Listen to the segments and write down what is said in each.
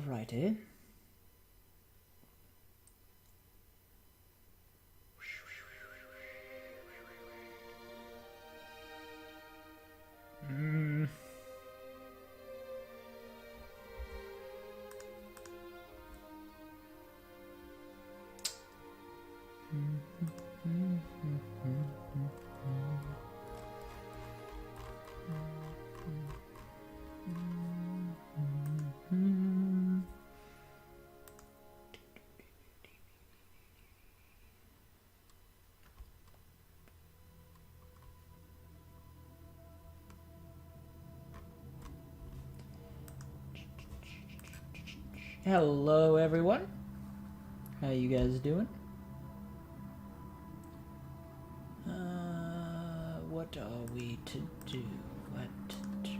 Alrighty. Hello everyone, how you guys doing? What are we to do? What to do?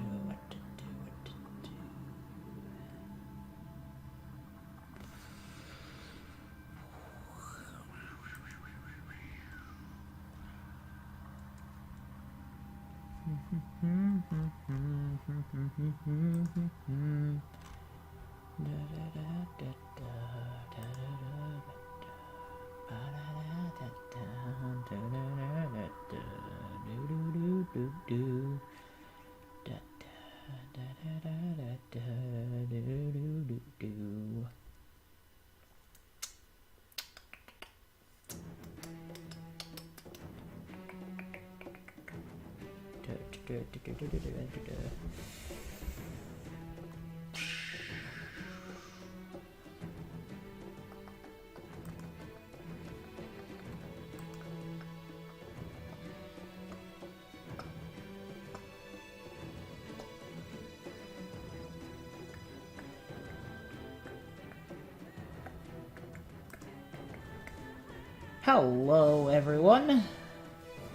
Hello everyone.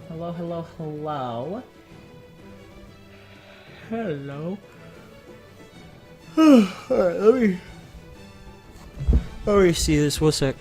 Hello. Hello. Alright, let me see this. 1 sec.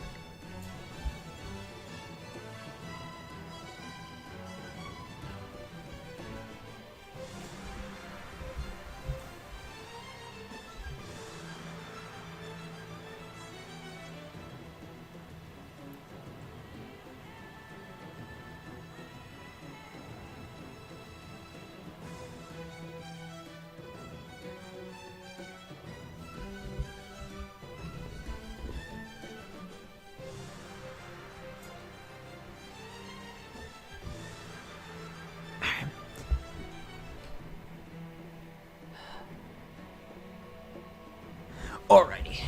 Alrighty.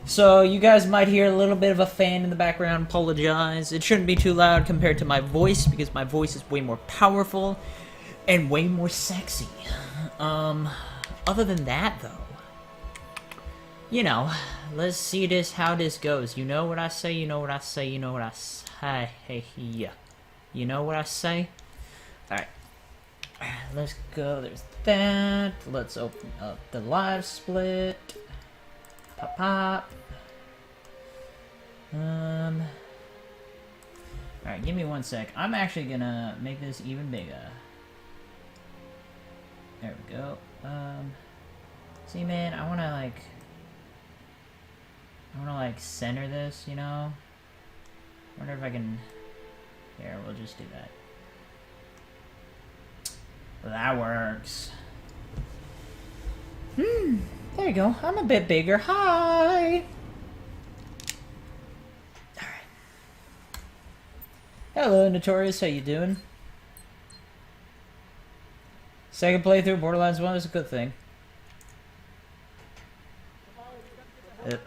So, you guys might hear a little bit of a fan in the background. Apologize. It shouldn't be too loud compared to my voice, because my voice is way more powerful and way more sexy. Other than that, though, you know, let's see how this goes. You know what I say, you know what I say, you know what I say. Hey, yeah. You know what I say? Alright. Let's go. There's that. Let's open up the live split. Pop. Alright, give me 1 sec. I'm actually gonna make this even bigger. There we go. See, man, I wanna center this, you know? Wonder if I can... Here, we'll just do that. Well, that works. There you go. I'm a bit bigger. Hi! Alright. Hello, Notorious. How you doing? Second playthrough, Borderlands 1 is a good thing. Yep.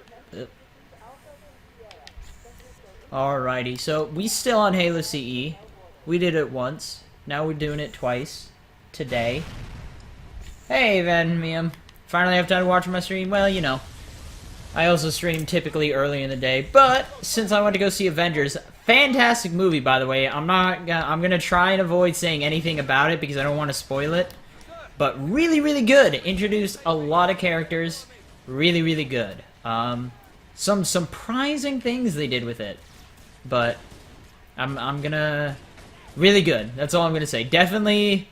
Alrighty, so we still on Halo CE. We did it once. Now we're doing it twice. Today. Hey, Van Miam. Finally have time to watch my stream. Well, you know, I also stream typically early in the day, but since I went to go see Avengers, fantastic movie, by the way. I'm gonna try and avoid saying anything about it because I don't want to spoil it, but really, really good. Introduced a lot of characters. Really, really good. Some surprising things they did with it, but I'm gonna really good. That's all I'm gonna say. Definitely.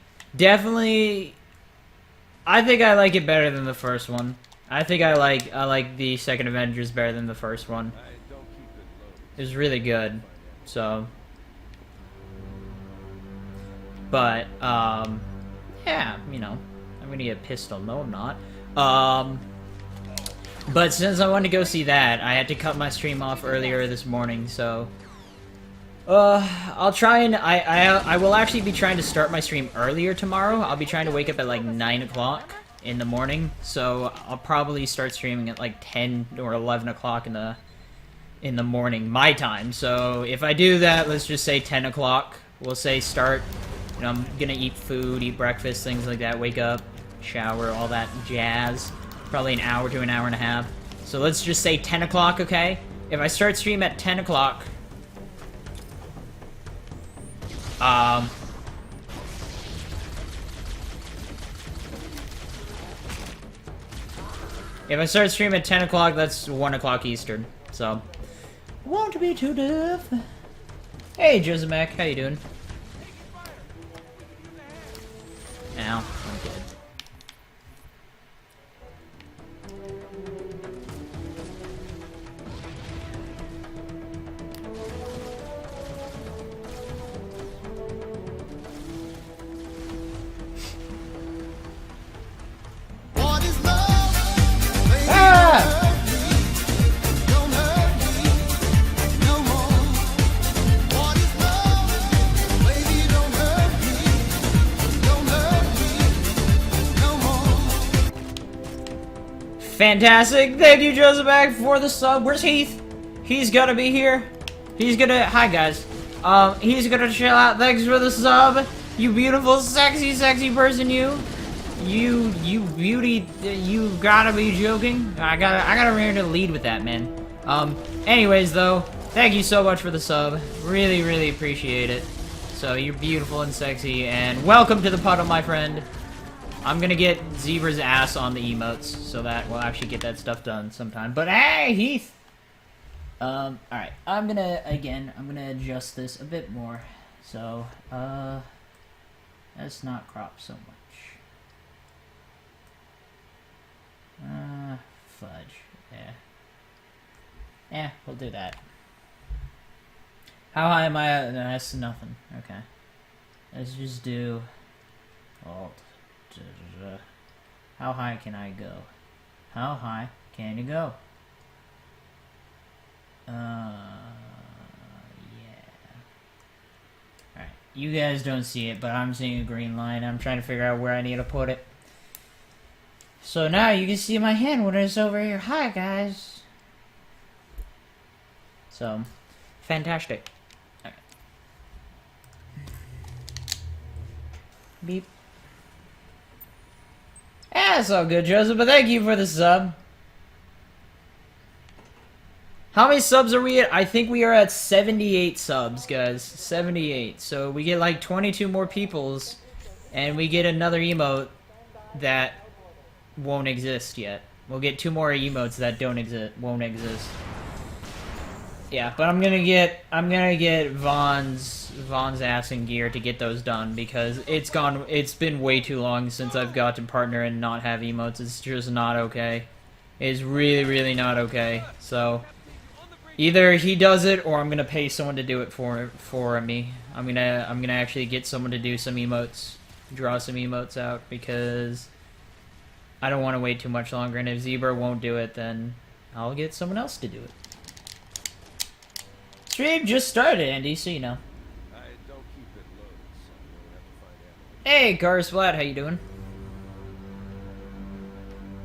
I think I like it better than the first one. I think I like the second Avengers better than the first one. It was really good. So, but yeah, you know, I'm gonna get a pistol. No, I'm not. But since I wanted to go see that, I had to cut my stream off earlier this morning. So, I'll try and I will actually be trying to start my stream earlier tomorrow. I'll be trying to wake up at like 9 o'clock in the morning. So I'll probably start streaming at like 10 or 11 o'clock in the morning, my time. So if I do that, let's just say 10 o'clock. We'll say start. You know, I'm gonna eat food, eat breakfast, things like that. Wake up, shower, all that jazz. Probably an hour to an hour and a half. So let's just say 10 o'clock, okay? If I start stream at 10 o'clock, if I start stream at 10 o'clock, that's 1 o'clock Eastern. So, won't be too tough. Hey, Josemek, how you doing? Ow, I'm good. Fantastic! Thank you, Josephback, for the sub. Where's Heath? He's gonna be here. He's gonna... Hi, guys. He's gonna chill out. Thanks for the sub. You beautiful, sexy, sexy person, you. You beauty... You gotta be joking. I gotta remember to lead with that, man. Anyways, though, thank you so much for the sub. Really, really appreciate it. So, you're beautiful and sexy, and welcome to the puddle, my friend. I'm gonna get Zebra's ass on the emotes, so that we'll actually get that stuff done sometime. But hey, Heath! Alright, I'm gonna adjust this a bit more. So, let's not crop so much. Fudge. Yeah. Yeah, we'll do that. How high am I at? No, that's nothing. Okay. Let's just do... Alt. How high can I go? How high can you go? Yeah. Alright, you guys don't see it, but I'm seeing a green line. I'm trying to figure out where I need to put it. So now you can see my hand when it's over here. Hi, guys. So, fantastic. Alright. Beep. Yeah, it's all good, Joseph, but thank you for the sub. How many subs are we at? I think we are at 78 subs, guys. 78. So we get like 22 more peoples, and we get another emote that won't exist yet. We'll get 2 more emotes that won't exist. Yeah, but I'm gonna get Vaughn's ass in gear to get those done, because it's been way too long since I've got to partner and not have emotes. It's just not okay. It's really, really not okay. So either he does it, or I'm gonna pay someone to do it for me. I'm gonna actually get someone to do some emotes, draw some emotes out, because I don't want to wait too much longer. And if Zebra won't do it, then I'll get someone else to do it. Stream just started, Andy, so you know. Hey, Cars Flat, how you doing?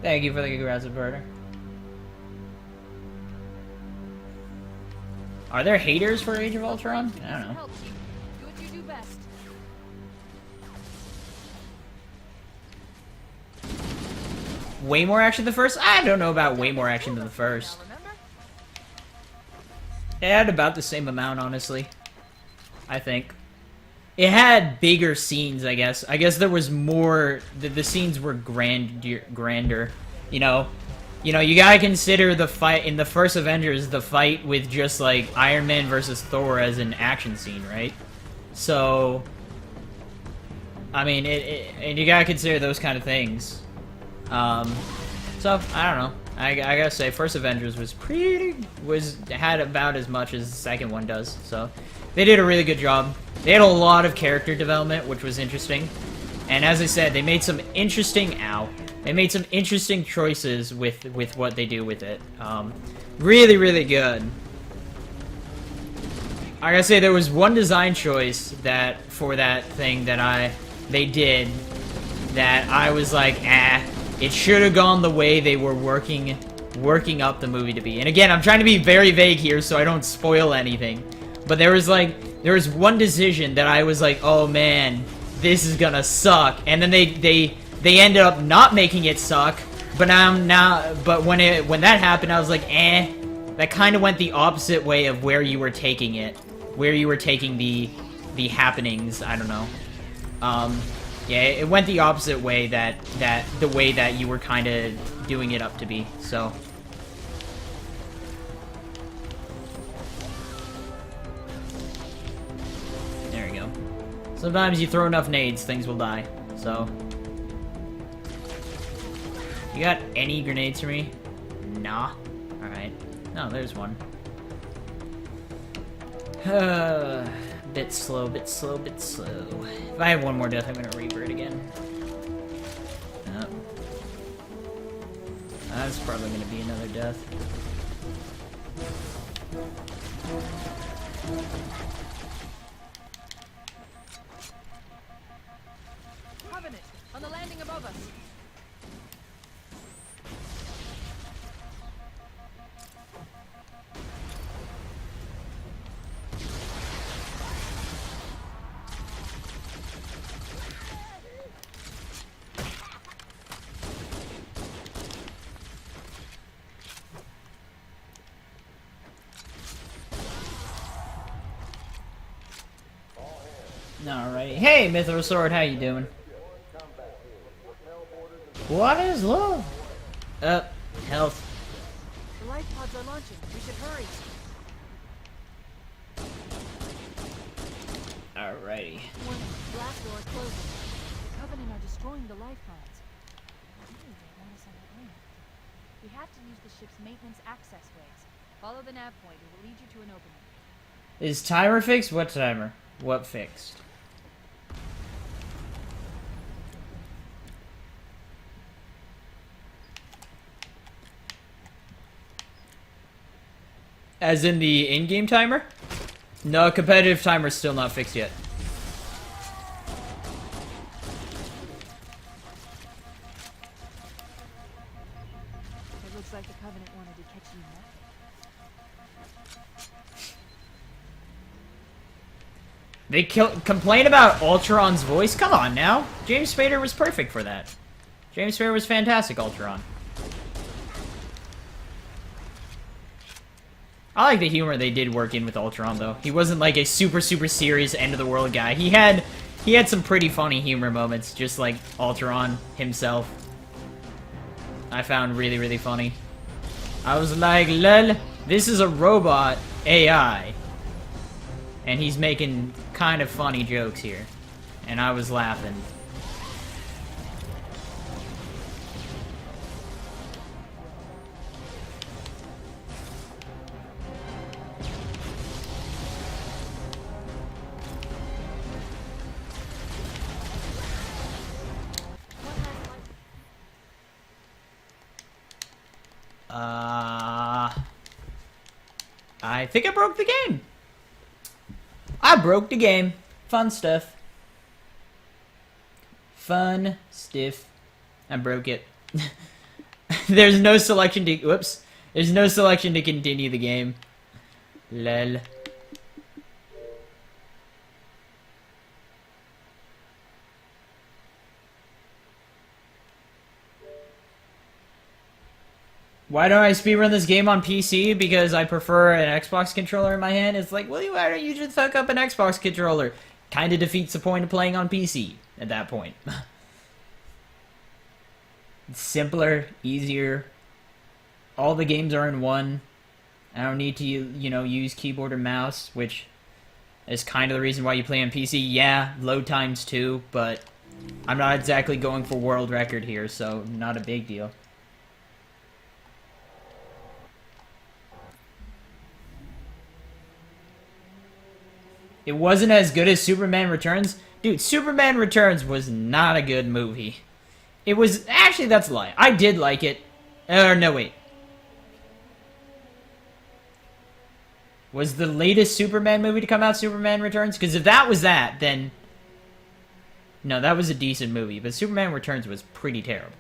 Thank you for the congrats, supporter. Are there haters for Age of Ultron? I don't know. Do what you do best. Way more action than the first? I don't know about way more action than the first. It had about the same amount, honestly. I think. It had bigger scenes, I guess. I guess there was more... The scenes were grander. You know, you gotta consider the fight... In the first Avengers, the fight with just, like, Iron Man versus Thor as an action scene, right? So... I mean, and you gotta consider those kind of things. So So, I don't know. I gotta say, first Avengers had about as much as the second one does, so they did a really good job. They had a lot of character development, which was interesting. And as I said, they made some interesting choices with what they do with it. Really, really good. I gotta say, there was one design choice that for that thing that they did that I was like, it should have gone the way they were working up the movie to be. And again, I'm trying to be very vague here so I don't spoil anything. But there was one decision that I was like, oh man, this is gonna suck. And then they ended up not making it suck. But but when that happened, I was like, that kind of went the opposite way of where you were taking it, where you were taking the happenings. I don't know. Yeah, it went the opposite way the way that you were kind of doing it up to be. So. There we go. Sometimes you throw enough nades, things will die. So. You got any grenades for me? Nah. Alright. No, there's one. Bit slow, bit slow, bit slow. If I have one more death, I'm gonna Reaper it again. Oh. That's probably gonna be another death. Covenant, on the landing above us. Alright. Hey, Mithril Sword, how you doing? What is love? Health. The life pods are launching. We should hurry. Alrighty. Warning, blast door closing. The Covenant are destroying the life pods. Maybe they want us underground. We have to use the ship's maintenance access ways. Follow the nav point. It will lead you to an opening. Is timer fixed? What timer? What fixed? As in the in-game timer? No, competitive timer's still not fixed yet. It looks like the Covenant wanted to catch you napping. They complain about Ultron's voice? Come on now. James Spader was perfect for that. James Spader was fantastic, Ultron. I like the humor they did work in with Ultron, though. He wasn't like a super serious end-of-the-world guy. He had some pretty funny humor moments, just like Ultron himself. I found really funny. I was like, lol, this is a robot AI. And he's making kind of funny jokes here. And I was laughing. I think I broke the game. I broke the game. Fun stuff. Fun stuff. I broke it. There's no selection to... Whoops. There's no selection to continue the game. Lol. Why don't I speedrun this game on PC? Because I prefer an Xbox controller in my hand. It's like, well, why don't you just hook up an Xbox controller? Kind of defeats the point of playing on PC at that point. It's simpler, easier. All the games are in one. I don't need to, use keyboard or mouse, which is kind of the reason why you play on PC. Yeah, load times too, but I'm not exactly going for world record here, so not a big deal. It wasn't as good as Superman Returns. Dude, Superman Returns was not a good movie. It was... Actually, that's a lie. I did like it. No, wait. Was the latest Superman movie to come out Superman Returns? Because if that was that, then... No, that was a decent movie. But Superman Returns was pretty terrible.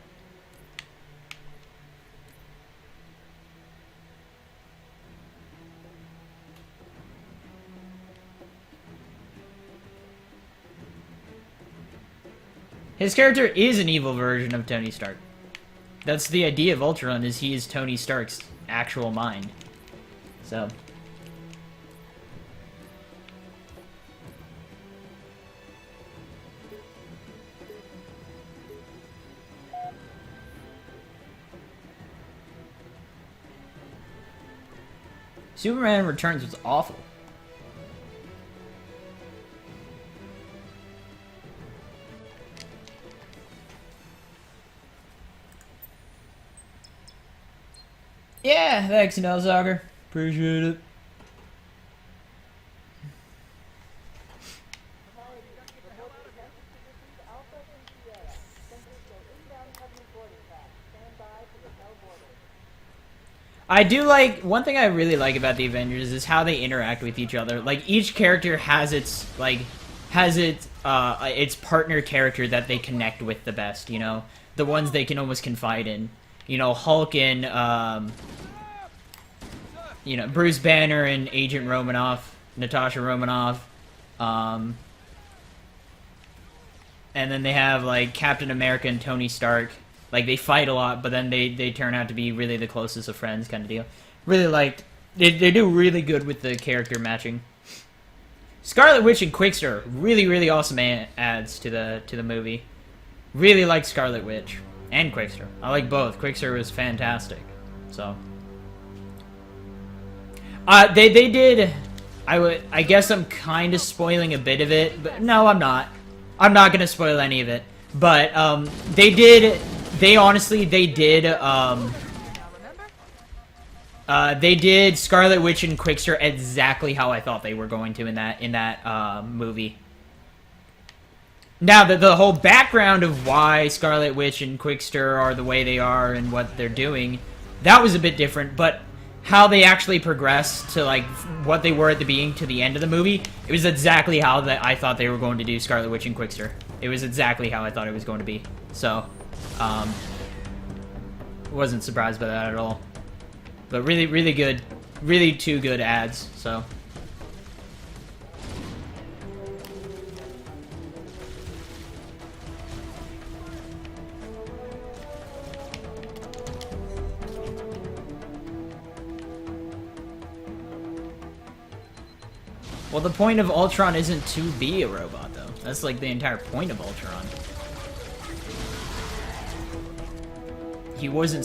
His character is an evil version of Tony Stark. That's the idea of Ultron, is he is Tony Stark's actual mind. So... Superman Returns was awful. Yeah, thanks, Soccer. Appreciate it. I do like, one thing I really like about the Avengers is how they interact with each other. Like, each character has its, its partner character that they connect with the best, you know? The ones they can almost confide in. You know, Hulk and, you know, Bruce Banner and Agent Romanoff, Natasha Romanoff. And then they have, like, Captain America and Tony Stark. Like, they fight a lot, but then they turn out to be really the closest of friends kind of deal. Really liked... They do really good with the character matching. Scarlet Witch and Quickster, really, really awesome adds to the movie. Really like Scarlet Witch. And Quickster. I like both. Quickster was fantastic. So... they did... I guess I'm kind of spoiling a bit of it, but no, I'm not. I'm not going to spoil any of it. But, they did... They did Scarlet Witch and Quickster exactly how I thought they were going to in that movie. Now, the whole background of why Scarlet Witch and Quickster are the way they are and what they're doing, that was a bit different, but how they actually progressed to, like, what they were at the beginning to the end of the movie, it was exactly how I thought they were going to do Scarlet Witch and Quickster. It was exactly how I thought it was going to be. So... wasn't surprised by that at all. But really, really good. Really two good ads, so. Well, the point of Ultron isn't to be a robot, though. That's like the entire point of Ultron. He wasn't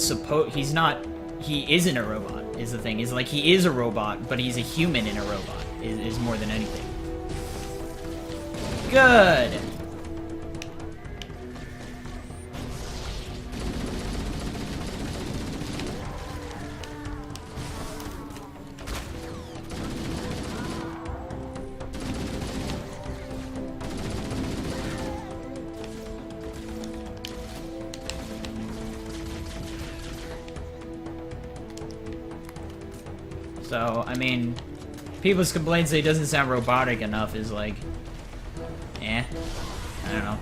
he's not, he isn't a robot, is the thing. Is like, he is a robot, but he's a human in a robot, is more than anything. Good! So, I mean, people's complaints that he doesn't sound robotic enough is like, I don't know.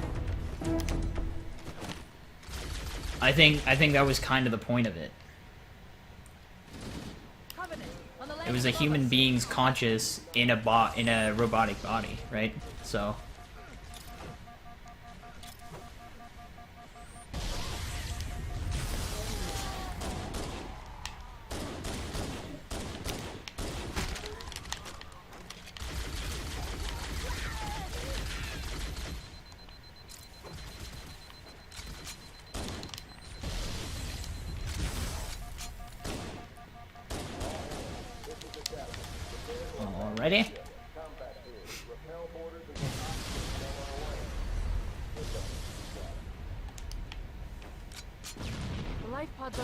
I think that was kind of the point of it. It was a human being's conscious in a robotic body, right? So. Alrighty.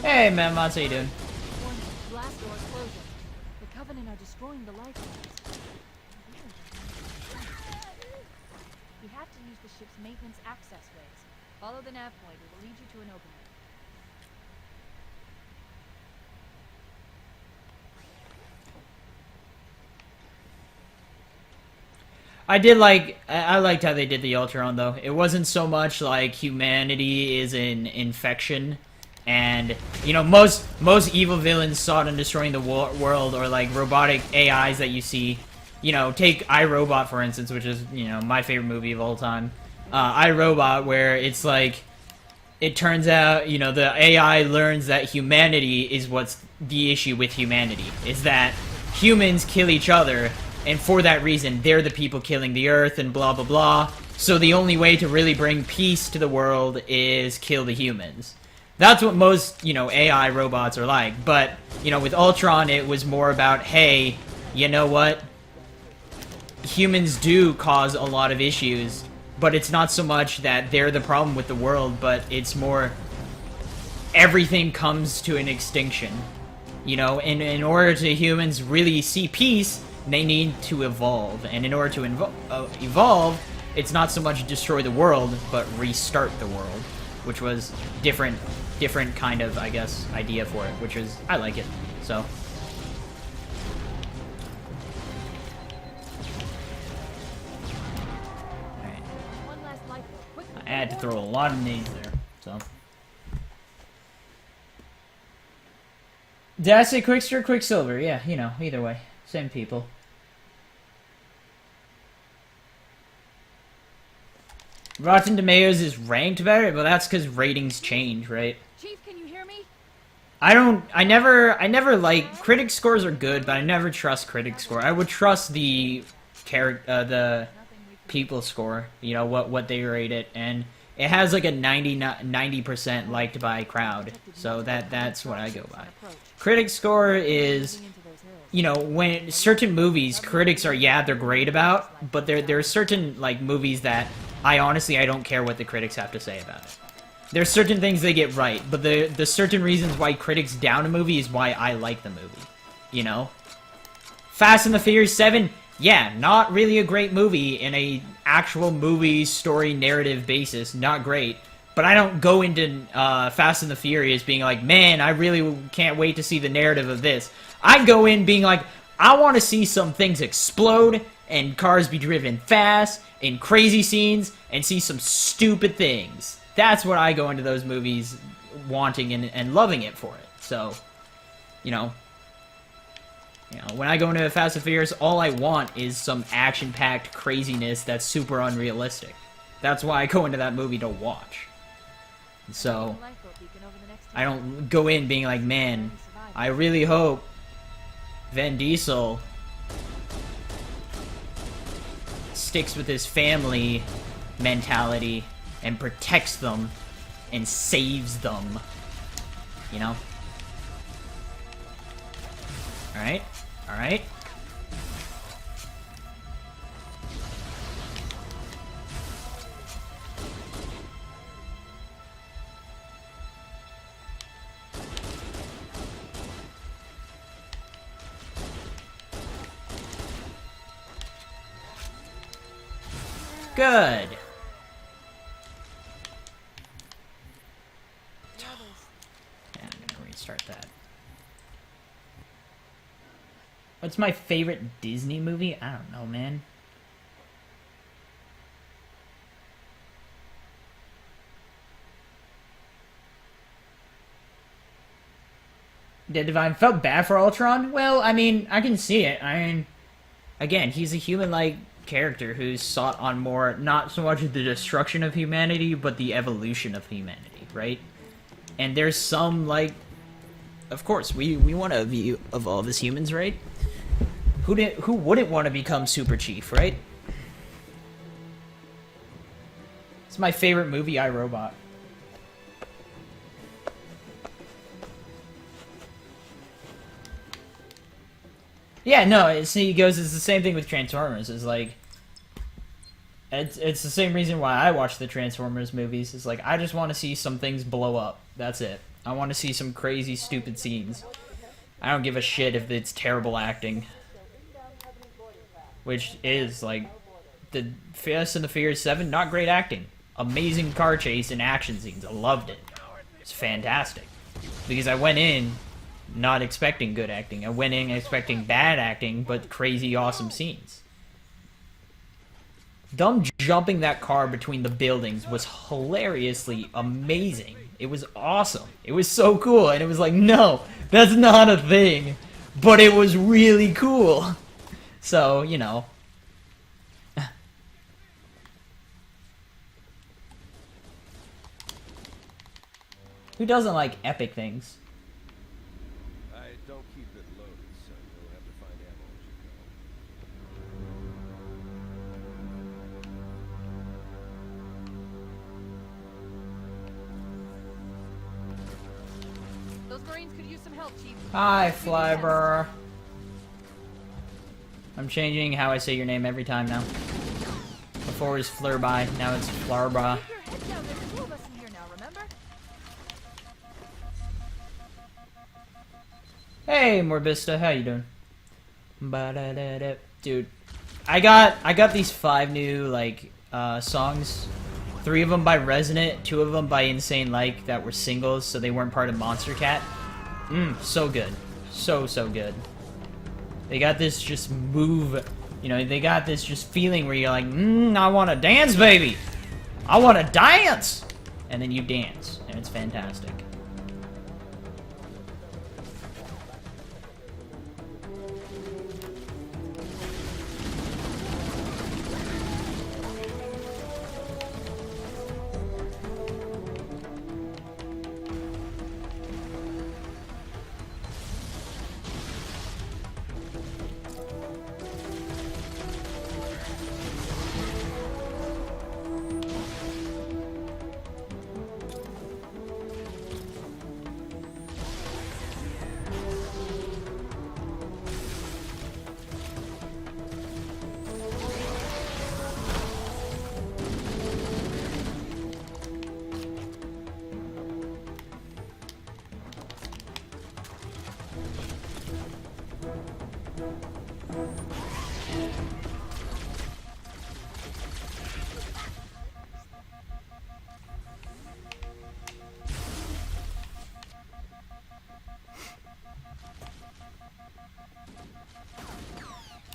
Hey, man, Mods, how you doing? Blast doors closing. The Covenant are destroying the life pods. We have to use the ship's maintenance access ways. Follow the nav point. It will lead you to an opening. I liked how they did the Ultron, though. It wasn't so much like humanity is an infection, and, you know, most evil villains sought on destroying the world, or, like, robotic AIs that you see. You know, take iRobot, for instance, which is, you know, my favorite movie of all time. iRobot, where it's like, it turns out, you know, the AI learns that humanity is what's the issue with humanity, is that humans kill each other, and for that reason, they're the people killing the Earth and blah, blah, blah. So the only way to really bring peace to the world is kill the humans. That's what most, you know, AI robots are like. But, you know, with Ultron, it was more about, hey, you know what? Humans do cause a lot of issues, but it's not so much that they're the problem with the world, but it's more everything comes to an extinction. You know, in order to humans really see peace, they need to evolve, and in order to evolve, it's not so much destroy the world, but restart the world, which was different kind of, I guess, idea for it, which is, I like it, so. Alright. I had to throw a lot of nades there, so. Did I say Quickster or Quicksilver? Yeah, you know, either way. Same people. Rotten Tomatoes is ranked better, but that's because ratings change, right? Chief, can you hear me? I never like, critic scores are good, but I never trust critic score. I would trust the people score, you know, what they rate it, and it has like a 90% liked by crowd, so that's what I go by. Critic score is, you know, when certain movies, critics are, yeah, they're great about, but there are certain, like, movies that I don't care what the critics have to say about it. There's certain things they get right, but the certain reasons why critics down a movie is why I like the movie, you know? Fast and the Furious 7, yeah, not really a great movie in a actual movie story narrative basis, not great. But I don't go into Fast and the Furious being like, man, I really can't wait to see the narrative of this. I go in being like, I want to see some things explode, and cars be driven fast, and crazy scenes, and see some stupid things. That's what I go into those movies wanting and loving it for it. So, you know, when I go into Fast and Furious, all I want is some action-packed craziness that's super unrealistic. That's why I go into that movie to watch. So, I don't go in being like, man, I really hope Vin Diesel sticks with his family mentality and protects them and saves them, you know? Alright, alright. Good. Yeah, I'm gonna restart that. What's my favorite Disney movie? I don't know, man. Dead Divine felt bad for Ultron? Well, I mean, I can see it. I mean, again, he's a human-like character who's sought on more, not so much the destruction of humanity, but the evolution of humanity, right? And there's some, like, of course, we want to evolve as humans, right? Who wouldn't want to become Super Chief, right? It's my favorite movie, iRobot. Yeah, no, it's the same thing with Transformers. It's like, it's the same reason why I watch the Transformers movies. It's like, I just want to see some things blow up. That's it. I want to see some crazy, stupid scenes. I don't give a shit if it's terrible acting. Which is, like, the Fast and the Furious 7, not great acting. Amazing car chase and action scenes. I loved it. It's fantastic. Because I went in not expecting good acting. I went in expecting bad acting, but crazy awesome scenes. Them jumping that car between the buildings was hilariously amazing. It was awesome. It was so cool, and it was like, no, that's not a thing. But it was really cool. So, you know. Who doesn't like epic things? I don't keep it loaded, so you'll have to find ammo as you go. Those Marines could use some help, Chief. Hi, Flyber. I'm changing how I say your name every time now. Before it was Flurby, now it's Flarba. Keep your head down. There's two of us in here now, remember? Hey, Morbista, how you doing? Ba-da-da-da. Dude, I got these 5 new like songs. 3 of them by Resonant, 2 of them by Insane Like that were singles, so they weren't part of Monster Cat. So good, so good. They got this just move, you know. They got this just feeling where you're like, I want to dance, baby. I want to dance, and then you dance, and it's fantastic.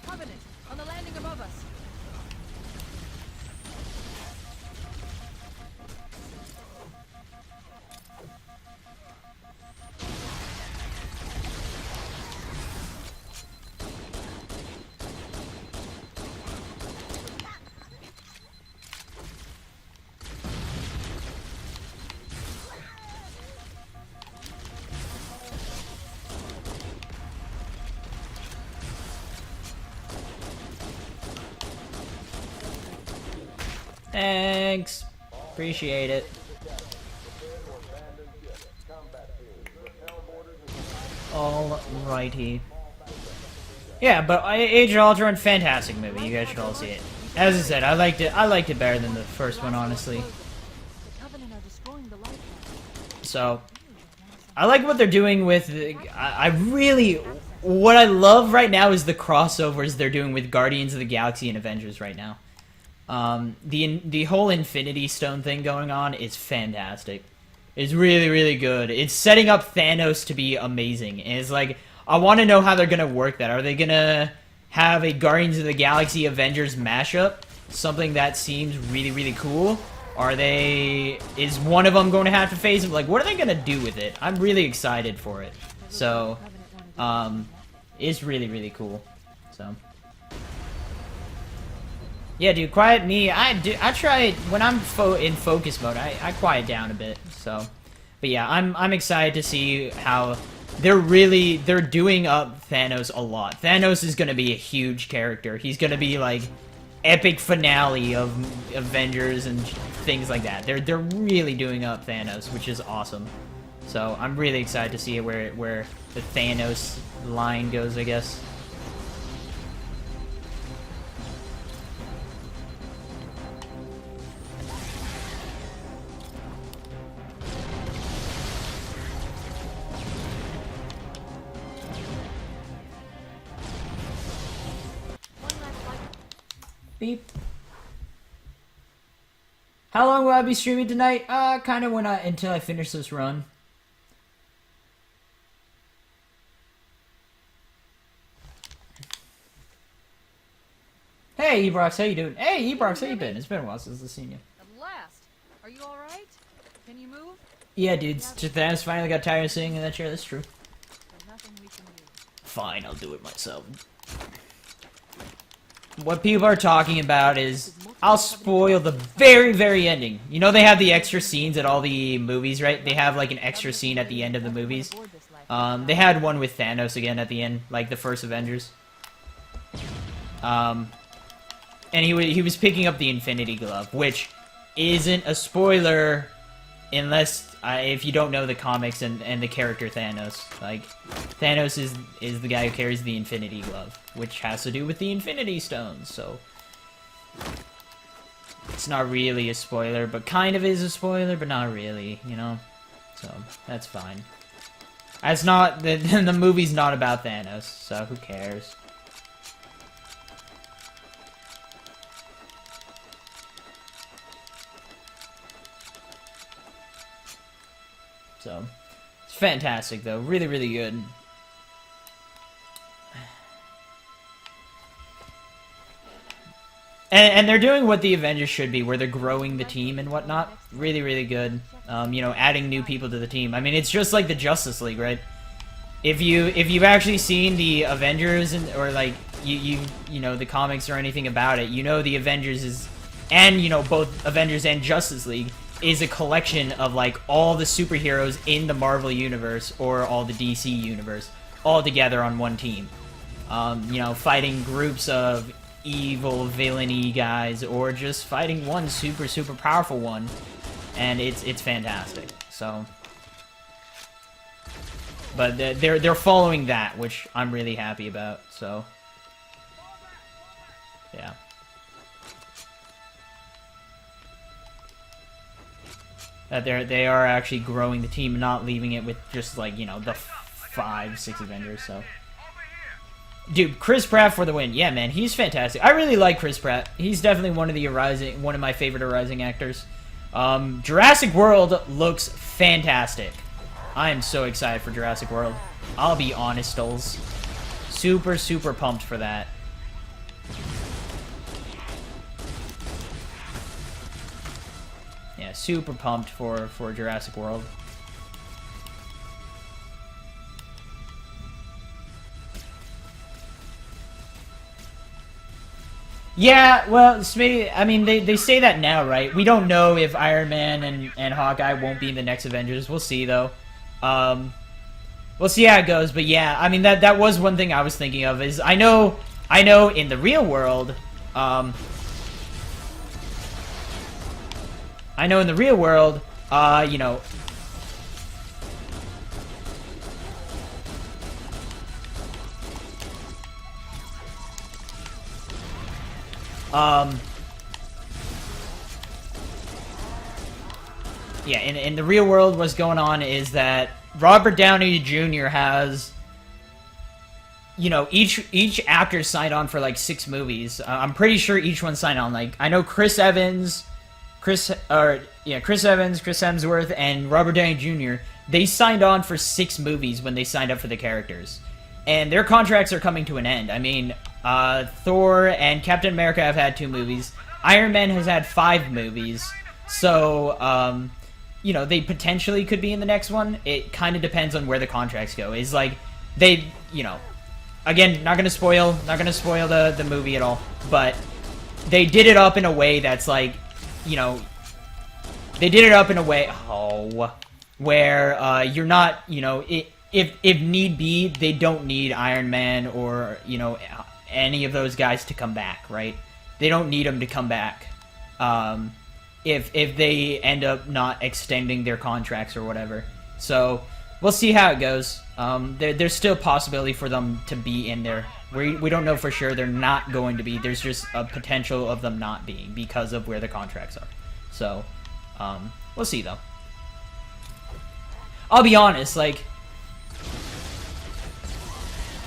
Covenant, on the landing above us. Thanks. Appreciate it. Alrighty. Yeah, but Age of Ultron, fantastic movie. You guys should all see it. As I said, I liked it better than the first one, honestly. The Covenant are destroying the life lines. So, I like what they're doing with. What I love right now is the crossovers they're doing with Guardians of the Galaxy and Avengers right now. The whole Infinity Stone thing going on is fantastic. It's really good. It's setting up Thanos to be amazing. And it's like, I want to know how they're gonna work that. Are they gonna have a Guardians of the Galaxy Avengers mashup? Something that seems really cool. Is one of them going to have to face him? Like, what are they gonna do with it? I'm really excited for it. So, it's really cool. So. Yeah, dude, quiet me. I try when I'm in focus mode. I quiet down a bit. So, but yeah, I'm excited to see how they're doing up Thanos a lot. Thanos is gonna be a huge character. He's gonna be like epic finale of Avengers and things like that. They're really doing up Thanos, which is awesome. So I'm really excited to see where the Thanos line goes, I guess. Beep. How long will I be streaming tonight? Kind of until I finish this run. Hey, Ebrox, how you doing? Hey, Ebrox, how you been? It's been a while since I've seen you. At last. Are you alright? Can you move? Yeah, dude, Thanos finally got tired of sitting in that chair, that's true. There's nothing we can do. Fine, I'll do it myself. What people are talking about is, I'll spoil the very, very ending. You know they have the extra scenes at all the movies, right? They have like an extra scene at the end of the movies. They had one with Thanos again at the end, like the first Avengers. And he was picking up the Infinity Glove, which isn't a spoiler unless if you don't know the comics and the character Thanos. Like, Thanos is the guy who carries the Infinity Glove, which has to do with the Infinity Stones, so it's not really a spoiler, but kind of is a spoiler, but not really, you know? So, that's fine. It's not, the movie's not about Thanos, so who cares? So, it's fantastic, though. Really, really good. And they're doing what the Avengers should be, where they're growing the team and whatnot. Really, really good. You know, adding new people to the team. I mean, it's just like the Justice League, right? If you've actually seen the Avengers or like you know the comics or anything about it, you know the Avengers is, and you know both Avengers and Justice League is a collection of like all the superheroes in the Marvel universe or all the DC universe all together on one team. You know, fighting groups of evil villainy guys or just fighting one super powerful one, and it's fantastic. So, but they're following that, which I'm really happy about. So, yeah. That they are actually growing the team, not leaving it with just like, you know, the 5-6 Avengers. So, dude, Chris Pratt for the win. Yeah, man, he's fantastic. I really like Chris Pratt. He's definitely one of my favorite Arising actors. Jurassic World looks fantastic. I am so excited for Jurassic World. I'll be honest, Stoles. Super pumped for that. Yeah, super pumped for Jurassic World. Yeah, well, I mean, they say that now, right? We don't know if Iron Man and Hawkeye won't be in the next Avengers. We'll see, though. We'll see how it goes, but yeah, I mean, that was one thing I was thinking of, is I know in the real world, you know, yeah, in the real world, what's going on is that Robert Downey Jr. has, you know, each actor signed on for like 6 movies. I'm pretty sure each one signed on. Like, I know Chris Evans, Chris Hemsworth, and Robert Downey Jr. They signed on for 6 movies when they signed up for the characters, and their contracts are coming to an end. I mean, Thor and Captain America have had 2 movies. Iron Man has had 5 movies. So, you know, they potentially could be in the next one. It kind of depends on where the contracts go. It's like, they, you know, again, not gonna spoil the movie at all, but they did it up in a way that's like, you know, they did it up in a way, where, you're not, you know, if need be, they don't need Iron Man or, you know, any of those guys to come back, right? They don't need them to come back. If they end up not extending their contracts or whatever. So, we'll see how it goes. There's still a possibility for them to be in there. We don't know for sure they're not going to be. There's just a potential of them not being because of where the contracts are. So, we'll see though. I'll be honest, like,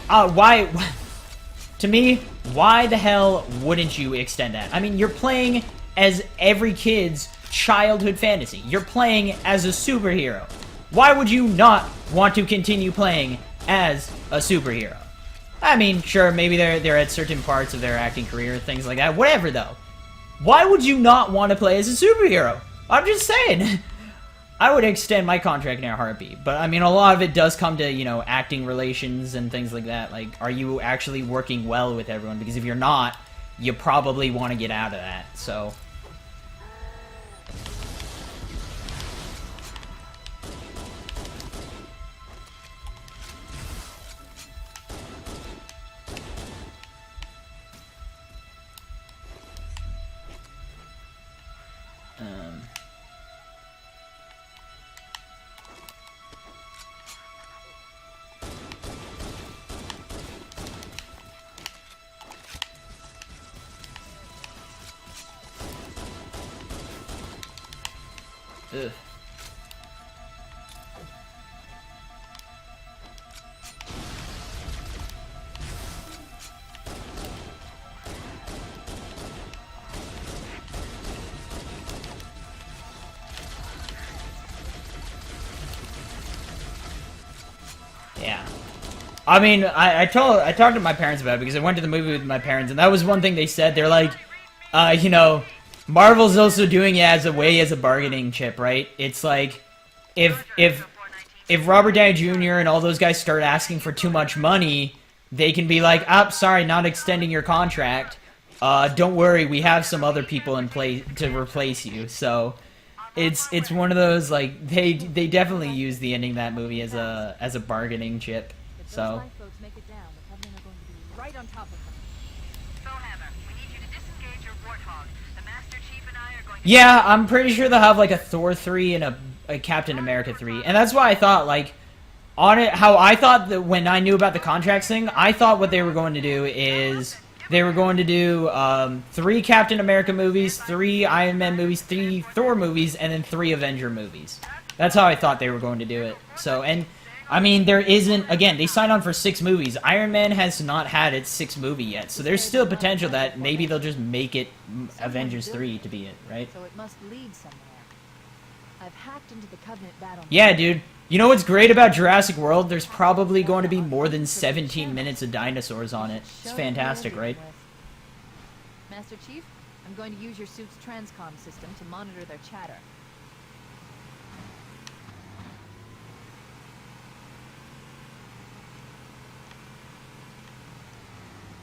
to me, why the hell wouldn't you extend that? I mean, you're playing as every kid's childhood fantasy. You're playing as a superhero. Why would you not want to continue playing as a superhero? I mean, sure, maybe they're at certain parts of their acting career, things like that. Whatever, though. Why would you not want to play as a superhero? I'm just saying. I would extend my contract in a heartbeat. But, I mean, a lot of it does come to, you know, acting relations and things like that. Like, are you actually working well with everyone? Because if you're not, you probably want to get out of that. So... Ugh. Yeah. I mean, I talked to my parents about it because I went to the movie with my parents, and that was one thing they said. They're like, you know, Marvel's also doing it as a bargaining chip, right? It's like, if Robert Downey Jr. and all those guys start asking for too much money, they can be like, "Oh, sorry, not extending your contract. Don't worry, we have some other people in place to replace you." So, it's one of those, like, they definitely use the ending of that movie as a bargaining chip. If those So. lifeboats make it down, the Covenant are going to be right on top of them. Yeah, I'm pretty sure they'll have, like, a Thor 3 and a Captain America 3. And that's why I thought, like, on it, how I thought that when I knew about the contracts thing, I thought what they were going to do is they were going to do 3 Captain America movies, 3 Iron Man movies, 3 Thor movies, and then 3 Avenger movies. That's how I thought they were going to do it. So, and, I mean, there isn't, again, they signed on for 6 movies. Iron Man has not had its 6th movie yet, so there's still potential that maybe they'll just make it Avengers 3 to be it, right? So it must lead somewhere. I've hacked into the Covenant battle. Yeah, dude. You know what's great about Jurassic World? There's probably going to be more than 17 minutes of dinosaurs on it. It's fantastic, right? Master Chief, I'm going to use your suit's transcom system to monitor their chatter.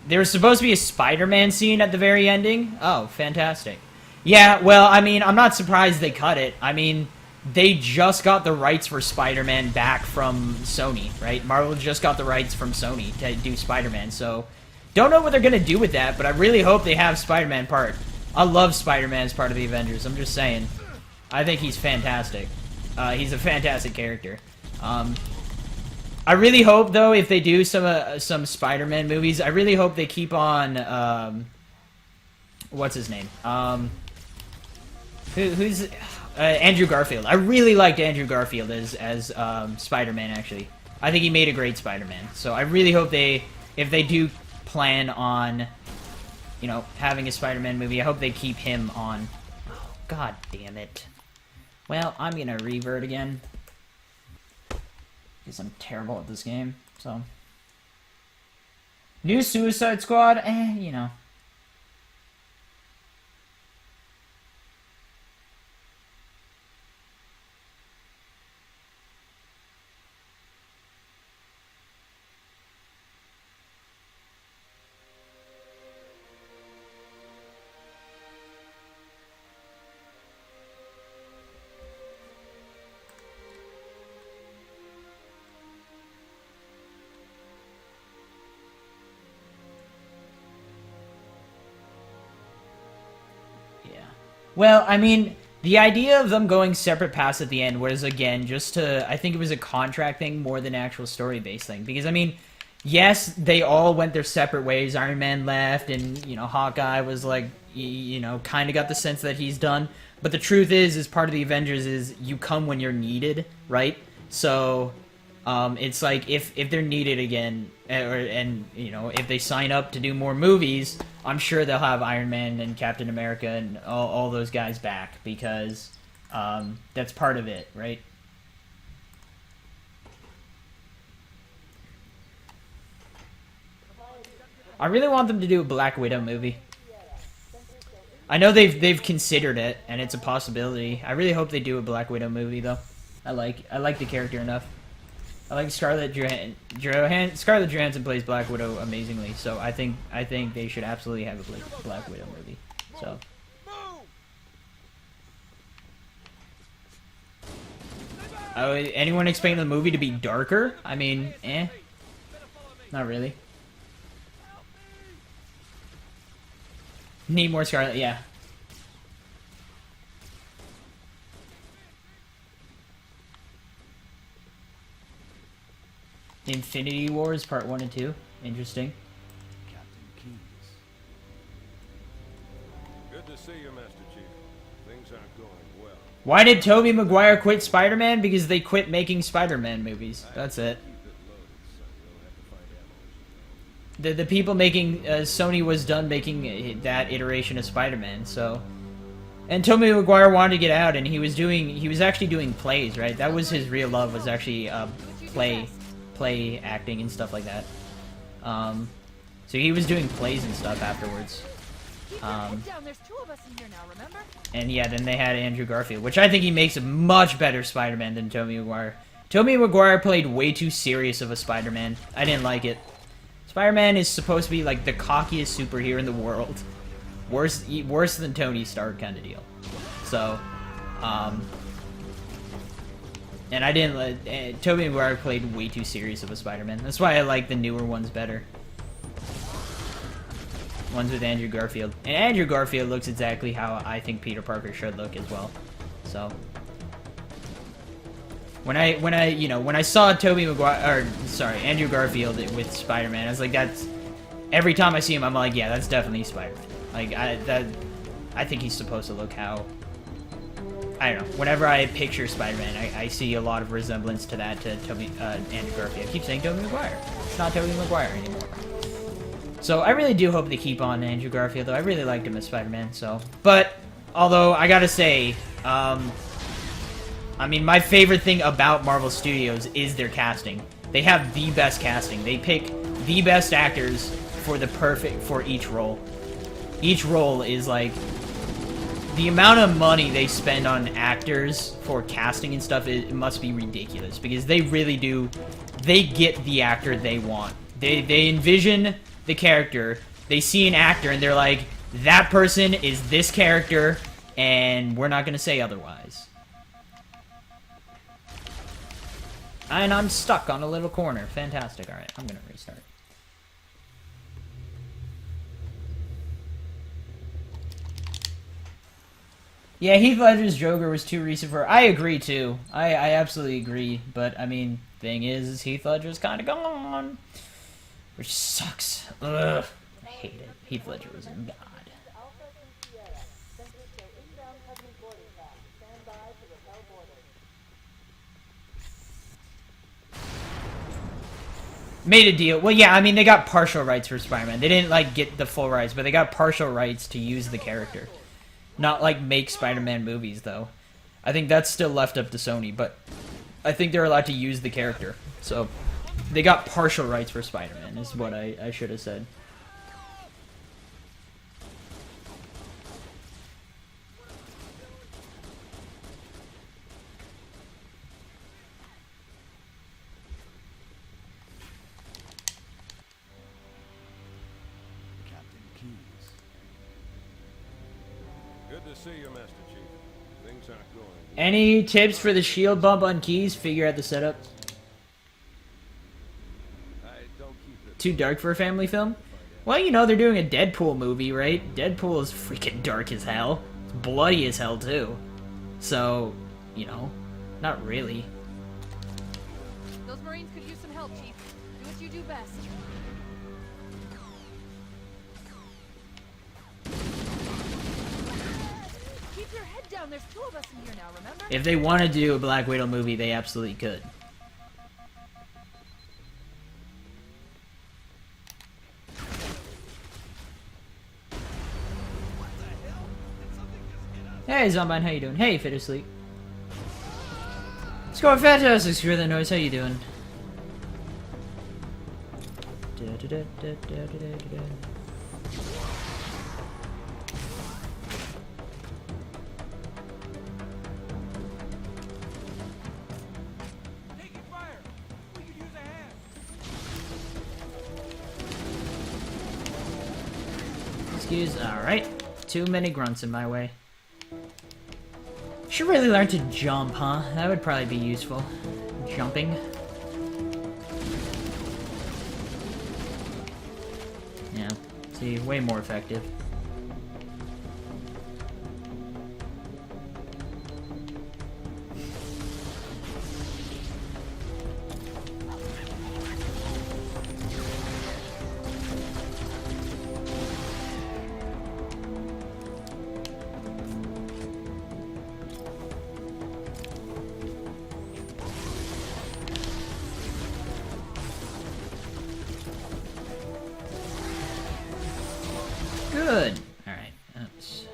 There was supposed to be a Spider-Man scene at the very ending. Oh, fantastic. Yeah, well, I mean, I'm not surprised they cut it. I mean, they just got the rights for Spider-Man back from Sony, right? Marvel just got the rights from Sony to do Spider-Man, so don't know what they're going to do with that, but I really hope they have Spider-Man part. I love Spider-Man as part of the Avengers, I'm just saying. I think he's fantastic. He's a fantastic character. I really hope, though, if they do some Spider-Man movies, I really hope they keep on, what's his name? Who's Andrew Garfield. I really liked Andrew Garfield as Spider-Man, actually. I think he made a great Spider-Man. So I really hope if they do plan on, you know, having a Spider-Man movie, I hope they keep him on. Oh, god damn it. Well, I'm gonna revert again. Because I'm terrible at this game, so. New Suicide Squad, you know. Well, I mean, the idea of them going separate paths at the end was, again, just to... I think it was a contract thing more than an actual story-based thing. Because, I mean, yes, they all went their separate ways. Iron Man left, and, you know, Hawkeye was, like, you know, kind of got the sense that he's done. But the truth is part of the Avengers is you come when you're needed, right? So, it's like, if they're needed again, and, you know, if they sign up to do more movies... I'm sure they'll have Iron Man and Captain America and all those guys back because that's part of it, right? I really want them to do a Black Widow movie. I know they've considered it, and it's a possibility. I really hope they do a Black Widow movie, though. I like the character enough. I like Scarlett Johansson plays Black Widow amazingly, so I think they should absolutely have a Black Widow movie. So. Anyone expecting the movie to be darker? I mean, not really. Need more Scarlet, yeah. Infinity Wars Part 1 and 2. Interesting. Captain Keyes. Good to see you, Master Chief. Things aren't going well. Why did Tobey Maguire quit Spider-Man? Because they quit making Spider-Man movies. That's it. Keep it loaded, son. You'll have to find ammo as you go. The people making Sony was done making that iteration of Spider-Man, so. And Tobey Maguire wanted to get out, and he was actually doing plays, right? That was his real love, was actually play acting and stuff like that. So he was doing plays and stuff afterwards. And yeah, then they had Andrew Garfield, which I think he makes a much better Spider-Man than Tobey Maguire. Tobey Maguire played way too serious of a Spider-Man. I didn't like it. Spider-Man is supposed to be like the cockiest superhero in the world. Worse than Tony Stark kind of deal. So, and I didn't let... Tobey Maguire played way too serious of a Spider-Man. That's why I like the newer ones better. Ones with Andrew Garfield. And Andrew Garfield looks exactly how I think Peter Parker should look as well. So... When I saw Tobey Maguire... Andrew Garfield with Spider-Man, I was like, that's... Every time I see him, I'm like, yeah, that's definitely Spider-Man. Like, I think he's supposed to look how... I don't know. Whenever I picture Spider-Man, I see a lot of resemblance to that, to Andrew Garfield. I keep saying Tobey Maguire. It's not Tobey Maguire anymore. So, I really do hope they keep on Andrew Garfield, though. I really liked him as Spider-Man, so... But, although, I gotta say, I mean, my favorite thing about Marvel Studios is their casting. They have the best casting. They pick the best actors for each role. Each role is like... The amount of money they spend on actors for casting and stuff, it must be ridiculous. Because they really do... They get the actor they want. They envision the character. They see an actor and they're like, that person is this character, and we're not going to say otherwise. And I'm stuck on a little corner. Fantastic. Alright, I'm going to restart. Yeah, Heath Ledger's Joker was too recent for... I agree, too. I absolutely agree. But, I mean, thing is Heath Ledger's kind of gone. Which sucks. Ugh. I hate it. Heath Ledger was a god. Made a deal. Well, yeah, I mean, they got partial rights for Spider-Man. They didn't, like, get the full rights, but they got partial rights to use the character. Not, like, make Spider-Man movies, though. I think that's still left up to Sony, but I think they're allowed to use the character. So, they got partial rights for Spider-Man, is what I should have said. See you, Master Chief. Things aren't going well. Any tips for the shield bump on keys? Figure out the setup. Too dark for a family film? Well, you know, they're doing a Deadpool movie, right? Deadpool is freaking dark as hell. It's bloody as hell, too. So, you know, not really. Those Marines could use some help, Chief. Do what you do best. There's two of us in here now, remember? If they want to do a Black Widow movie, they absolutely could. Hey, Zombine, how you doing? Hey, Fit Asleep. It's going fantastic. Screw that noise. How you doing? Taking fire! We could use a hand! Excuse. Alright. Too many grunts in my way. Should really learn to jump, huh? That would probably be useful. Jumping. Yeah. See, way more effective. Good. All right. Oops.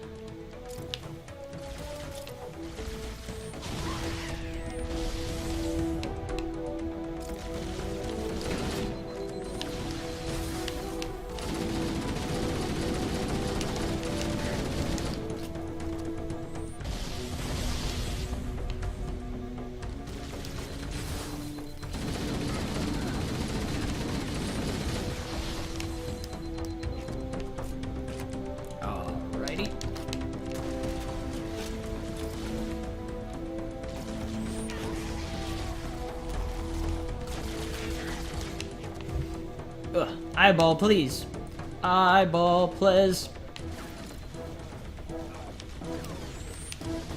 Alrighty. Ugh. Eyeball, please. Eyeball, please.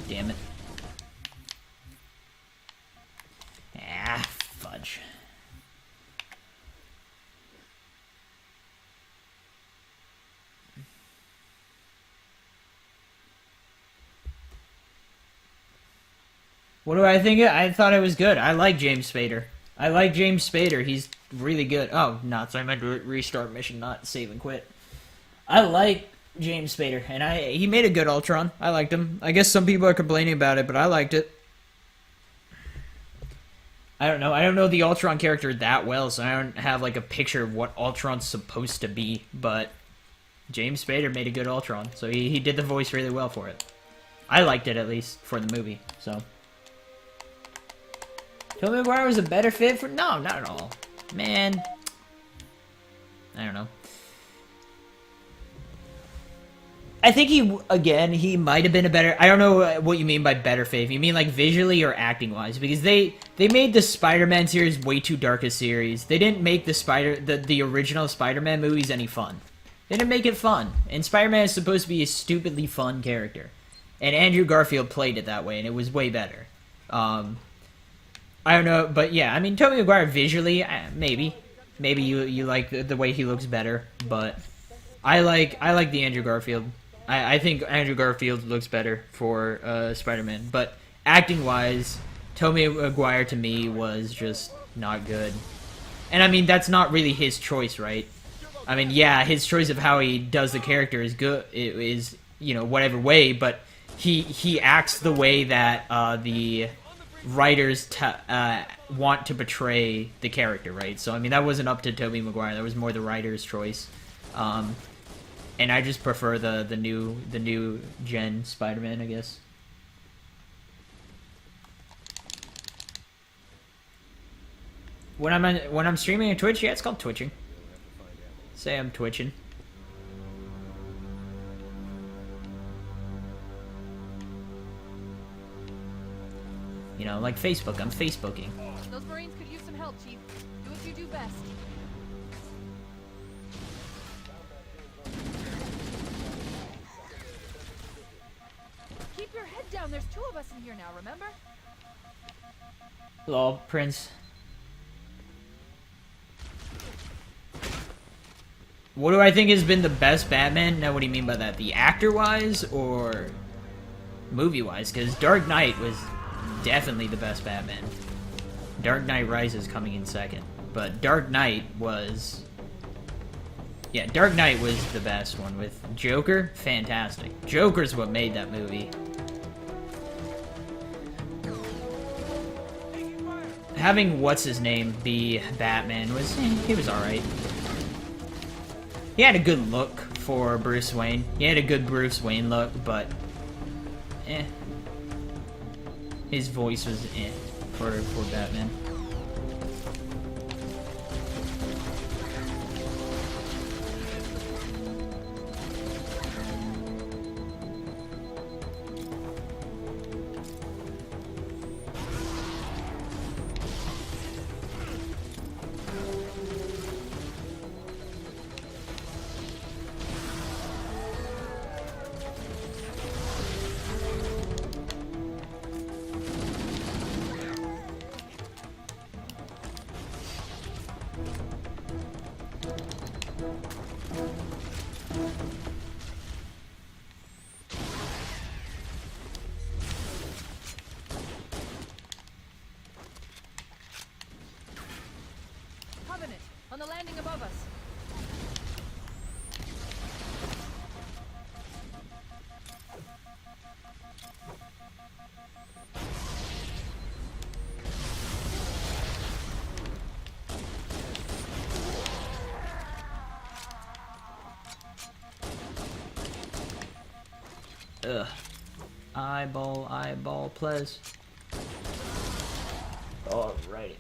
Damn it. Ah, fudge. What do I think? I thought it was good. I like James Spader. I like James Spader. He's really good. Oh, not so I meant to restart mission, not save and quit. I like James Spader, and he made a good Ultron. I liked him. I guess some people are complaining about it, but I liked it. I don't know. I don't know the Ultron character that well, so I don't have like a picture of what Ultron's supposed to be. But James Spader made a good Ultron, so he did the voice really well for it. I liked it, at least for the movie. So. Tobey Maguire was a better fit for... No, not at all. Man. I don't know. I think he might have been a better... I don't know what you mean by better fit. You mean like visually or acting-wise? Because they made the Spider-Man series way too dark a series. They didn't make the original Spider-Man movies any fun. They didn't make it fun. And Spider-Man is supposed to be a stupidly fun character. And Andrew Garfield played it that way, and it was way better. I don't know, but yeah, I mean, Tobey Maguire visually, maybe you like the way he looks better, but I like the Andrew Garfield. I think Andrew Garfield looks better for Spider-Man, but acting-wise, Tobey Maguire to me was just not good. And I mean, that's not really his choice, right? I mean, yeah, his choice of how he does the character is good, is, you know, whatever way, but he acts the way that the writers want to portray the character, right? So I mean, that wasn't up to Tobey Maguire. That was more the writer's choice. And I just prefer the new gen Spider-Man, I guess. When I'm streaming on Twitch, yeah, it's called twitching. Say I'm twitching. You know, like Facebook. I'm Facebooking. Those Marines could use some help, Chief. Do what you do best. Keep your head down. There's two of us in here now, remember? Lol, Prince. What do I think has been the best Batman? Now, what do you mean by that? The actor-wise or movie-wise? Because Dark Knight was definitely the best Batman. Dark Knight Rises coming in second. But Dark Knight was... Yeah, Dark Knight was the best one. With Joker, fantastic. Joker's what made that movie. having what's his name be Batman was he was all right. He had a good look for Bruce Wayne. He had a good Bruce Wayne look, but his voice was for Batman. Covenant, on the landing above us. Ugh. Eyeball, please. Alrighty.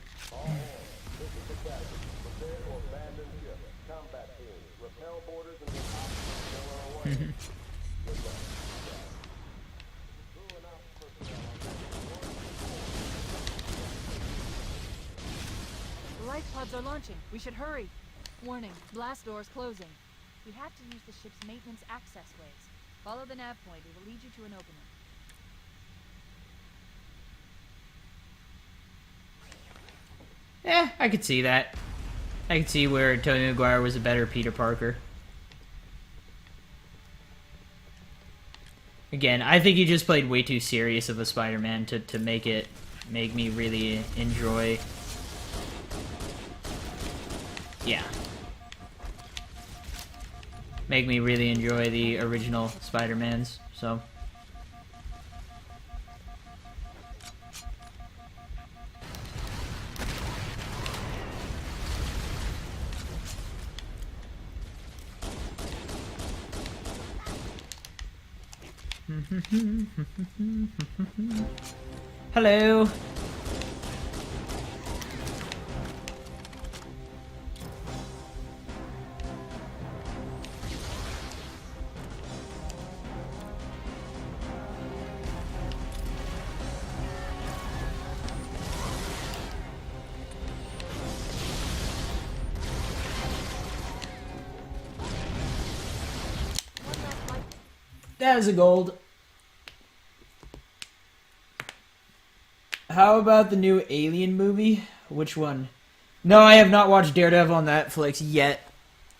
The life pods are launching. We should hurry. Warning, blast doors closing. We have to use the ship's maintenance access ways. Follow the nav point. It will lead you to an opening. I could see that. I could see where Tobey Maguire was a better Peter Parker. Again, I think he just played way too serious of a Spider-Man to make me really enjoy. Yeah. Make me really enjoy the original Spider-Mans, so. Hello. That is a gold. How about the new Alien movie? Which one? No, I have not watched Daredevil on Netflix yet.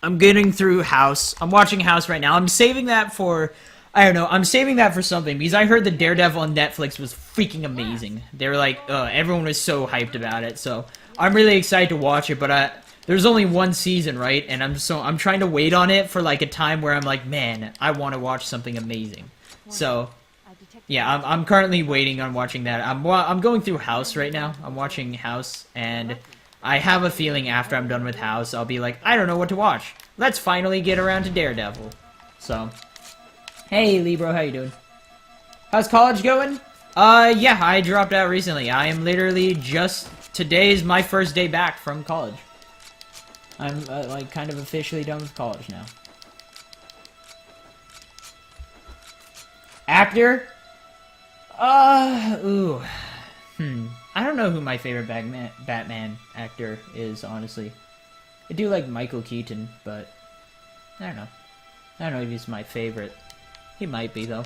I'm getting through House. I'm watching House right now. I'm saving that for... I don't know. I'm saving that for something because I heard the Daredevil on Netflix was freaking amazing. They were like, everyone was so hyped about it. So I'm really excited to watch it. But there's only one season, right? And I'm trying to wait on it for like a time where I'm like, man, I want to watch something amazing. So yeah, I'm currently waiting on watching that. I'm going through House right now. I'm watching House, and I have a feeling after I'm done with House, I'll be like, I don't know what to watch. Let's finally get around to Daredevil. So, hey, Libro, how you doing? How's college going? Yeah, I dropped out recently. I am literally today is my first day back from college. I'm, like, kind of officially done with college now. Actor? Ooh. I don't know who my favorite Batman actor is, honestly. I do like Michael Keaton, but I don't know. I don't know if he's my favorite. He might be, though.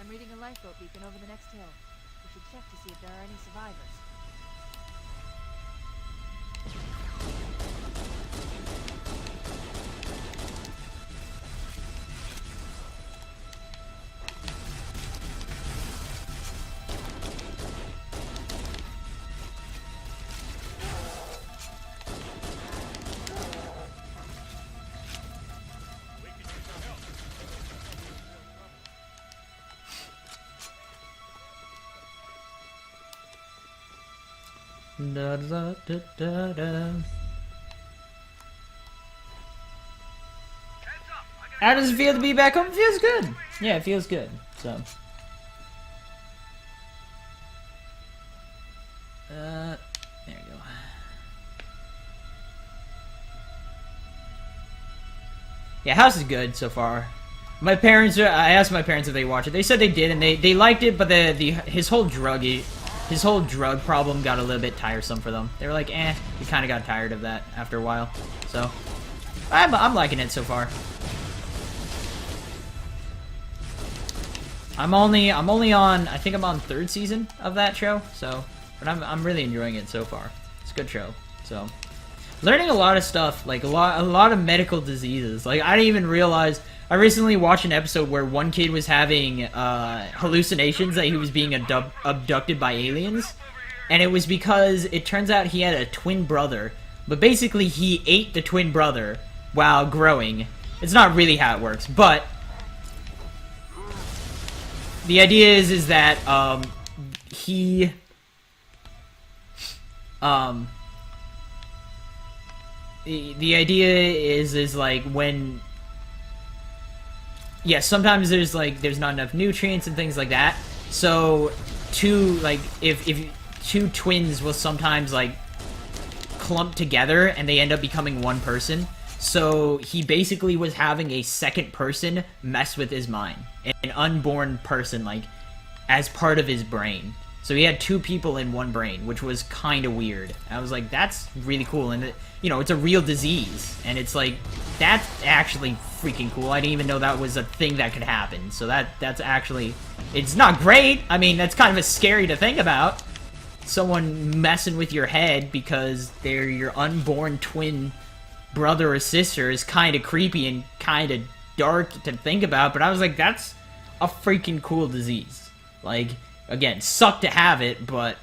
I'm reading a lifeboat beacon over the next hill. We should check to see if there are any survivors. Da, da, da, da, da. How does it feel to be back home? It feels good. Yeah, it feels good. So. There we go. Yeah, house is good so far. My parents are, I asked my parents if they watched it. They said they did, and they liked it, but his whole drug problem got a little bit tiresome for them. They were like, eh, we kind of got tired of that after a while. So, I'm liking it so far. I'm only on, I think I'm on 3rd season of that show. So, but I'm really enjoying it so far. It's a good show. So, learning a lot of stuff, like a lot of medical diseases. Like I didn't even realize. I recently watched an episode where one kid was having hallucinations that he was being abducted by aliens, and it was because it turns out he had a twin brother, but basically he ate the twin brother while growing. It's not really how it works, but the idea is that the idea is like when. Yeah, sometimes there's not enough nutrients and things like that. So, if two twins will sometimes like clump together and they end up becoming one person. So he basically was having a second person mess with his mind, an unborn person like as part of his brain. So he had two people in one brain, which was kind of weird. I was like, that's really cool, and it's a real disease, and it's like that's actually freaking cool. I didn't even know that was a thing that could happen. So that's actually, it's not great. I mean, that's kind of scary to think about. Someone messing with your head because they're your unborn twin brother or sister is kind of creepy and kind of dark to think about. But I was like, that's a freaking cool disease. Like, again, suck to have it, but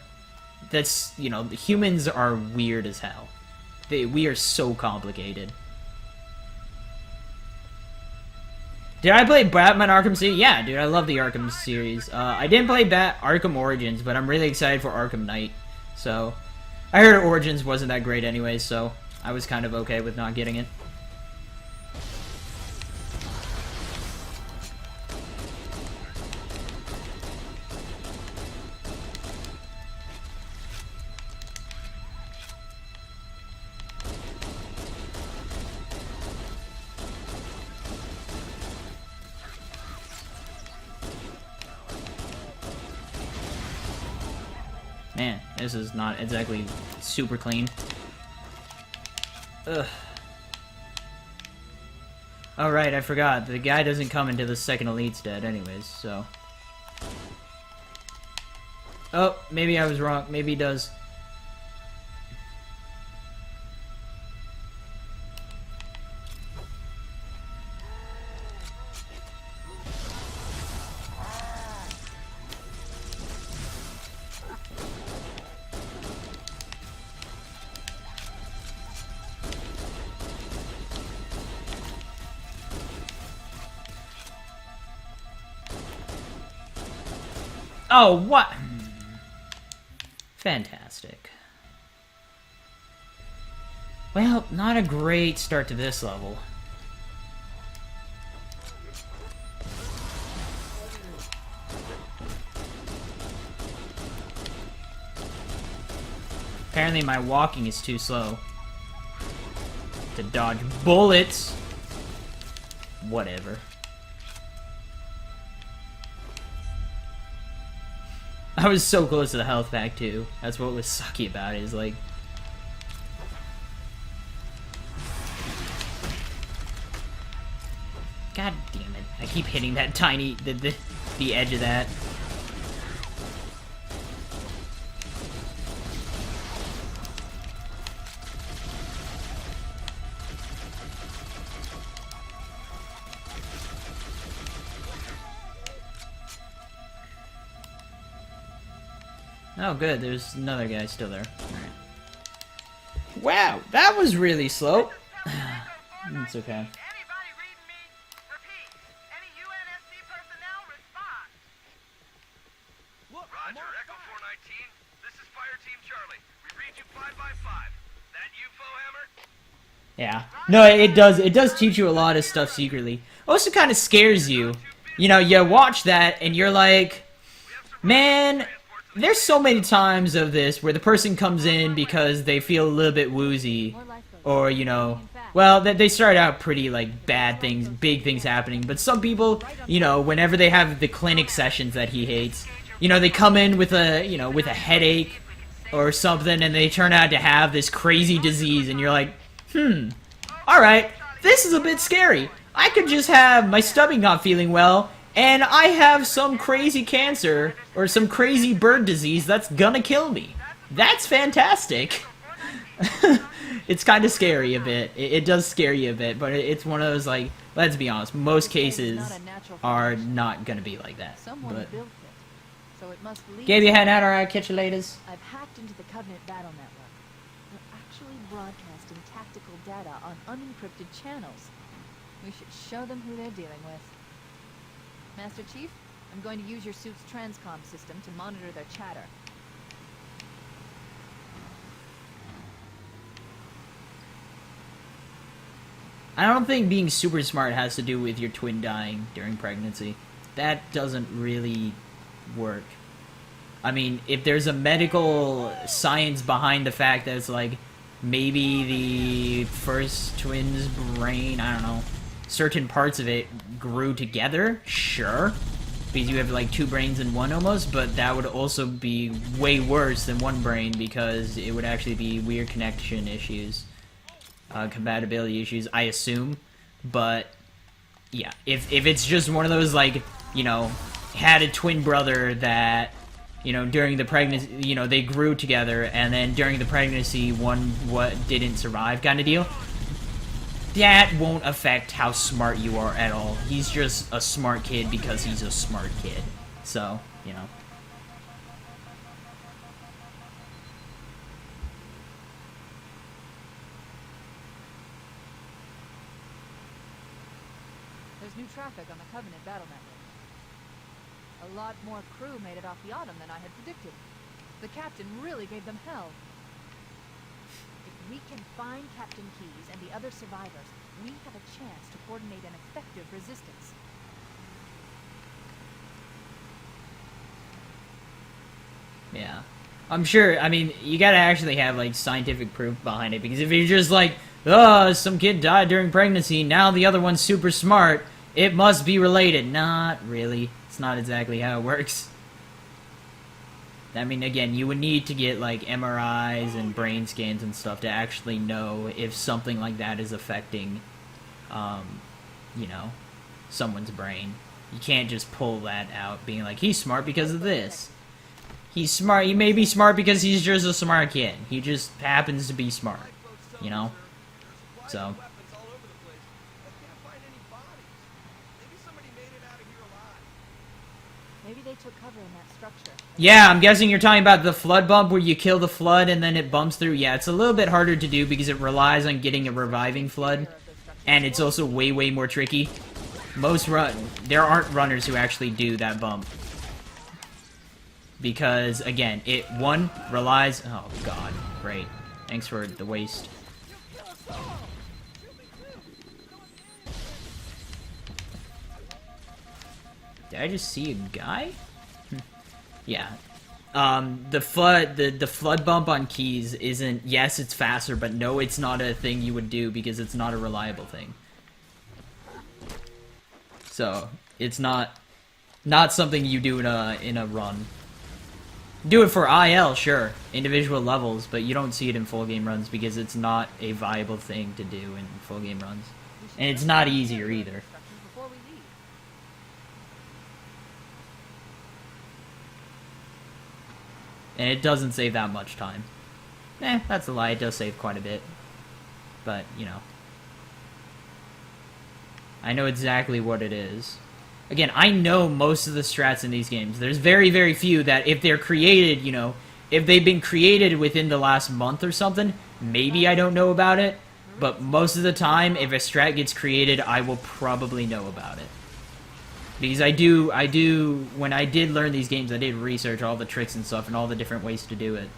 that's, humans are weird as hell. We are so complicated. Did I play Batman Arkham City? Yeah, dude, I love the Arkham series. I didn't play Arkham Origins, but I'm really excited for Arkham Knight. So, I heard Origins wasn't that great anyway, so I was kind of okay with not getting it. Man, this is not exactly super clean. Ugh. Oh right, I forgot. The guy doesn't come into the second Elite's dead anyways, so... Oh, maybe I was wrong. Maybe he does. Oh, what? Fantastic. Well, not a great start to this level. Apparently my walking is too slow to dodge bullets. Whatever. I was so close to the health pack too. That's what was sucky about it, is like... God damn it. I keep hitting that tiny... the edge of that. Oh, good. There's another guy still there. Alright. Wow, that was really slow. It's okay. Anybody reading me? Repeat. Any UNSC personnel respond. Look, Roger, Echo 419. This is Fire Team Charlie. We read That you, Fohammer? Yeah. No, it does teach you a lot of stuff secretly. Also kind of scares you. You know, you watch that and you're like, man, there's so many times of this where the person comes in because they feel a little bit woozy. Or, you know, well, they start out pretty, like, bad things, big things happening. But some people, you know, whenever they have the clinic sessions that he hates, you know, they come in with a, you know, with a headache or something, and they turn out to have this crazy disease, and you're like, alright, this is a bit scary. I could just have my stomach not feeling well, and I have some crazy cancer, or some crazy bird disease that's gonna kill me. That's fantastic. It's kind of scary a bit. It does scare you a bit, but it's one of those, like, let's be honest, most cases are not gonna be like that. But built it, so it must lead. Gabe, you heading out, alright, catch you laters. I've hacked into the Covenant battle network. They're actually broadcasting tactical data on unencrypted channels. We should show them who they're dealing with. Master Chief, I'm going to use your suit's transcom system to monitor their chatter. I don't think being super smart has to do with your twin dying during pregnancy. That doesn't really work. I mean, if there's a medical science behind the fact that it's like, maybe the first twin's brain, I don't know, certain parts of it grew together, sure. Because you have like two brains in one almost, but that would also be way worse than one brain because it would actually be weird connection issues. Compatibility issues, I assume, but yeah, if it's just one of those, like, you know, had a twin brother that, you know, during the pregnancy, you know, they grew together, and then during the pregnancy, one didn't survive kind of deal, that won't affect how smart you are at all. He's just a smart kid because he's a smart kid, so, you know. New traffic on the Covenant battle network. A lot more crew made it off the Autumn than I had predicted. The captain really gave them hell. If we can find Captain Keyes and the other survivors, we have a chance to coordinate an effective resistance. Yeah. I'm sure, I mean, you gotta actually have, like, scientific proof behind it, because if you're just like, oh, some kid died during pregnancy, now the other one's super smart, it must be related. Not really. It's not exactly how it works. I mean, again, you would need to get, like, MRIs and brain scans and stuff to actually know if something like that is affecting, you know, someone's brain. You can't just pull that out, being like, he's smart because of this. He's smart. He may be smart because he's just a smart kid. He just happens to be smart, you know? So... Maybe they took cover in that structure. Yeah, I'm guessing you're talking about the flood bump where you kill the flood and then it bumps through. Yeah, it's a little bit harder to do because it relies on getting a reviving flood. And it's also way, way more tricky. There aren't runners who actually do that bump. Because, again, one, relies... Oh, God. Great. Thanks for the waste. Did I just see a guy? Yeah. The flood bump on Keyes isn't... Yes, it's faster, but no, it's not a thing you would do because it's not a reliable thing. So, it's not something you do in a run. Do it for IL, sure, individual levels, but you don't see it in full game runs because it's not a viable thing to do in full game runs. And it's not easier either. And it doesn't save that much time. That's a lie, it does save quite a bit. But, you know. I know exactly what it is. Again, I know most of the strats in these games. There's very, very few that if they're created, you know, if they've been created within the last month or something, maybe I don't know about it. But most of the time, if a strat gets created, I will probably know about it. Because when I did learn these games, I did research all the tricks and stuff and all the different ways to do it.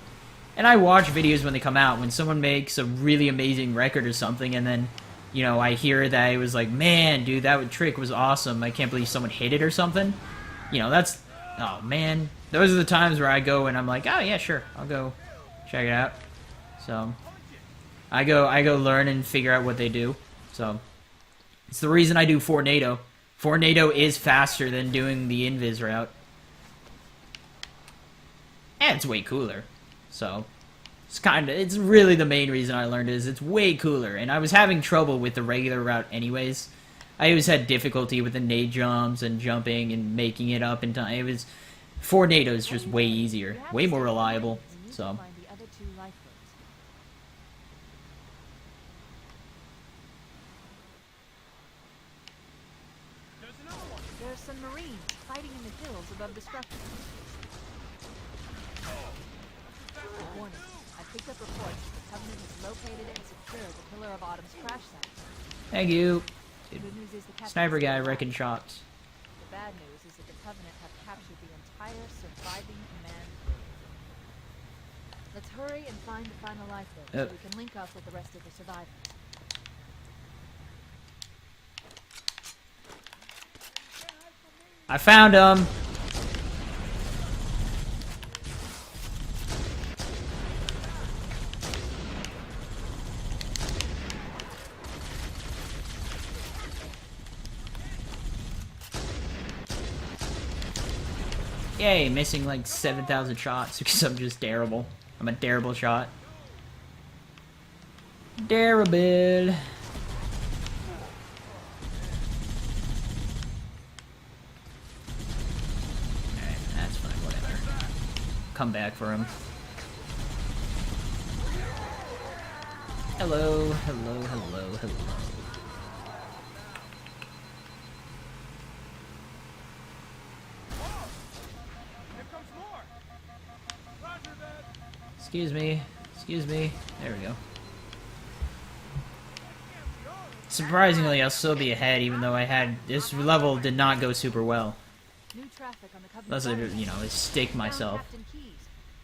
And I watch videos when they come out, when someone makes a really amazing record or something, and then, you know, I hear that it was like, man, dude, that trick was awesome. I can't believe someone hit it or something. You know, that's, oh, man. Those are the times where I go and I'm like, oh, yeah, sure, I'll go check it out. So, I go learn and figure out what they do. So, it's the reason I do Fornado. Fornado is faster than doing the invis route. And it's way cooler. So, it's really the main reason I learned it, is it's way cooler. And I was having trouble with the regular route anyways. I always had difficulty with the nade jumps and jumping and making it up in time. It was, Fornado is just way easier, way more reliable. So, There's some Marines fighting in the hills above the structure. Warning. I picked up reports that the Covenant has located and secured the Pillar of Autumn's crash site. thank you. The good news is the captain Sniper is guy still alive. wrecking shots. The bad news is that the Covenant have captured the entire surviving command crew. Let's hurry and find the final lifeboat so we can link up with the rest of the survivors. I found him. Yay, missing like 7,000 shots because I'm just terrible. I'm a terrible shot. Terrible. Alright, that's fine, whatever. Come back for him. Hello, hello, hello, hello. Excuse me. Excuse me. There we go. Surprisingly, I'll still be ahead, even though this level did not go super well. New traffic on the Covenant. Unless I, you know, I stick myself. Captain Keyes.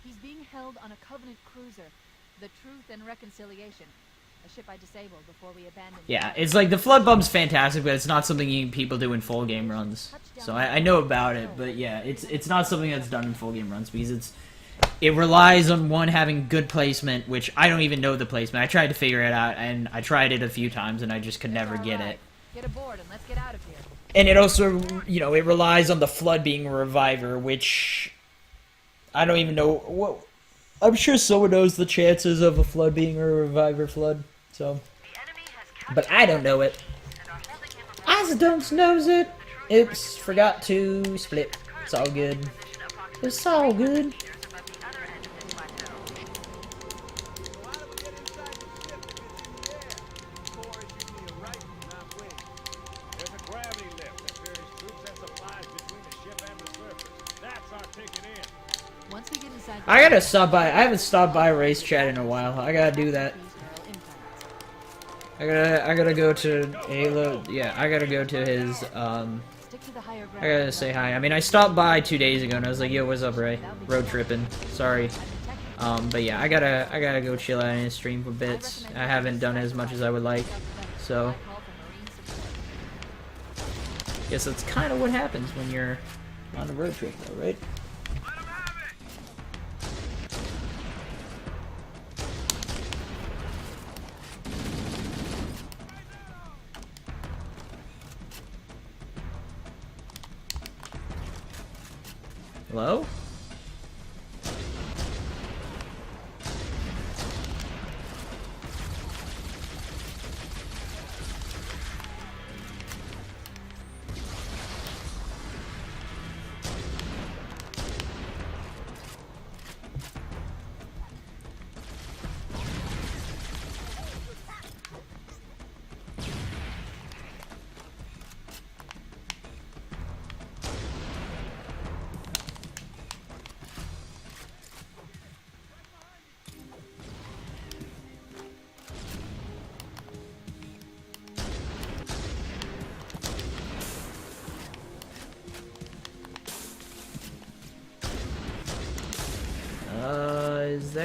He's being held on a Covenant cruiser, the Truth and Reconciliation, a ship I disabled before we abandoned. Yeah, it's like the flood bump's fantastic, but it's not something people do in full game runs. So I know about it, but yeah, it's not something that's done in full game runs because it relies on one having good placement, which I don't even know the placement. I tried to figure it out, and I tried it a few times, and I just could never get it. Get aboard and let's get out of here. And it also, you know, it relies on the flood being a reviver, which I don't even know. What, I'm sure someone knows the chances of a flood being a reviver flood. So, but I don't know it. Azadons knows it. Oops, forgot to split. It's all good. It's all good. I gotta stop by. I haven't stopped by Race Chat in a while. I gotta do that. I gotta go to Halo. Yeah, I gotta go to his. I gotta say hi. I mean, I stopped by 2 days ago and I was like, "Yo, what's up, Ray? Road tripping. Sorry." But yeah, I gotta go chill out and stream for bits. I haven't done as much as I would like, so. Guess that's kind of what happens when you're on a road trip, though, right? Hello?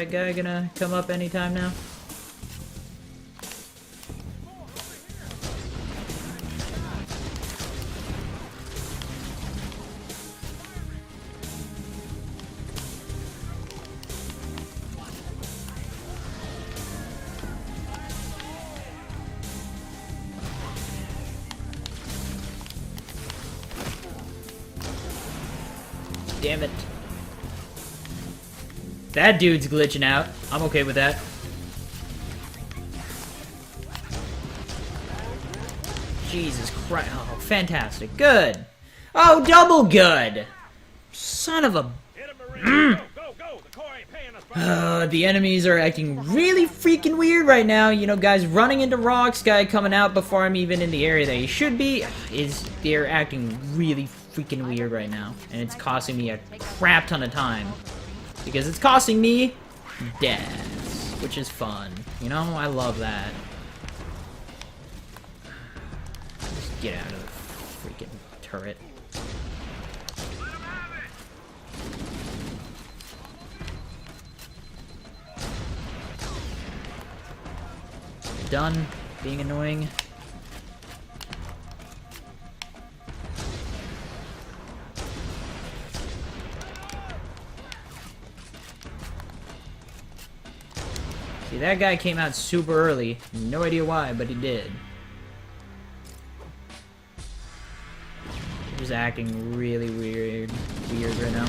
that guy gonna come up anytime now? Damn it. That dude's glitching out. I'm okay with that. Jesus Christ. Oh, fantastic. Good. Oh, double good. Son of a... The enemies are acting really freaking weird right now. You know, guys running into rocks, guy coming out before I'm even in the area that he should be. They're acting really freaking weird right now. And it's costing me a crap ton of time. Because it's costing me deaths, which is fun. You know, I love that. Just get out of the freaking turret. Done being annoying. See, that guy came out super early. No idea why, but he did. He's just acting really weird right now.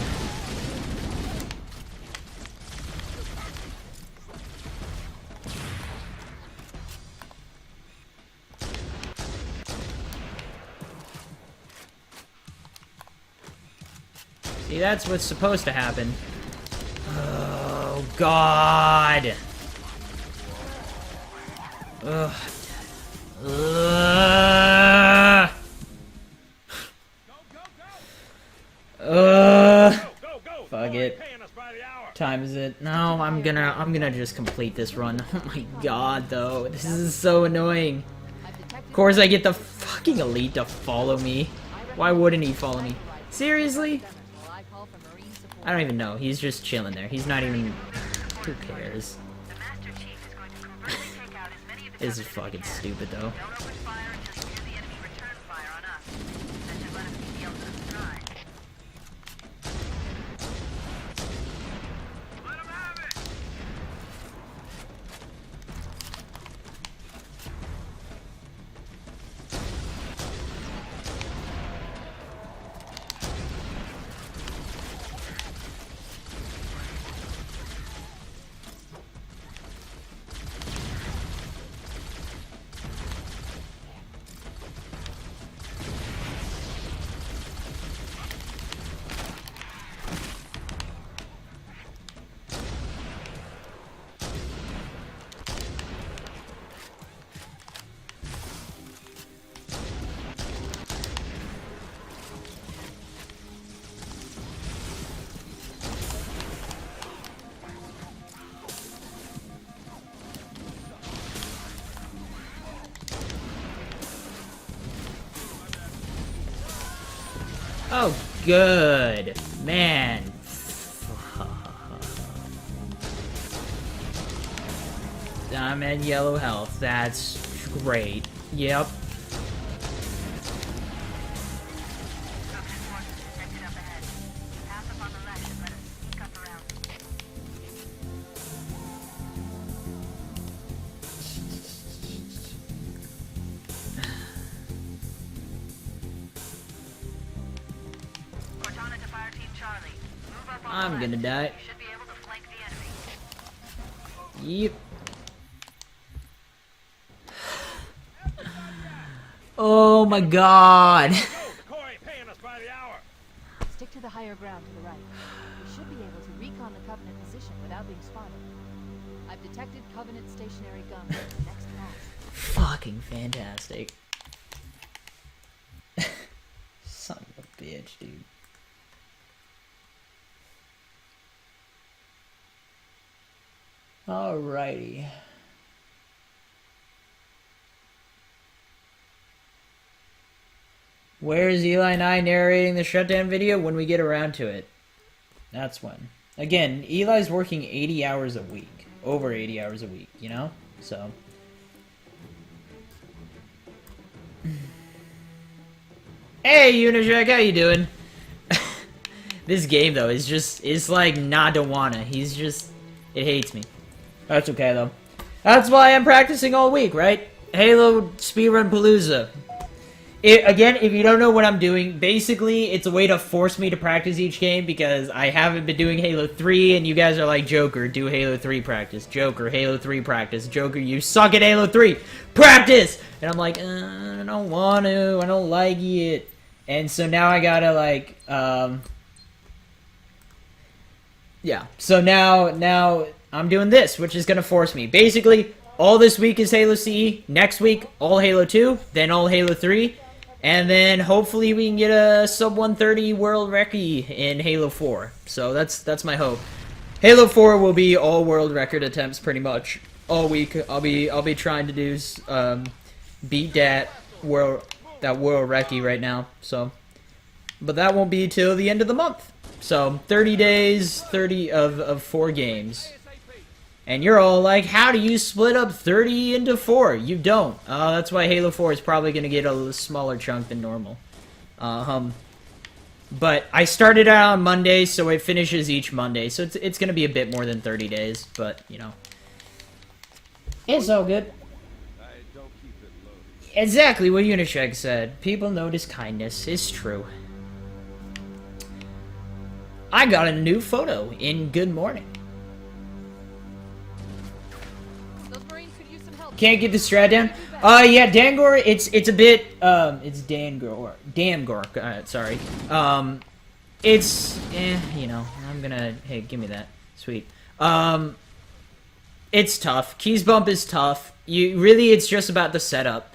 See, that's what's supposed to happen. Oh, God! Ugh. Fuck it. Time is it? No, I'm gonna just complete this run. Oh my god, though. This is so annoying. Of course I get the fucking elite to follow me. Why wouldn't he follow me? Seriously? I don't even know. He's just chilling there. He's not even... Who cares? This is fucking stupid, though. Oh, good. Man. I'm at yellow health. That's great. Yep. I'm gonna die. Yep. Oh my god. Stick to the higher ground to the right. We should be able to recon the Covenant position without being spotted. I've detected Covenant stationary guns in the next pass. Fucking fantastic. Son of a bitch, dude. Alrighty. Where is Eli and I narrating the shutdown video? When we get around to it. That's when. Again, Eli's working 80 hours a week. Over 80 hours a week, you know? So. Hey, Unijek, how you doing? This game, though, is like not to wanna. He's just... It hates me. That's okay, though. That's why I'm practicing all week, right? Halo Speedrun Palooza. Again, if you don't know what I'm doing, basically, it's a way to force me to practice each game because I haven't been doing Halo 3, and you guys are like, Joker, do Halo 3 practice. Joker, Halo 3 practice. Joker, you suck at Halo 3. Practice! And I'm like, I don't want to. I don't like it. And so now I gotta, like, yeah. So now I'm doing this, which is gonna force me. Basically, all this week is Halo CE. Next week, all Halo 2. Then all Halo 3. And then hopefully we can get a sub 130 world recce in Halo 4. So that's my hope. Halo 4 will be all world record attempts pretty much all week. I'll be trying to do beat that world recce right now. So, but that won't be till the end of the month. So 30 days, 30 of 4 games. And you're all like, how do you split up 30 into 4? You don't. That's why Halo 4 is probably going to get a smaller chunk than normal. But I started out on Monday, so it finishes each Monday. So it's going to be a bit more than 30 days, but, you know. It's all good. I don't keep it loaded. Exactly what Unishek said. People notice kindness. It's true. I got a new photo in Good Morning. Can't get the strat down. Yeah, Dangor. It's a bit. It's Dangor. Sorry. It's. You know. I'm gonna. Hey, give me that. Sweet. It's tough. Keys bump is tough. It's just about the setup.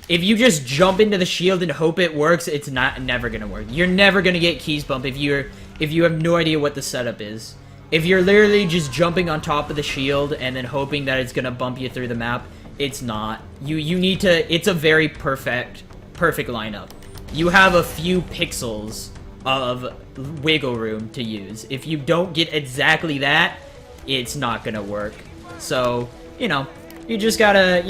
If you just jump into the shield and hope it works, it's never gonna work. You're never gonna get keys bump if you have no idea what the setup is. If you're literally just jumping on top of the shield and then hoping that it's gonna bump you through the map, it's not. You need to. It's a very perfect lineup. You have a few pixels of wiggle room to use. If you don't get exactly that, it's not gonna work. So you know, you gotta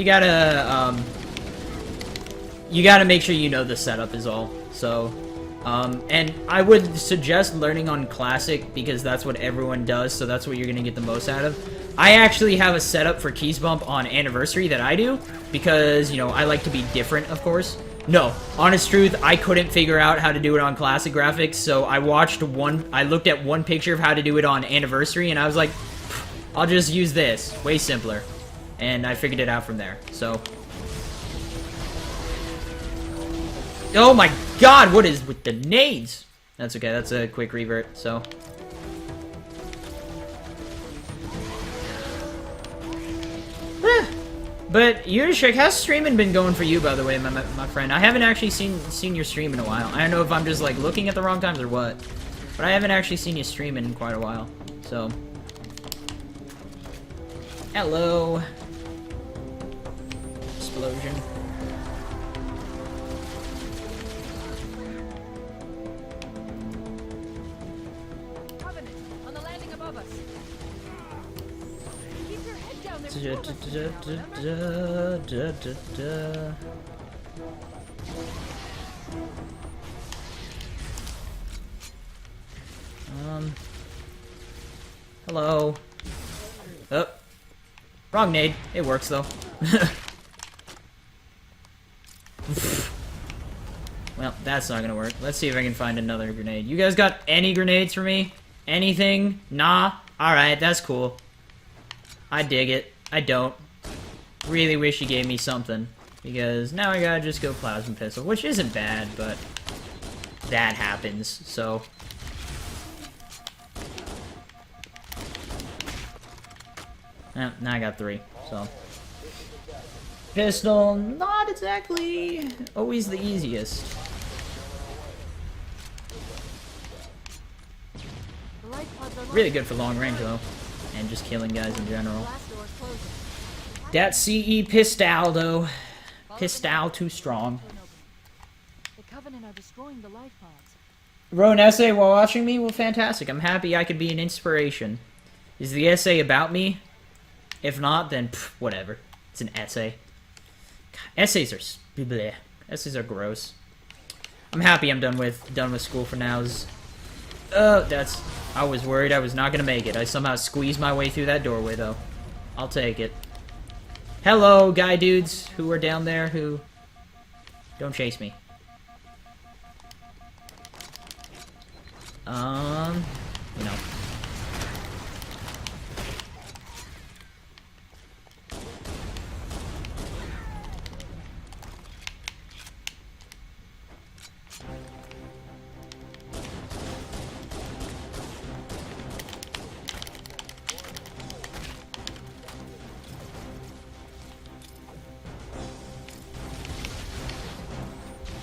make sure you know the setup is all. So. And I would suggest learning on Classic because that's what everyone does, so that's what you're going to get the most out of. I actually have a setup for keys bump on Anniversary that I do because, you know, I like to be different, of course. No, honest truth, I couldn't figure out how to do it on Classic graphics, so I looked at one picture of how to do it on Anniversary, and I was like, I'll just use this. Way simpler. And I figured it out from there, so... Oh my god, what is with the nades? That's okay, that's a quick revert, so. But Unishek, how's streaming been going for you, by the way, my friend? I haven't actually seen your stream in a while. I don't know if I'm just like looking at the wrong times or what. But I haven't actually seen you stream in quite a while. So. Hello. Explosion. Hello. Oh. Wrong nade. It works though. Well, that's not gonna work. Let's see if I can find another grenade. You guys got any grenades for me? Anything? Nah? Alright, that's cool. I dig it. I don't. Really wish you gave me something. Because now I gotta just go plasma pistol, which isn't bad, but that happens, so. Now I got 3, so. Pistol, not exactly always the easiest. Really good for long range, though. And just killing guys in general. That CE pistol, though. Pistol too strong. The Covenant are destroying the life pods. Wrote an essay while watching me? Well, fantastic. I'm happy I could be an inspiration. Is the essay about me? If not, then whatever. It's an essay. God, essays are bleh. Essays are gross. I'm happy I'm done with school for now. That's. I was worried I was not gonna make it. I somehow squeezed my way through that doorway, though. I'll take it. Hello, guy dudes who are down there who don't chase me. No.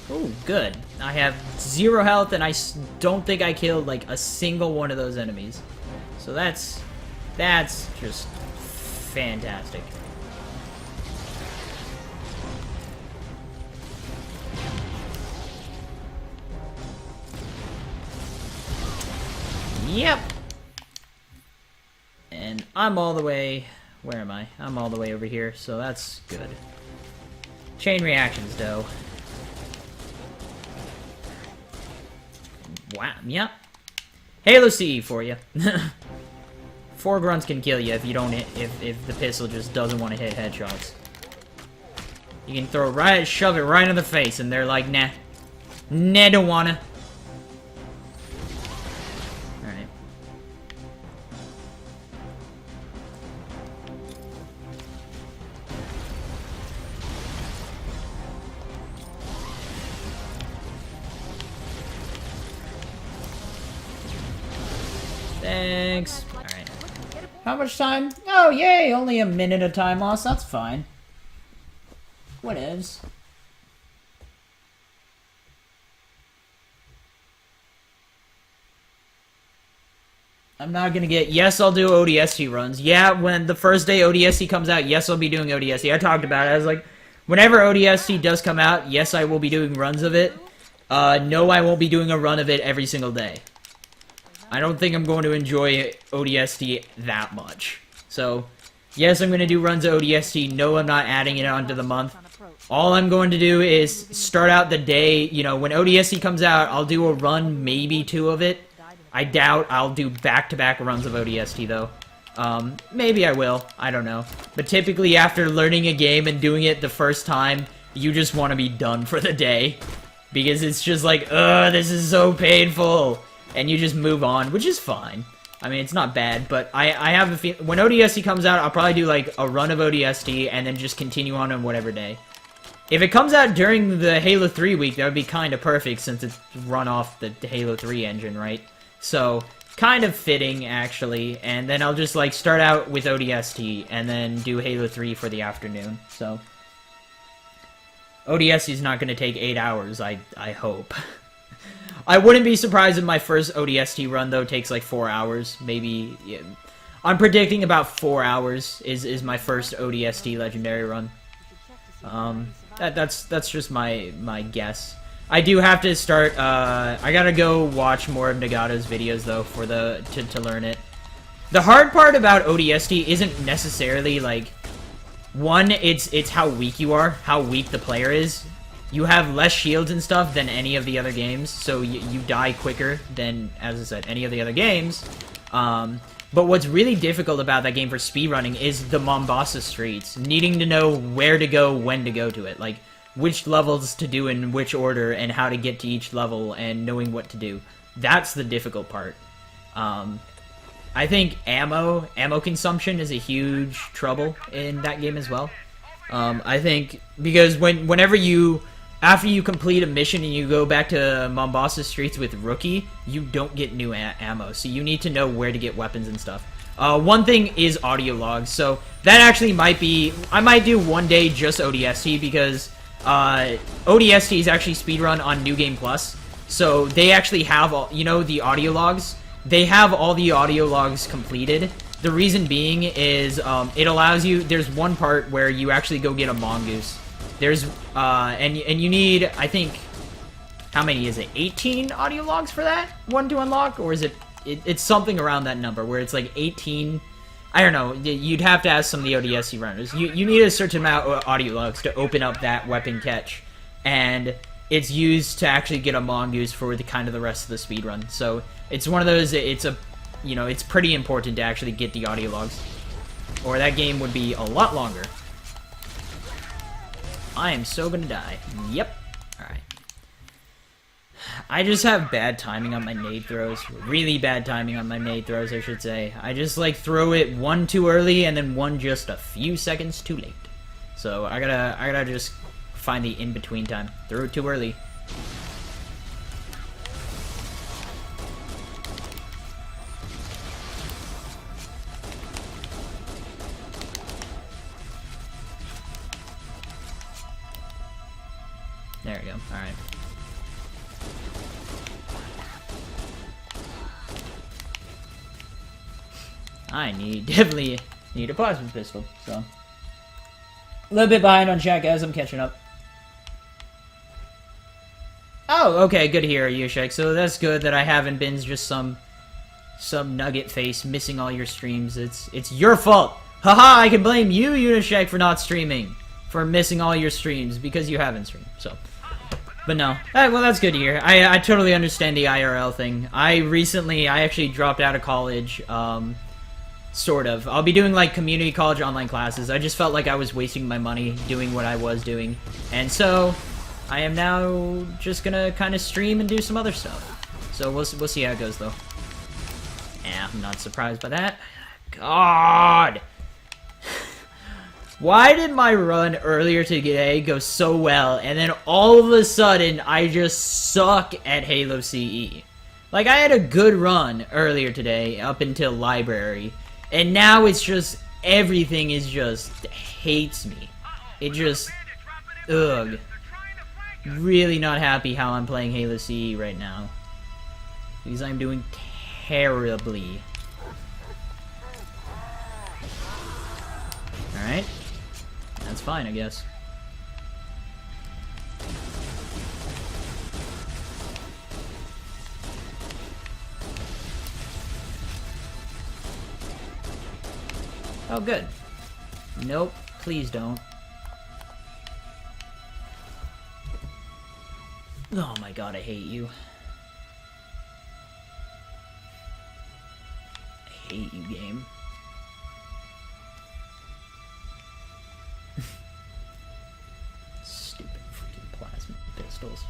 Oh, good. I have 0 health, and I don't think I killed, like, a single one of those enemies. So that's just fantastic. Yep. And I'm all the way... Where am I? I'm all the way over here, so that's good. Chain reactions, though. Wow, yep. Halo CE for you. 4 grunts can kill you if you don't hit, if the pistol just doesn't want to hit headshots. You can shove it right in the face, and they're like, nah. Nah, don't wanna. Alright. Thanks. Alright. How much time? Oh, yay! Only a minute of time lost. That's fine. Whatevs. I'm not gonna get... Yes, I'll do ODST runs. Yeah, when the first day ODST comes out, yes, I'll be doing ODST. I talked about it. I was like, whenever ODST does come out, yes, I will be doing runs of it. No, I won't be doing a run of it every single day. I don't think I'm going to enjoy ODST that much. So, yes, I'm going to do runs of ODST. No, I'm not adding it onto the month. All I'm going to do is start out the day, you know, when ODST comes out, I'll do a run, maybe 2 of it. I doubt I'll do back-to-back runs of ODST, though. Maybe I will. I don't know. But typically, after learning a game and doing it the first time, you just want to be done for the day. Because it's just like, ugh, this is so painful. And you just move on, which is fine. I mean, it's not bad, but I have a feeling... When ODST comes out, I'll probably do, like, a run of ODST and then just continue on whatever day. If it comes out during the Halo 3 week, that would be kind of perfect since it's run off the Halo 3 engine, right? So, kind of fitting, actually. And then I'll just, like, start out with ODST and then do Halo 3 for the afternoon. So, ODST is not going to take 8 hours, I hope. I wouldn't be surprised if my first ODST run, though, takes like 4 hours. Maybe, yeah. I'm predicting about 4 hours is my first ODST legendary run. That's just my guess. I do have to start, I gotta go watch more of Nagato's videos, though, for to learn it. The hard part about ODST isn't necessarily, like, one, it's how weak you are, how weak the player is. You have less shields and stuff than any of the other games, so you die quicker than, as I said, any of the other games. But what's really difficult about that game for speedrunning is the Mombasa streets. Needing to know where to go, when to go to it. Like, which levels to do in which order, and how to get to each level, and knowing what to do. That's the difficult part. I think ammo consumption is a huge trouble in that game as well. I think, because whenever after you complete a mission and you go back to Mombasa streets with Rookie, you don't get new ammo, so you need to know where to get weapons and stuff. One thing is audio logs, so that actually might be... I might do one day just ODST, because ODST is actually speedrun on New Game Plus, so they actually have all, you know, the audio logs? They have all the audio logs completed. The reason being is it allows you... There's one part where you actually go get a mongoose. There's, and you need, I think, how many is it? 18 audio logs for that one to unlock? Or is it's something around that number where it's like 18... I don't know, you'd have to ask some of the ODSC runners. You need a certain amount of audio logs to open up that weapon catch. And it's used to actually get a mongoose for the kind of the rest of the speedrun. So it's one of those, it's pretty important to actually get the audio logs. Or that game would be a lot longer. I am so gonna die. Yep. Alright. I just have bad timing on my nade throws. Really bad timing on my nade throws, I should say. I just, like, throw it one too early and then one just a few seconds too late. So I gotta just find the in-between time. Throw it too early. There we go. Alright. I definitely need a plasma pistol, so. A little bit behind on chat, guys. I'm catching up. Oh, okay, good to hear, Yushek. So that's good that I haven't been just some nugget face missing all your streams. It's your fault. Haha, I can blame you, Yushek, for not streaming. For missing all your streams, because you haven't streamed, so. But no. Well, that's good to hear. I totally understand the IRL thing. I actually dropped out of college, sort of. I'll be doing, like, community college online classes. I just felt like I was wasting my money doing what I was doing. And so, I am now just gonna kind of stream and do some other stuff. So, we'll see how it goes, though. Yeah, I'm not surprised by that. God! Why did my run earlier today go so well, and then all of a sudden, I just suck at Halo CE? Like, I had a good run earlier today, up until Library, and now it's just, everything is just, hates me. It just, ugh. Really not happy how I'm playing Halo CE right now. Because I'm doing terribly. Alright. That's fine, I guess. Oh, good. Nope, please don't. Oh my god, I hate you. I hate you, game. Stupid freaking plasma pistols.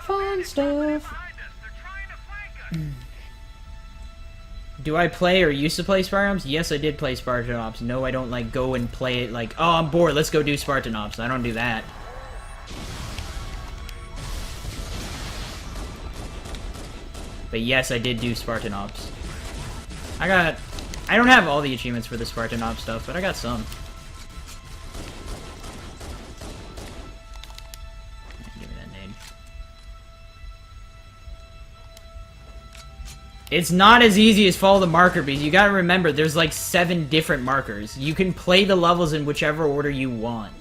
Fun stuff. Do I play or used to play Spartan Ops? Yes, I did play Spartan Ops. No, I don't, like, go and play it like, oh, I'm bored, let's go do Spartan Ops. I don't do that. But yes, I did do Spartan Ops. I don't have all the achievements for the Spartan Ops stuff, but I got some. Give me that nade. It's not as easy as follow the marker, because you gotta remember, there's like 7 different markers. You can play the levels in whichever order you want.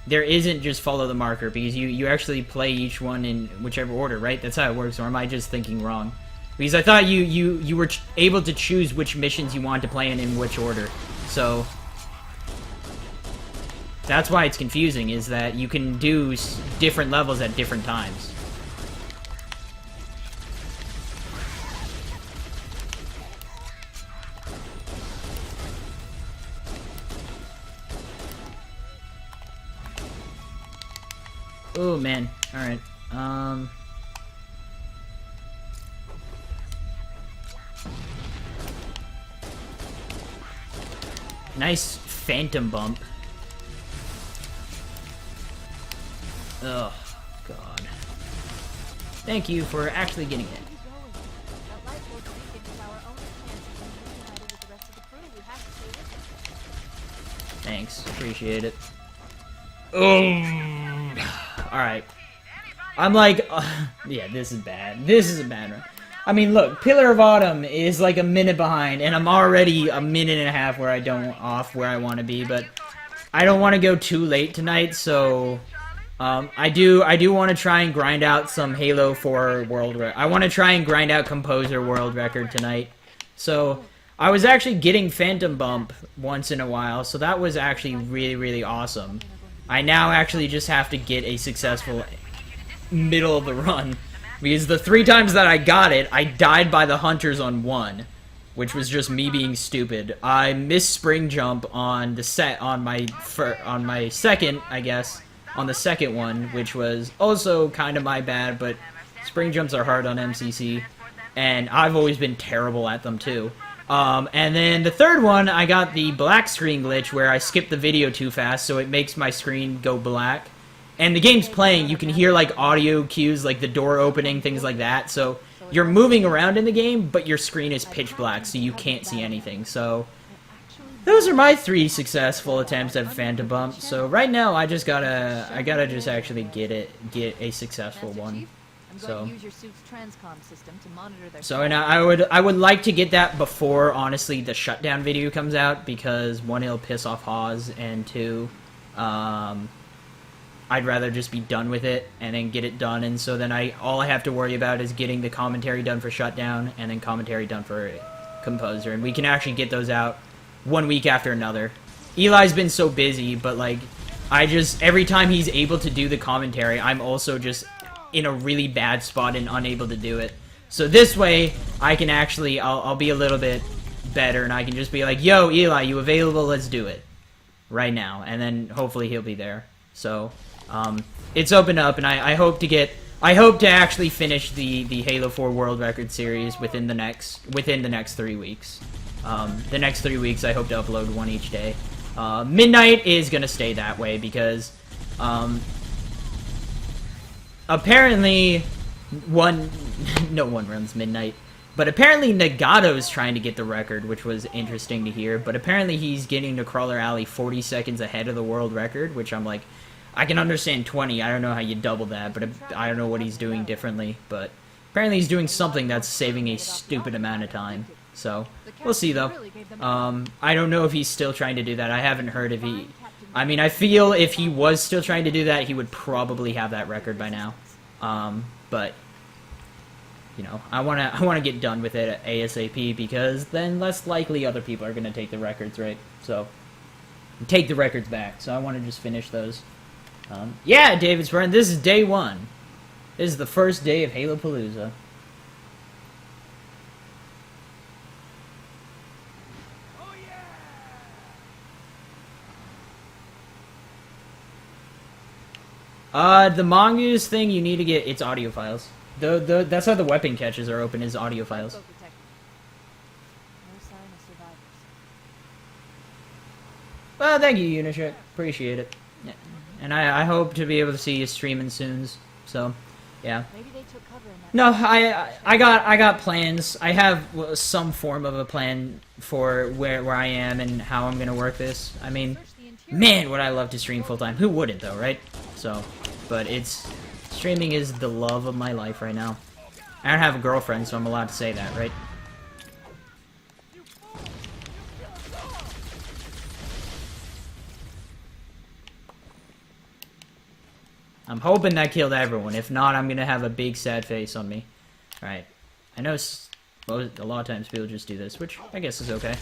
There isn't just follow the marker, because you actually play each one in whichever order, right? That's how it works, or am I just thinking wrong? Because I thought you were able to choose which missions you wanted to play in which order. So, that's why it's confusing, is that you can do different levels at different times. Oh, man. Alright. Nice phantom bump. Oh, God. Thank you for actually getting it. Thanks. Appreciate it. Oh. Alright. I'm like, yeah, this is bad. This is a bad run. I mean, look, Pillar of Autumn is like a minute behind, and I'm already a minute and a half where I want to be, but I don't want to go too late tonight, so I do want to try and grind out some Halo 4 world record. I want to try and grind out Composer world record tonight. So I was actually getting Phantom Bump once in a while, so that was actually really, really awesome. I now actually just have to get a successful middle of the run, because the 3 times that I got it, I died by the hunters on 1, which was just me being stupid. I missed spring jump on the on my second, I guess, on the second one, which was also kind of my bad, but spring jumps are hard on MCC, and I've always been terrible at them too. And then the third one, I got the black screen glitch where I skipped the video too fast, so it makes my screen go black. And the game's playing, you can hear like audio cues, like the door opening, things like that, so you're moving around in the game, but your screen is pitch black, so you can't see anything. So those are my 3 successful attempts at Phantom Bump. So right now, I gotta just actually get a successful one. So and I would like to get that before, honestly, the shutdown video comes out, because 1, it'll piss off Hawes, and 2, I'd rather just be done with it and then get it done, and so then all I have to worry about is getting the commentary done for Shutdown and then commentary done for Composer, and we can actually get those out 1 week after another. Eli's been so busy, but like, every time he's able to do the commentary, I'm also just in a really bad spot and unable to do it. So this way, I can actually, I'll be a little bit better, and I can just be like, yo, Eli, you available? Let's do it. Right now. And then hopefully he'll be there. So, it's opened up, and I hope to actually finish the Halo 4 World Record series within the next 3 weeks. The next 3 weeks, I hope to upload 1 each day. Midnight is gonna stay that way, because, apparently, no one runs Midnight, but apparently Nagato's trying to get the record, which was interesting to hear, but apparently he's getting to Crawler Alley 40 seconds ahead of the world record, which I'm like, I can understand 20, I don't know how you double that, but I don't know what he's doing differently, but apparently he's doing something that's saving a stupid amount of time, so, we'll see though. I don't know if he's still trying to do that, I haven't heard if he, I mean, I feel if he was still trying to do that, he would probably have that record by now, but, you know, I wanna get done with it ASAP, because then less likely other people are gonna take the records, right, so, take the records back, so I wanna just finish those. Yeah, David's friend, this is day 1. This is the first day of Halo Palooza. Oh yeah! The Mongoose thing, you need to get its audio files. That's how the weapon catches are open, is audio files. No sign of survivors. Well, thank you, Unishek. Appreciate it. Yeah. And I hope to be able to see you streaming soon. So, yeah. Maybe they took cover in that. No, I got plans. I have some form of a plan for where I am and how I'm gonna work this. I mean, man, would I love to stream full time. Who wouldn't though, right? So, but streaming is the love of my life right now. I don't have a girlfriend, so I'm allowed to say that, right? I'm hoping that killed everyone. If not, I'm gonna have a big sad face on me. Alright. I know a lot of times people just do this, which I guess is okay.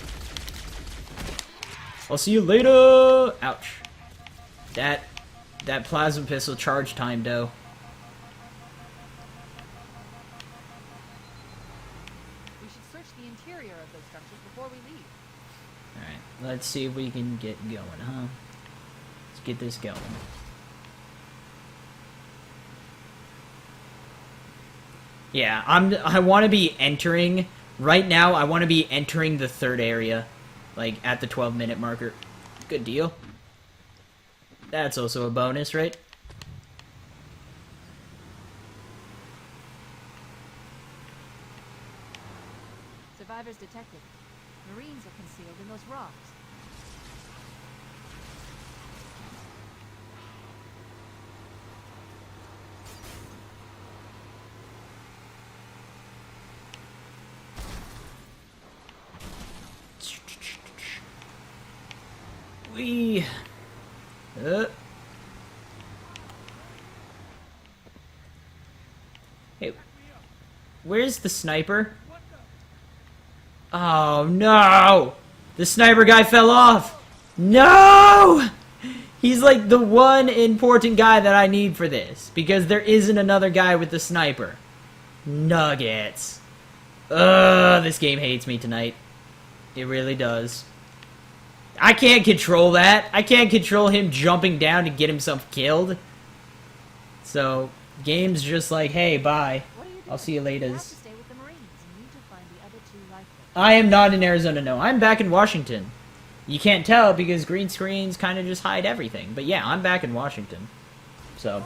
I'll see you later! Ouch. That plasma pistol charge time, though. We should search the interior of those structures before we leave. Alright, let's see if we can get going, huh? Let's get this going. Yeah, I want to be entering, right now, I want to be entering the 3rd area, like, at the 12-minute marker. Good deal. That's also a bonus, right? Survivors detected. Marines are concealed in those rocks. Hey, where's the sniper? Oh no! The sniper guy fell off! No! He's like the one important guy that I need for this, because there isn't another guy with the sniper. Nuggets. Ugh, this game hates me tonight. It really does. I can't control that. I can't control him jumping down to get himself killed. So, game's just like, hey, bye. I'll see you later. I am not in Arizona, no. I'm back in Washington. You can't tell because green screens kind of just hide everything. But yeah, I'm back in Washington. So,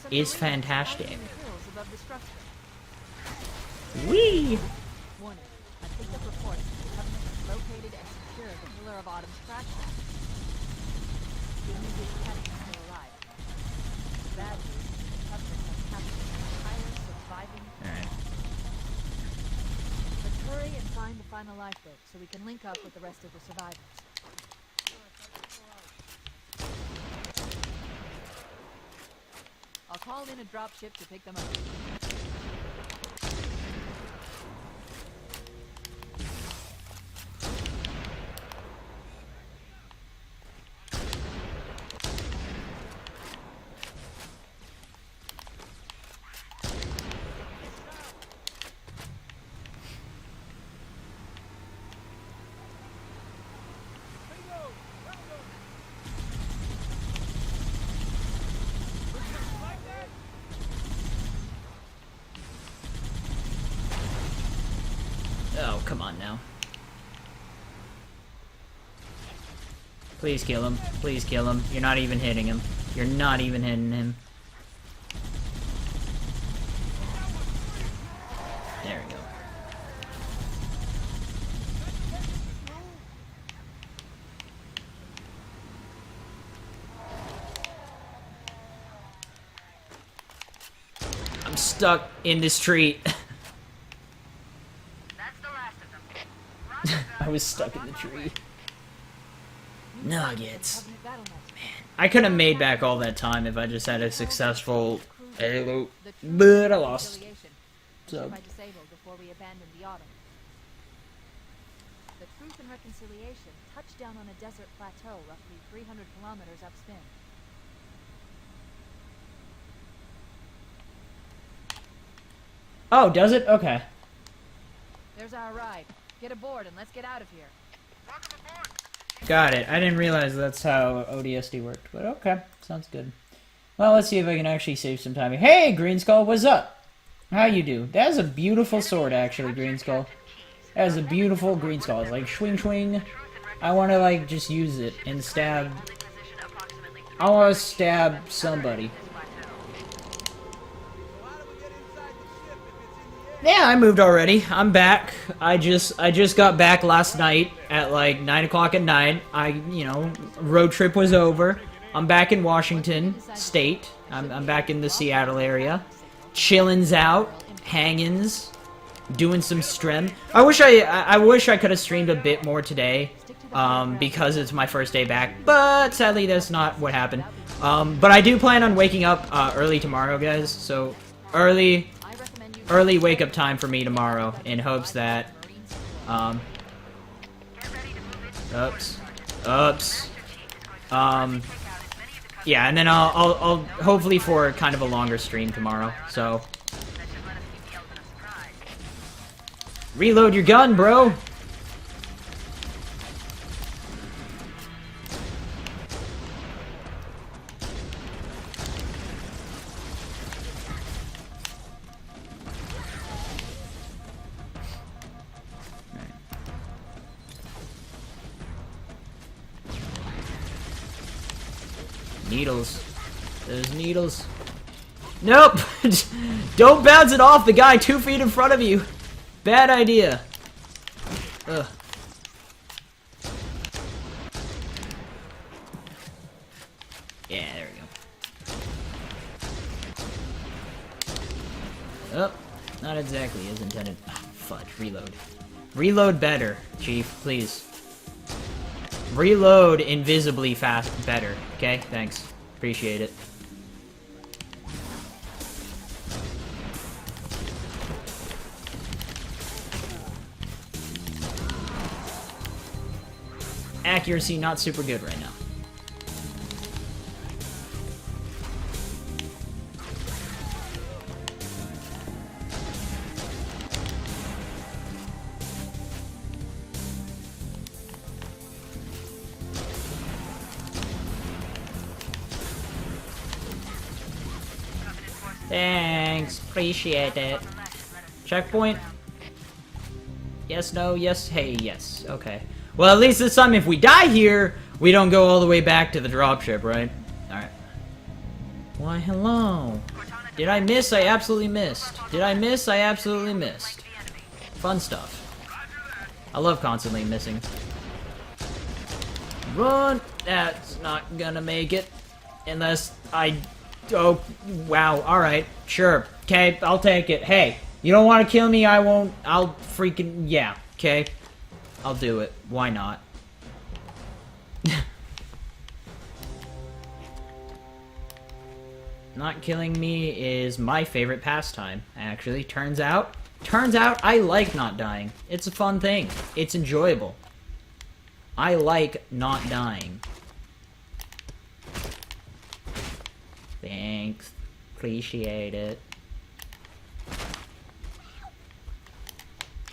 it's fantastic. Whee! Warning. I picked up reports that the Covenant has located and secured the Pillar of Autumn's crash pad. Good news is Kenny is still alive. Bad news is the Covenant has captured an entire surviving. Alright. Let's hurry and find the final lifeboat so we can link up with the rest of the survivors. I'll call in a dropship to pick them up. Oh, come on now. Please kill him. Please kill him. You're not even hitting him. You're not even hitting him. There we go. I'm stuck in this tree. I was stuck in the tree. Nuggets. Man, I could have made back all that time if I just had a successful Halo, but I lost. So. Before we abandoned the Autumn. The Truth and Reconciliation touched down on a desert plateau roughly 300 kilometers upspin. Oh, does it? Okay. There's our ride. Get aboard and let's get out of here. Got it. I didn't realize that's how ODST worked, but okay. Sounds good. Well, let's see if I can actually save some time. Hey, Green Skull, what's up? How you do? That is a beautiful sword, actually, Green Skull. That is a beautiful Green Skull. It's like swing swing. I want to, like, just use it and stab. I want to stab somebody. Yeah, I moved already. I'm back. I just got back last night at like 9 o'clock at night. Road trip was over. I'm back in Washington State. I'm back in the Seattle area. Chillins out, hangins, doing some stream. I wish I could have streamed a bit more today, because it's my first day back. But sadly, that's not what happened. But I do plan on waking up early tomorrow, guys. So early wake up time for me tomorrow in hopes that yeah, and then I'll hopefully for kind of a longer stream tomorrow. So reload your gun, bro. Needles. There's needles. Nope! Don't bounce it off the guy 2 feet in front of you. Bad idea. Ugh. Yeah, there we go. Oh, not exactly as intended. Oh, fudge. Reload. Reload better, Chief, please. Reload invisibly fast better. Okay, thanks. Appreciate it. Accuracy not super good right now. Thanks. Appreciate it. Checkpoint? Yes, no, yes, hey, yes. Okay. Well, at least this time, if we die here, we don't go all the way back to the dropship, right? Alright. Why, hello. Did I miss? I absolutely missed. Did I miss? I absolutely missed. Fun stuff. I love constantly missing. Run! That's not gonna make it. Unless I... Oh, wow. Alright. Sure. Okay, I'll take it. Hey, you don't want to kill me? I won't. I'll freaking... Yeah. Okay. I'll do it. Why not? Not killing me is my favorite pastime, actually. Turns out I like not dying. It's a fun thing. It's enjoyable. I like not dying. Thanks. Appreciate it.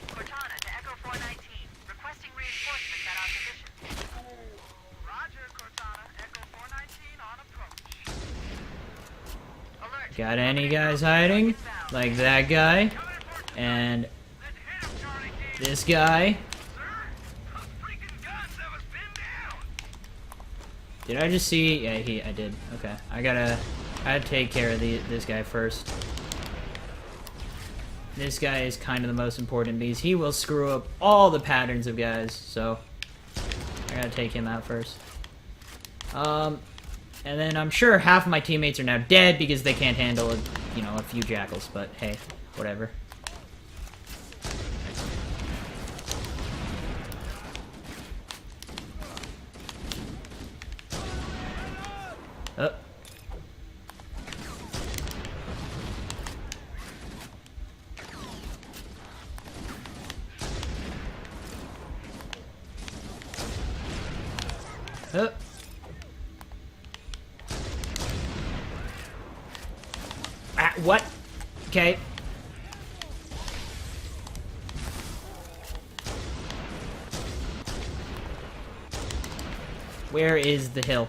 Cortana to Echo 419. Requesting reinforcements at our position. Roger, Cortana. Echo 419 on approach. Alert. Got any guys hiding? Like that guy? And this guy? Did I just see? Yeah, I did. Okay. I gotta take care of this guy first. This guy is kind of the most important because he will screw up all the patterns of guys, so I gotta take him out first. And then I'm sure half of my teammates are now dead because they can't handle, a few jackals, but hey, whatever. What? Okay. Where is the hill?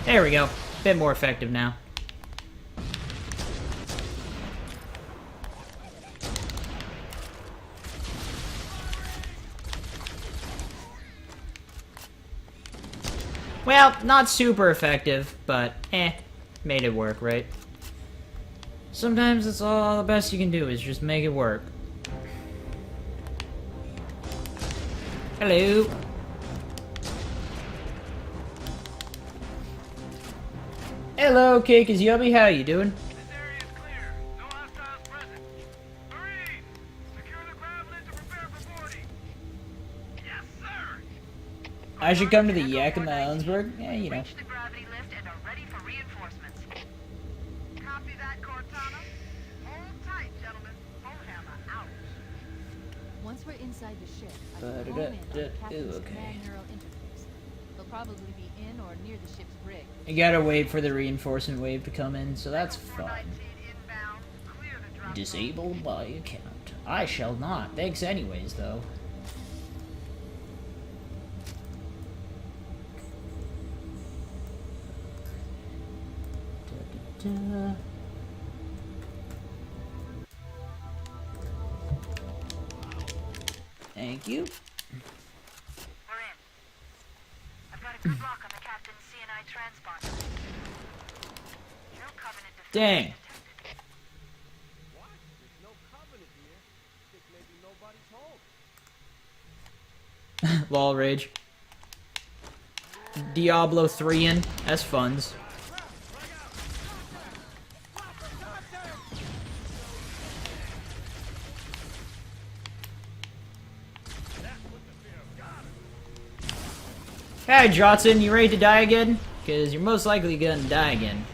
There we go. Bit more effective now. Well, not super effective, but made it work, right? Sometimes that's all the best you can do is just make it work. Hello. Hello, Cake is Yubby. How you doing? This area is clear. No hostiles present. Marines, secure the graveling to prepare for boarding. Yes, sir. I should come to the Yakima Ellensburg? Yeah, you know. Reach the gravity lift and are ready for reinforcements. Copy that, Cortana. Hold tight, gentlemen. Bullhammer out. Once we're inside the ship, I can home in on the captain's Okay. command neural interface. They'll probably be in or near the ship's brig. You gotta wait for the reinforcement wave to come in, so that's fun. 419 inbound. Clear the drop. Disabled by account. I shall not. Thanks anyways, though. Da-da-da. Thank you. We're in. I've got a good lock on the captain's CNI transponder. No Covenant defense Dang. detected. What? There's no Covenant Lol rage. Diablo 3 in. That's funs. Hey Johnson, you ready to die again? Because you're most likely gonna die again.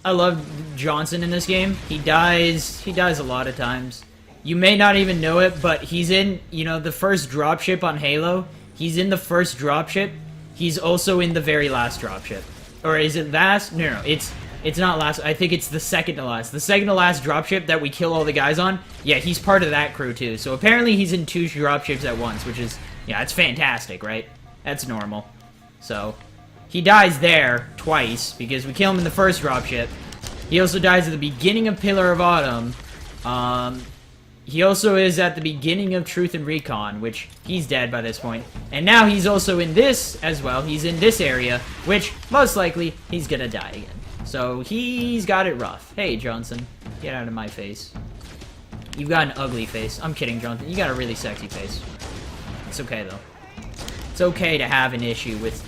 I love Johnson in this game. He dies a lot of times. You may not even know it, but he's in, you know, the first dropship on Halo. He's in the first dropship. He's also in the very last dropship. Or is it last? No, it's not last. I think it's the second to last. The second to last dropship that we kill all the guys on. Yeah, he's part of that crew too. So apparently he's in 2 dropships at once, which is, yeah, it's fantastic, right? That's normal. So, he dies there twice because we kill him in the first dropship. He also dies at the beginning of Pillar of Autumn. He also is at the beginning of Truth and Recon, which he's dead by this point. And now he's also in this as well. He's in this area, which most likely he's gonna die again. So he's got it rough. Hey, Johnson, get out of my face. You've got an ugly face. I'm kidding, Johnson. You got a really sexy face. It's okay, though. It's okay to have an issue with...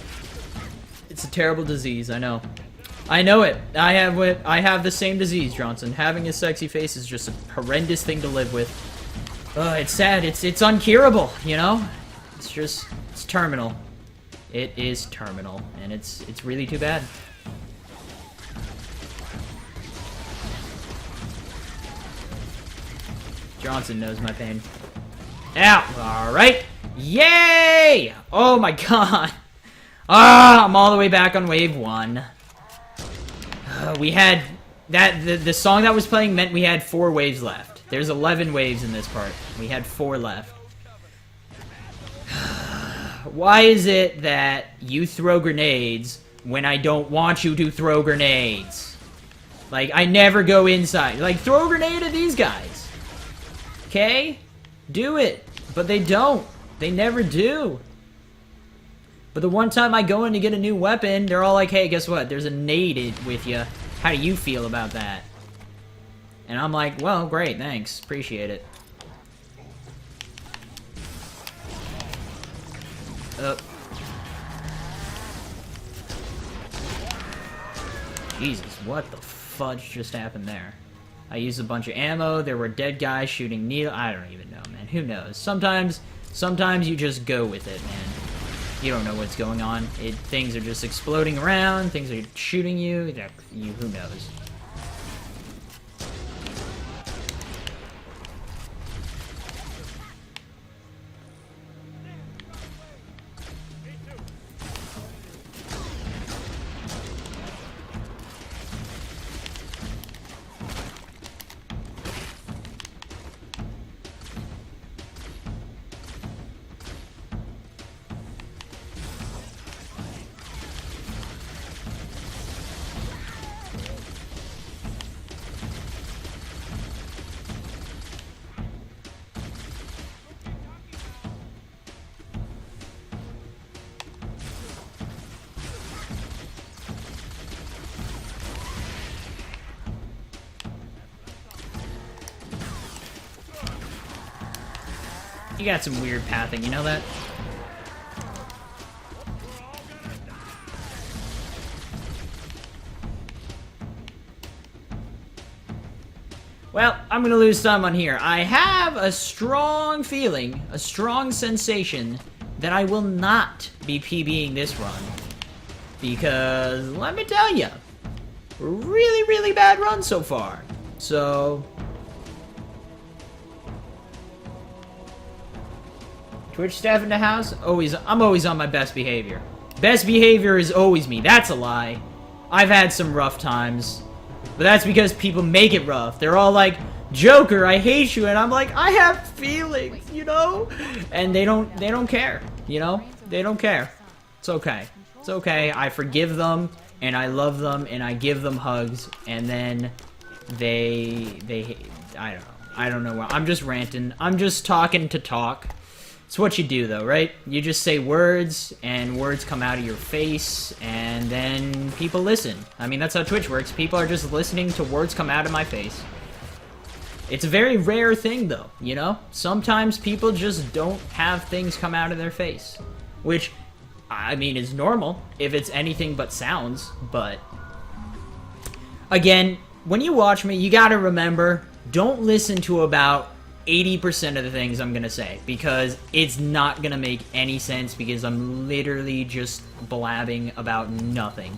It's a terrible disease, I know. I know it. I have the same disease, Johnson. Having a sexy face is just a horrendous thing to live with. It's sad. It's uncurable, you know? It's terminal. It is terminal, and it's really too bad. Johnson knows my pain. Ow! Alright! Yay! Oh my god! Ah, I'm all the way back on wave 1. We had... The song that was playing meant we had 4 waves left. There's 11 waves in this part. We had 4 left. Why is it that you throw grenades when I don't want you to throw grenades? Like, I never go inside. Like, throw a grenade at these guys. Okay? Do it. But they don't. They never do. But the one time I go in to get a new weapon, they're all like, hey, guess what? There's a nade with you. How do you feel about that? And I'm like, well, great, thanks. Appreciate it. Jesus, what the fudge just happened there? I used a bunch of ammo, there were dead guys shooting needle. I don't even know, man. Who knows? Sometimes you just go with it, man. You don't know what's going on. Things are just exploding around, things are shooting you, who knows? You got some weird pathing, you know that? Well, I'm gonna lose some on here. I have a strong feeling, a strong sensation that I will not be PBing this run. Because, let me tell you, really, really bad run so far. So... Twitch staff in the house? I'm always on my best behavior. Best behavior is always me. That's a lie. I've had some rough times. But that's because people make it rough. They're all like, Joker, I hate you. And I'm like, I have feelings, you know? And they don't care, you know? They don't care. It's okay. It's okay. I forgive them, and I love them, and I give them hugs, and then I don't know. I don't know. I'm just ranting. I'm just talking to talk. It's what you do, though, right? You just say words, and words come out of your face, and then people listen. I mean, that's how Twitch works. People are just listening to words come out of my face. It's a very rare thing, though, you know? Sometimes people just don't have things come out of their face. Which, I mean, is normal if it's anything but sounds, but... Again, when you watch me, you gotta remember, don't listen to about 80% of the things I'm gonna say, because it's not gonna make any sense, because I'm literally just blabbing about nothing.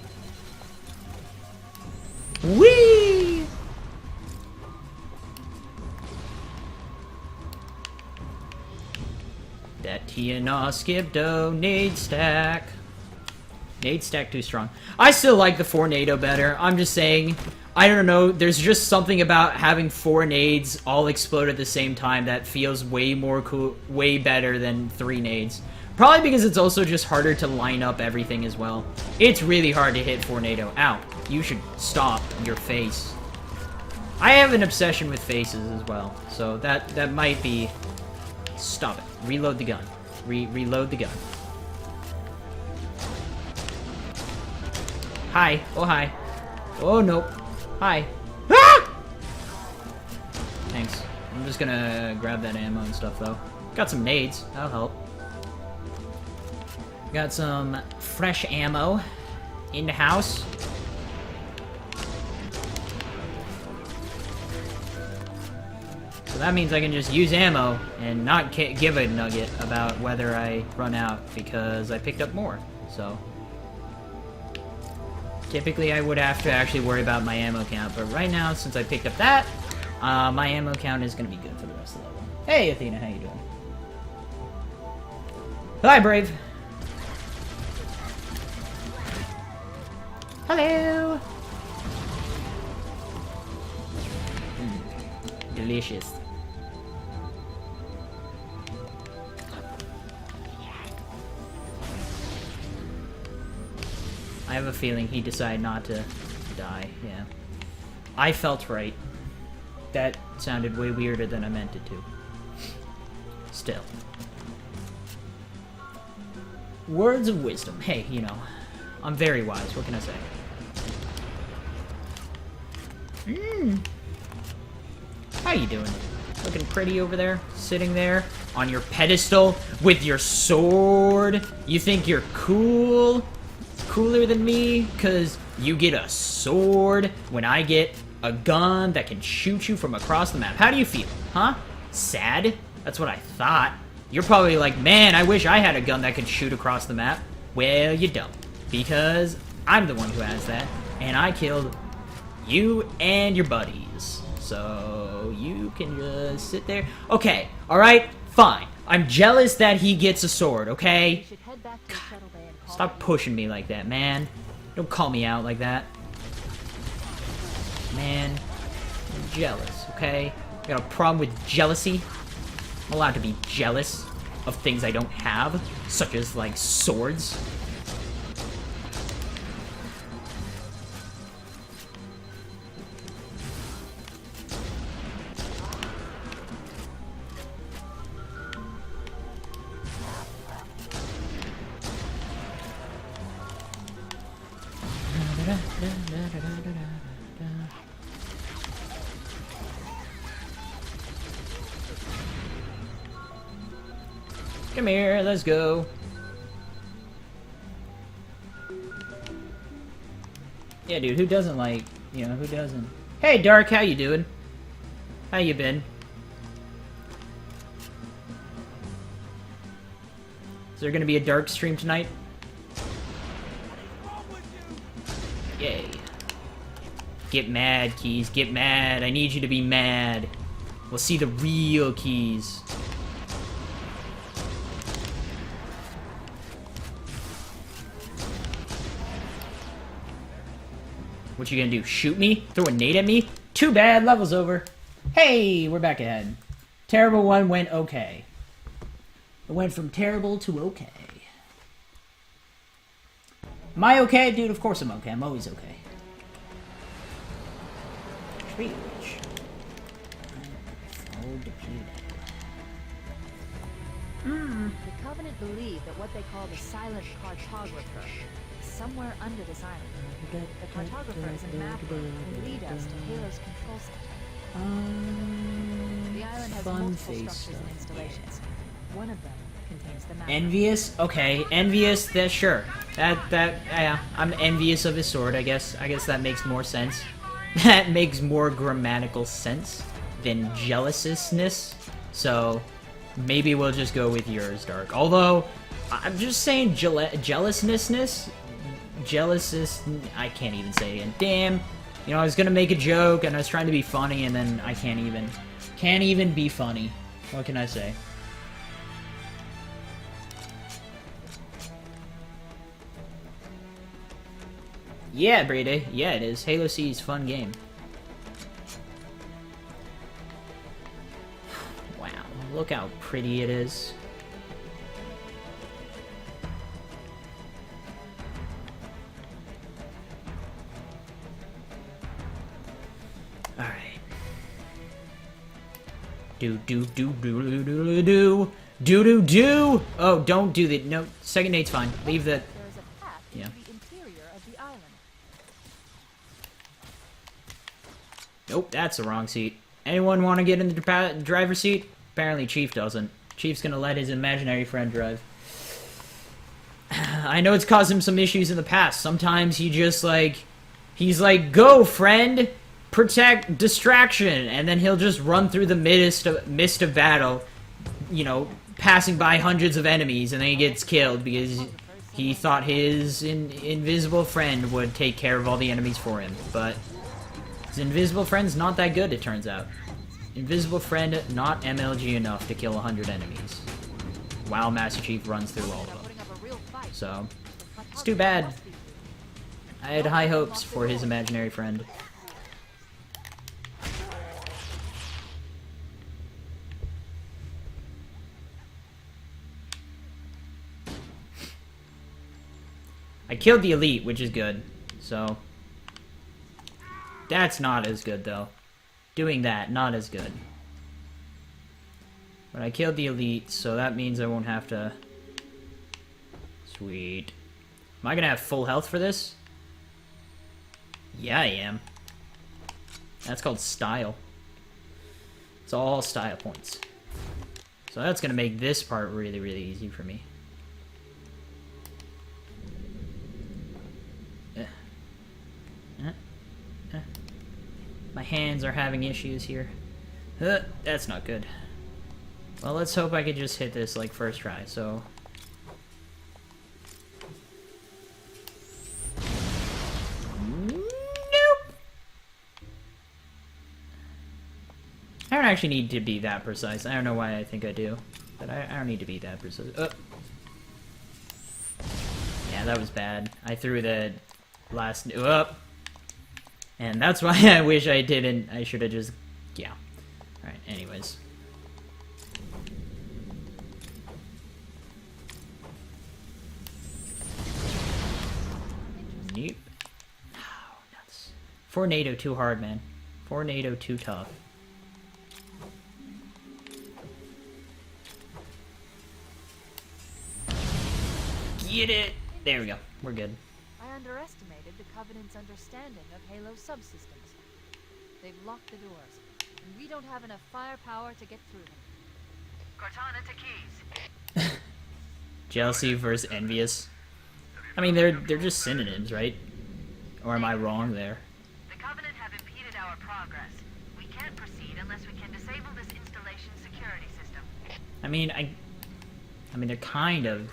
Whee! That TNR skipdo nade stack. Nade stack too strong. I still like the 4 NATO better. I'm just saying, I don't know, there's just something about having 4 nades all explode at the same time that feels way more cool, way better than 3 nades. Probably because it's also just harder to line up everything as well. It's really hard to hit 4 NATO. Ow. You should stop your face. I have an obsession with faces as well, so that might be... Stop it. Reload the gun. Reload the gun. Hi. Oh, hi. Oh, nope. Hi. Ah! Thanks. I'm just gonna grab that ammo and stuff, though. Got some nades. That'll help. Got some fresh ammo in the house. So that means I can just use ammo and not give a nugget about whether I run out, because I picked up more, so... Typically I would have to actually worry about my ammo count, but right now, since I picked up that, my ammo count is gonna be good for the rest of the level. Hey Athena, how you doing? Hi Brave! Hello! Delicious. I have a feeling he decided not to die, yeah. I felt right. That sounded way weirder than I meant it to. Still. Words of wisdom. Hey, you know, I'm very wise, what can I say? How you doing? Looking pretty over there? Sitting there on your pedestal with your sword? You think you're cool? Cooler than me? Cause you get a sword when I get a gun that can shoot you from across the map. How do you feel? Huh? Sad? That's what I thought. You're probably like, man, I wish I had a gun that could shoot across the map. Well, you don't. Because I'm the one who has that. And I killed you and your buddies. So you can just sit there. Okay, alright, fine. I'm jealous that he gets a sword, okay? God, stop pushing me like that, man. Don't call me out like that. Man, I'm jealous, okay? Got a problem with jealousy? I'm allowed to be jealous of things I don't have, such as, like, swords. Come here, let's go. Yeah, dude, who doesn't like, you know, who doesn't? Hey, Dark, how you doing? How you been? Is there gonna be a Dark stream tonight? Yay. Get mad, Keys, get mad. I need you to be mad. We'll see the real Keys. What you gonna do? Shoot me? Throw a nade at me? Too bad, level's over. Hey, we're back ahead. Terrible one went okay. It went from terrible to okay. Am I okay? Dude, of course I'm okay. I'm always okay. Tree witch. Oh, The Covenant believe that what they call the silent cartographer is somewhere under this island. The cartographer is a mapper who will lead us to Halo's control center. The island has Fun multiple face structures stuff. and installations. One of them contains the map. Envious? Okay, envious, that sure. Yeah, I'm envious of his sword, I guess. I guess that makes more sense. That makes more grammatical sense than jealousness. So, maybe we'll just go with yours, Dark. Although, I'm just saying jealousness? I can't even say it. Damn. You know, I was gonna make a joke, and I was trying to be funny, and then I can't even be funny. What can I say? Yeah, Brady. Yeah, it is. Halo C is a fun game. Wow, look how pretty it is. Alright. Do. Oh, don't do the... No, second nade's fine. Leave the... There is a path into Yeah. the interior of the island. Nope, that's the wrong seat. Anyone want to get in the driver's seat? Apparently Chief doesn't. Chief's gonna let his imaginary friend drive. I know it's caused him some issues in the past. Sometimes he just, like... He's like, go, friend! Protect distraction! And then he'll just run through the mist of battle, you know, passing by hundreds of enemies, and then he gets killed because he thought his invisible friend would take care of all the enemies for him. But his invisible friend's not that good, it turns out. Invisible friend, not MLG enough to kill 100 enemies. While Master Chief runs through all of them. Putting up a real fight. So, But it's how too could bad. that be? I had high hopes for his imaginary friend. I killed the elite, which is good. So, that's not as good, though. Doing that, not as good. But I killed the elite, so that means I won't have to... Sweet. Am I gonna have full health for this? Yeah, I am. That's called style. It's all style points. So that's gonna make this part really, really easy for me. My hands are having issues here. That's not good. Well, let's hope I could just hit this, like, first try, so... Nope! I don't actually need to be that precise. I don't know why I think I do. But I don't need to be that precise. Yeah, that was bad. I threw the last... Up! And that's why I wish I didn't. I should have just... Yeah. Alright, anyways. Nope. Oh, nuts. 4 NATO too hard, man. 4 NATO too tough. Get it! There we go. We're good. I underestimated the Covenant's understanding of Halo subsystems. They've locked the doors, and we don't have enough firepower to get through them. Cortana to Keys. Jealousy versus envious. I mean, they're just synonyms, right? Or am I wrong there? The Covenant have impeded our progress. We can't proceed unless we can disable this installation's security system. I mean, they're kind of.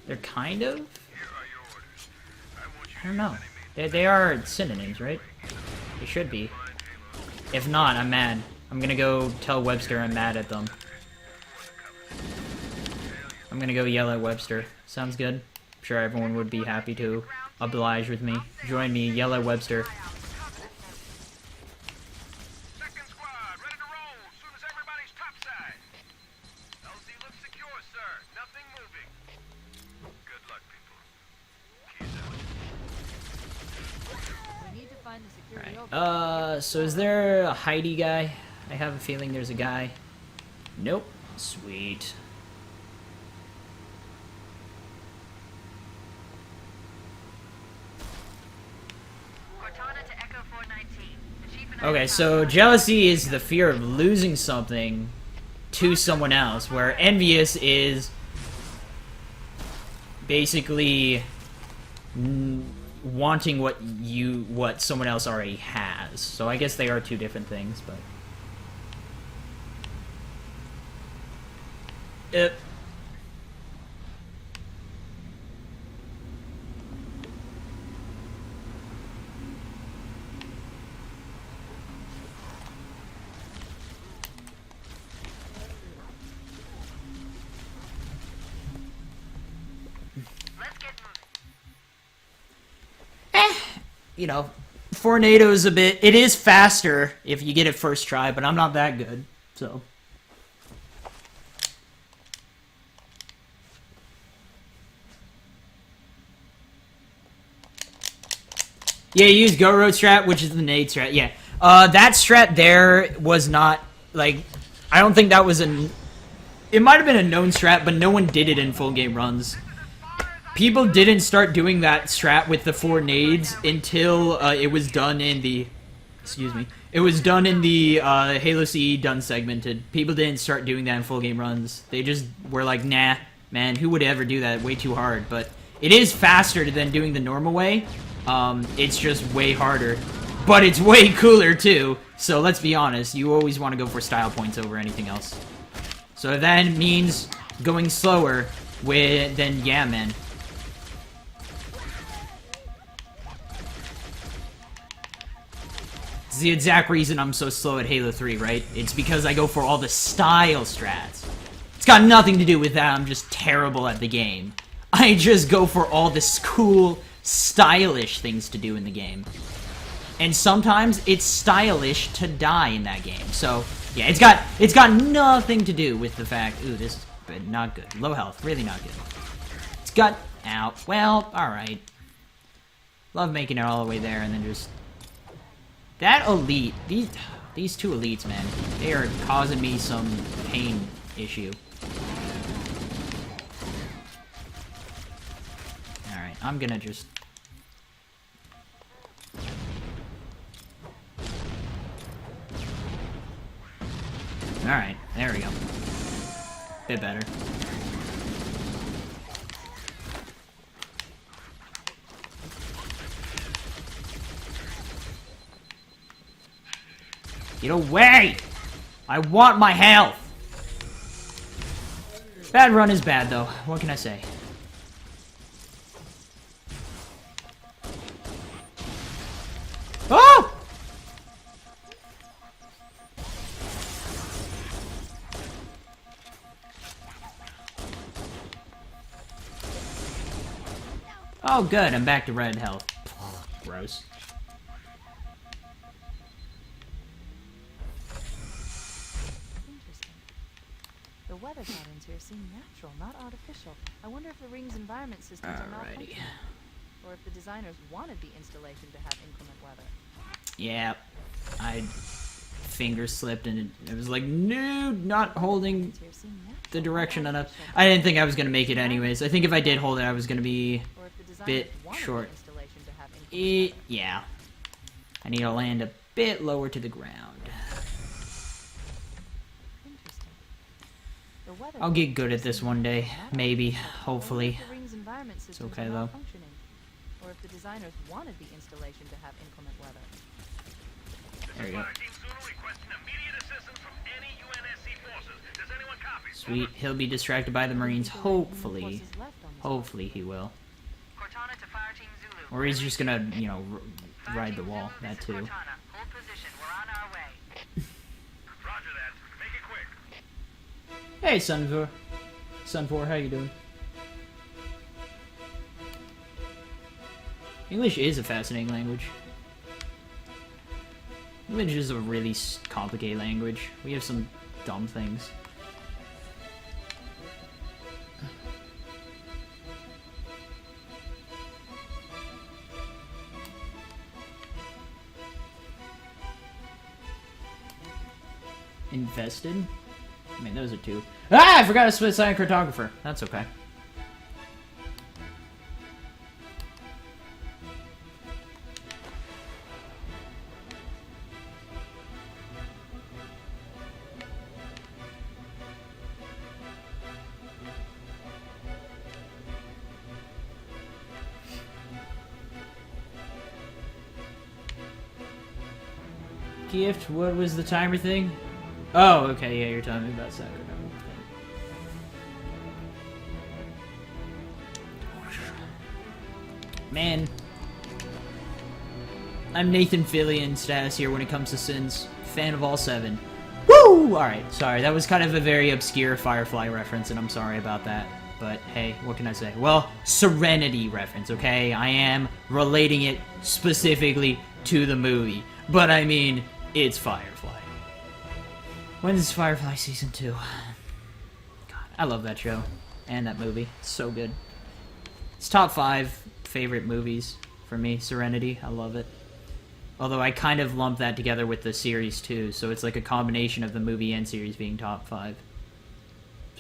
They're kind of? I don't know. They are synonyms, right? They should be. If not, I'm mad. I'm gonna go tell Webster I'm mad at them. I'm gonna go yell at Webster. Sounds good. I'm sure everyone would be happy to oblige with me. Join me, yell at Webster. Second squad, ready to roll as soon as everybody's topside. LZ looks secure, sir. Nothing moving. Good luck, people. Keys out. We need to find the security Alright. opening. So is there a Heidi guy? I have a feeling there's a guy. Nope. Sweet. Cortana Okay, so jealousy is the fear of losing something to someone else, where envious is basically wanting what someone else already has. So I guess they are two different things, but you know, Tornado's a bit... It is faster if you get it first try, but I'm not that good, so... Yeah, you use Go Road strat, which is the nade strat, yeah. That strat there was not, like... I don't think that was a... It might have been a known strat, but no one did it in full game runs. People didn't start doing that strat with the 4 nades until it was done in the... Excuse me. It was done in the Halo CE done segmented. People didn't start doing that in full game runs. They just were like, nah, man, who would ever do that? Way too hard. But it is faster than doing the normal way. It's just way harder. But it's way cooler too. So let's be honest, you always want to go for style points over anything else. So if that means going slower, then yeah, man. It's the exact reason I'm so slow at Halo 3, right? It's because I go for all the style strats. It's got nothing to do with that, I'm just terrible at the game. I just go for all this cool, stylish things to do in the game. And sometimes it's stylish to die in that game. So, yeah, it's got nothing to do with the fact... Ooh, this is not good. Low health, really not good. It's got... Ow. Well, alright. Love making it all the way there and then just... That elite, these two elites, man, they are causing me some pain issue. Alright, I'm gonna just... Alright, there we go. Bit better. Get away! I want my health! Bad run is bad, though. What can I say? Oh! Oh, good. I'm back to red health. Gross. The weather patterns here seem natural, not artificial. I wonder if the ring's environment systems are malfunctioning, or if the designers wanted the installation to have inclement weather. Yeah, I finger slipped and it was like, no, not holding the direction enough. I didn't think I was gonna make it anyways. I think if I did hold it, I was gonna be a bit short. Yeah, I need to land a bit lower to the ground. I'll get good at this one day, maybe, hopefully. It's okay though. Or if the designers wanted the installation to have inclement weather. There we go. Sweet, he'll be distracted by the Marines, hopefully. Hopefully he will. Or he's just gonna, you know, ride the wall, that too. Hey, Sunvor. Sunvor, how you doing? English is a fascinating language. English is a really complicated language. We have some dumb things. Invested? I mean, those are two. Ah! I forgot a split side cartographer. That's okay. Gift, what was the timer thing? Oh, okay, yeah, you're telling me about Sacramento. Man. I'm Nathan Fillion status here when it comes to Sins. Fan of all 7. Woo! Alright, sorry, that was kind of a very obscure Firefly reference, and I'm sorry about that. But, hey, what can I say? Well, Serenity reference, okay? I am relating it specifically to the movie. But, I mean, it's Firefly. When is Firefly Season 2? God, I love that show. And that movie. It's so good. It's top 5 favorite movies for me. Serenity, I love it. Although I kind of lump that together with the series too, so it's like a combination of the movie and series being top 5.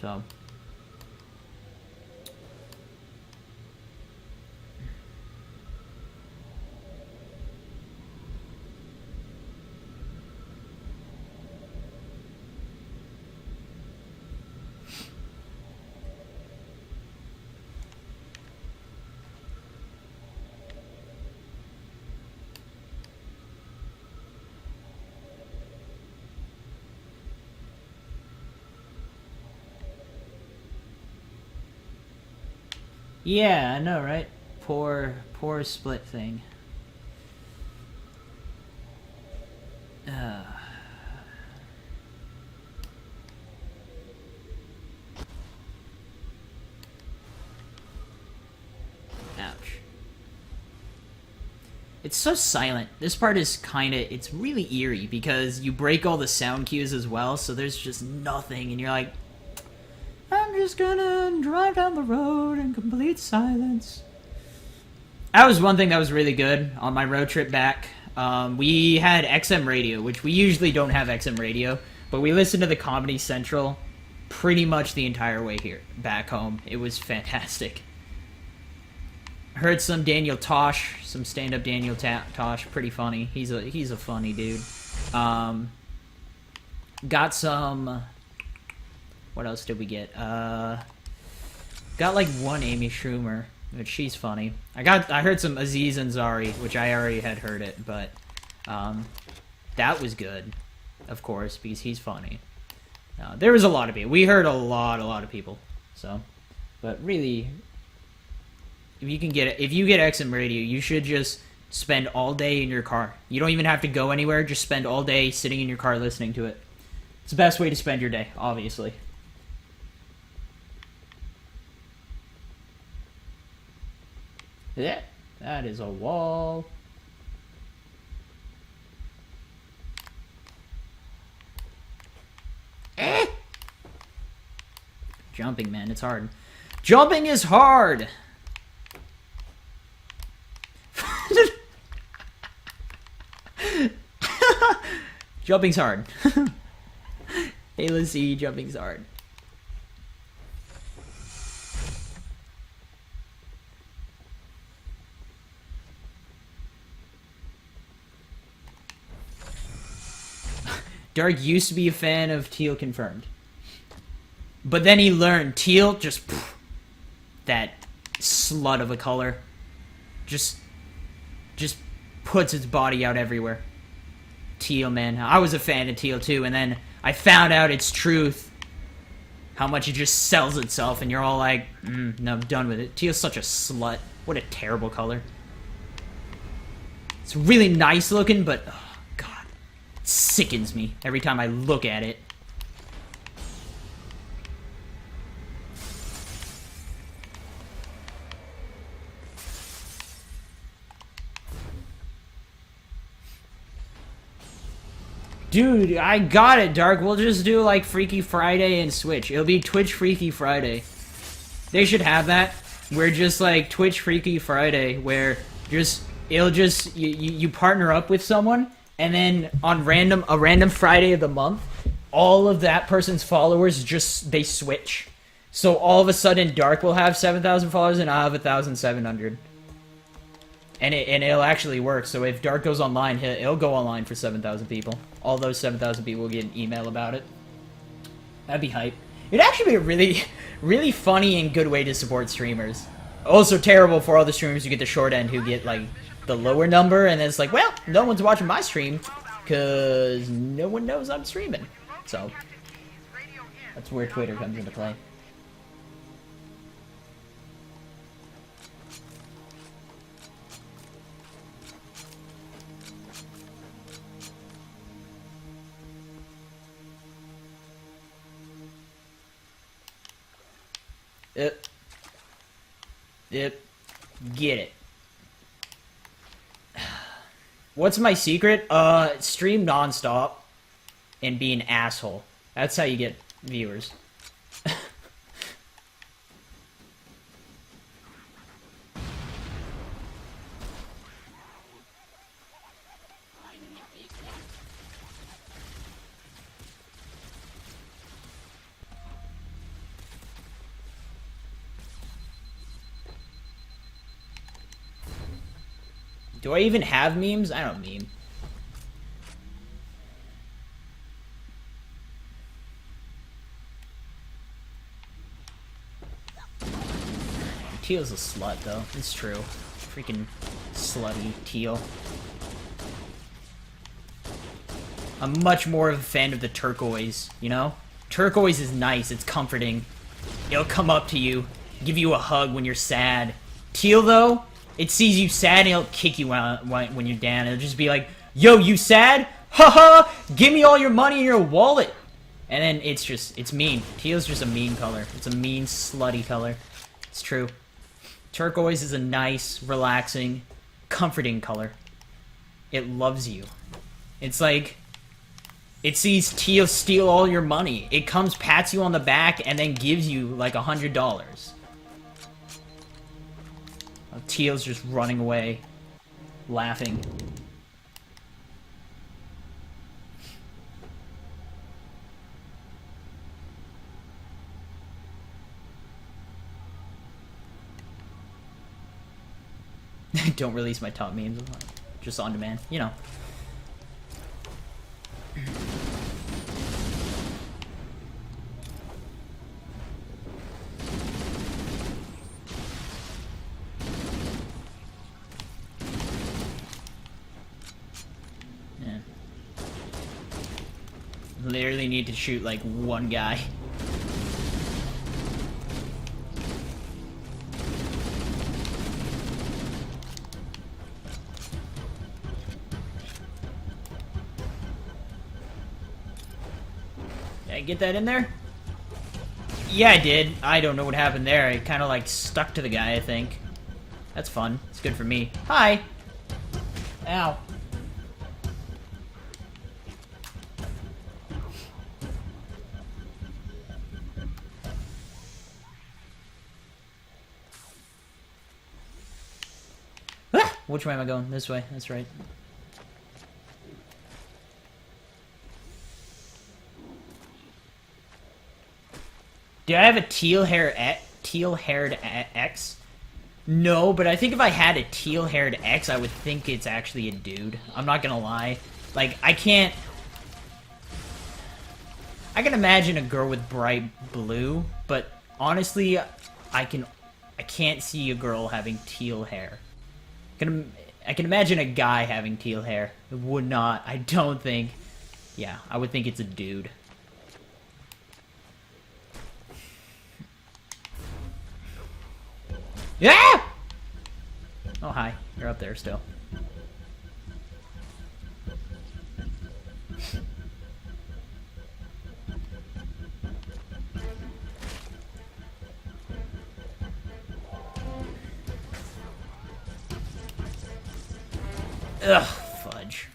So. Yeah, I know, right? Poor split thing. Ouch. It's so silent. This part is kinda, it's really eerie because you break all the sound cues as well, so there's just nothing, and you're like, I'm just gonna drive down the road in complete silence. That was one thing that was really good on my road trip back. We had XM radio, which we usually don't have XM radio, but we listened to the Comedy Central pretty much the entire way here, back home. It was fantastic. Heard some Daniel Tosh, some stand-up Daniel Tosh, pretty funny. He's a funny dude. Got some... What else did we get? Got like one Amy Schumer, but she's funny. I heard some Aziz Ansari, which I already had heard it, but that was good, of course, because he's funny. There was a lot of people. We heard a lot of people. So, but really, if you get XM radio, you should just spend all day in your car. You don't even have to go anywhere. Just spend all day sitting in your car listening to it. It's the best way to spend your day, obviously. Yeah, that is a wall. Jumping, man, it's hard. Jumping is hard! Jumping's hard. Hey, let's see, jumping's hard. Dark used to be a fan of teal, confirmed. But then he learned teal, just pff, that slut of a color. Just puts its body out everywhere. Teal, man. I was a fan of teal too, and then I found out its truth. How much it just sells itself, and you're all like, no, I'm done with it. Teal's such a slut. What a terrible color. It's really nice looking, but... It sickens me every time I look at it. Dude, I got it, Dark. We'll just do like Freaky Friday and Switch. It'll be Twitch Freaky Friday. They should have that. We're just like Twitch Freaky Friday, where you partner up with someone. And then on a random Friday of the month, all of that person's followers they switch. So all of a sudden, Dark will have 7,000 followers and I'll have 1,700. And it'll actually work. So if Dark goes online, he'll go online for 7,000 people. All those 7,000 people will get an email about it. That'd be hype. It'd actually be a really, really funny and good way to support streamers. Also terrible for all the streamers who get the short end, who get like the lower number, and it's like, well, no one's watching my stream because no one knows I'm streaming. So that's where Twitter comes into play. Yep. Get it. What's my secret? Stream nonstop and be an asshole. That's how you get viewers. Do I even have memes? I don't meme. Teal's a slut, though. It's true. Freaking slutty Teal. I'm much more of a fan of the turquoise, you know? Turquoise is nice. It's comforting. It'll come up to you, give you a hug when you're sad. Teal, though? It sees you sad and it'll kick you out when you're down. It'll just be like, yo, you sad? Haha! Give me all your money in your wallet! And then it's mean. Teal's just a mean color. It's a mean, slutty color. It's true. Turquoise is a nice, relaxing, comforting color. It loves you. It's like, it sees Teal steal all your money. It comes, pats you on the back, and then gives you like $100. Teal's just running away, laughing. Don't release my top memes, just on demand, you know. Literally need to shoot like one guy. Did I get that in there? Yeah, I did. I don't know what happened there. I kind of like stuck to the guy, I think. That's fun. It's good for me. Hi! Ow. Which way am I going? This way. That's right. Do I have a teal-haired ex? No, but I think if I had a teal-haired ex, I would think it's actually a dude. I'm not gonna lie. Like, I can imagine a girl with bright blue, but honestly, I can't see a girl having teal hair. I can imagine a guy having teal hair. It would not. I don't think. Yeah, I would think it's a dude. Yeah! Oh, hi. You're up there still. Ugh, fudge.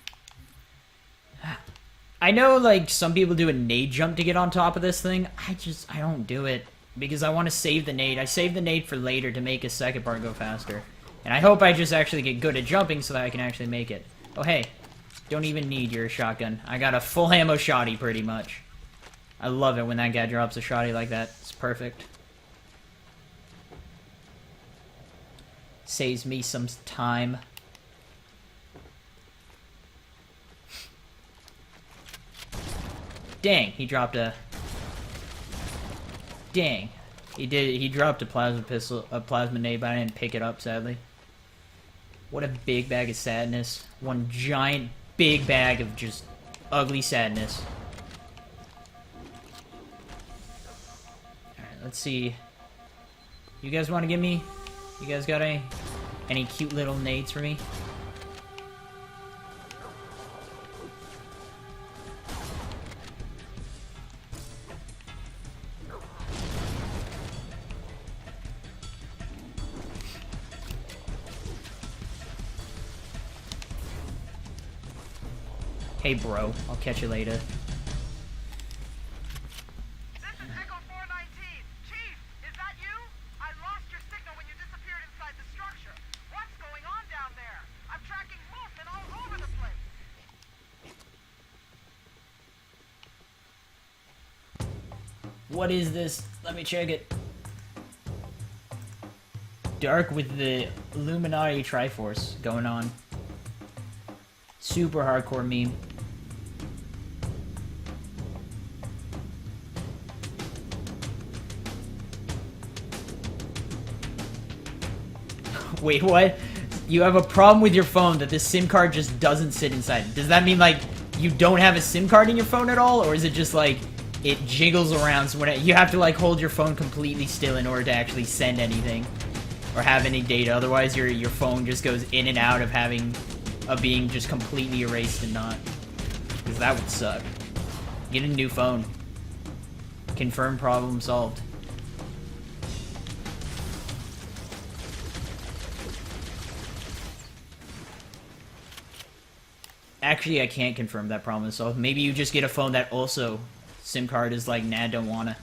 I know, like, some people do a nade jump to get on top of this thing. I don't do it. Because I want to save the nade. I save the nade for later to make a second part go faster. And I hope I just actually get good at jumping so that I can actually make it. Oh, hey. Don't even need your shotgun. I got a full ammo shotty, pretty much. I love it when that guy drops a shotty like that. It's perfect. Saves me some time. Dang, he dropped a... Dang. He dropped a plasma pistol, a plasma nade, but I didn't pick it up, sadly. What a big bag of sadness. One giant big bag of just ugly sadness. Alright, let's see. You guys want to give me... You guys got any cute little nades for me? Hey bro, I'll catch you later. This is Echo 419. Chief, is that you? I lost your signal when you disappeared inside the structure. What's going on down there? I'm tracking movement all over the place. What is this? Let me check it. Dark with the Illuminati Triforce going on. Super hardcore meme. Wait, what? You have a problem with your phone that the SIM card just doesn't sit inside it. Does that mean, like, you don't have a SIM card in your phone at all? Or is it just, like, it jiggles around so when you have to, like, hold your phone completely still in order to actually send anything? Or have any data? Otherwise, your phone just goes in and out of being just completely erased and not. Because that would suck. Get a new phone. Confirm problem solved. Actually, I can't confirm that problem is solved. Maybe you just get a phone that also SIM card is like, nah, don't wanna.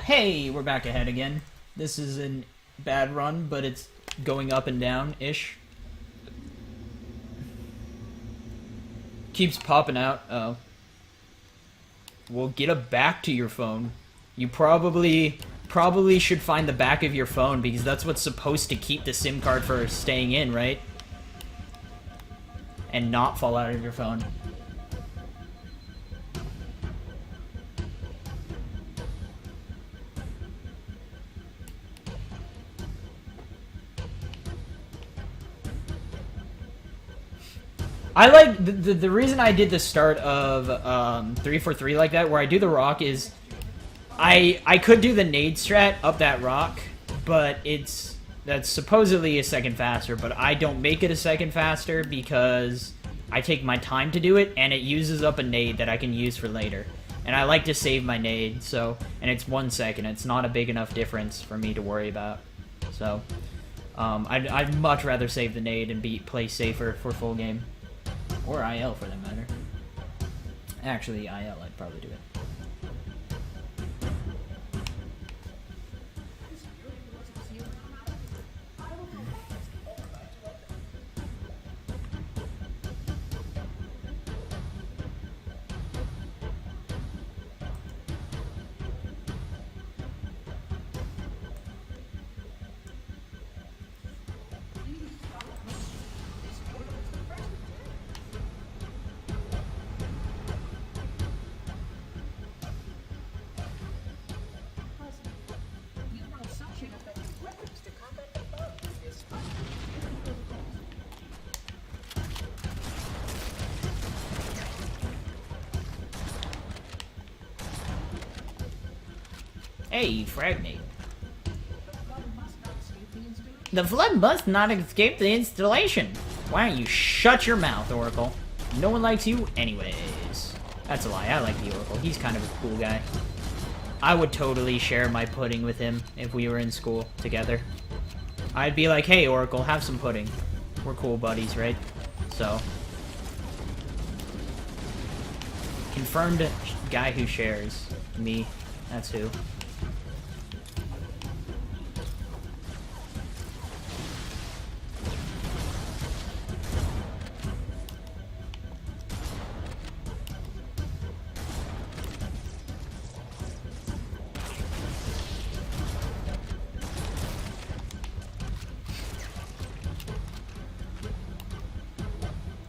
Hey, we're back ahead again. This is a bad run, but it's going up and down-ish. Keeps popping out. Oh. Well, get a back to your phone. You probably should find the back of your phone because that's what's supposed to keep the SIM card for staying in, right? And not fall out of your phone. I like the reason I did the start of 343 like that, where I do the rock, is I could do the nade strat up that rock, but that's supposedly a second faster, but I don't make it a second faster because I take my time to do it, and it uses up a nade that I can use for later. And I like to save my nade, so, and it's 1 second. It's not a big enough difference for me to worry about. So, I'd much rather save the nade and play safer for full game. Or IL, for that matter. Actually, IL, I'd probably do it. Hey, Fragnate. The flood must not escape the installation. Why don't you shut your mouth, Oracle? No one likes you anyways. That's a lie. I like the Oracle. He's kind of a cool guy. I would totally share my pudding with him if we were in school together. I'd be like, hey, Oracle, have some pudding. We're cool buddies, right? So. Confirmed guy who shares. Me. That's who.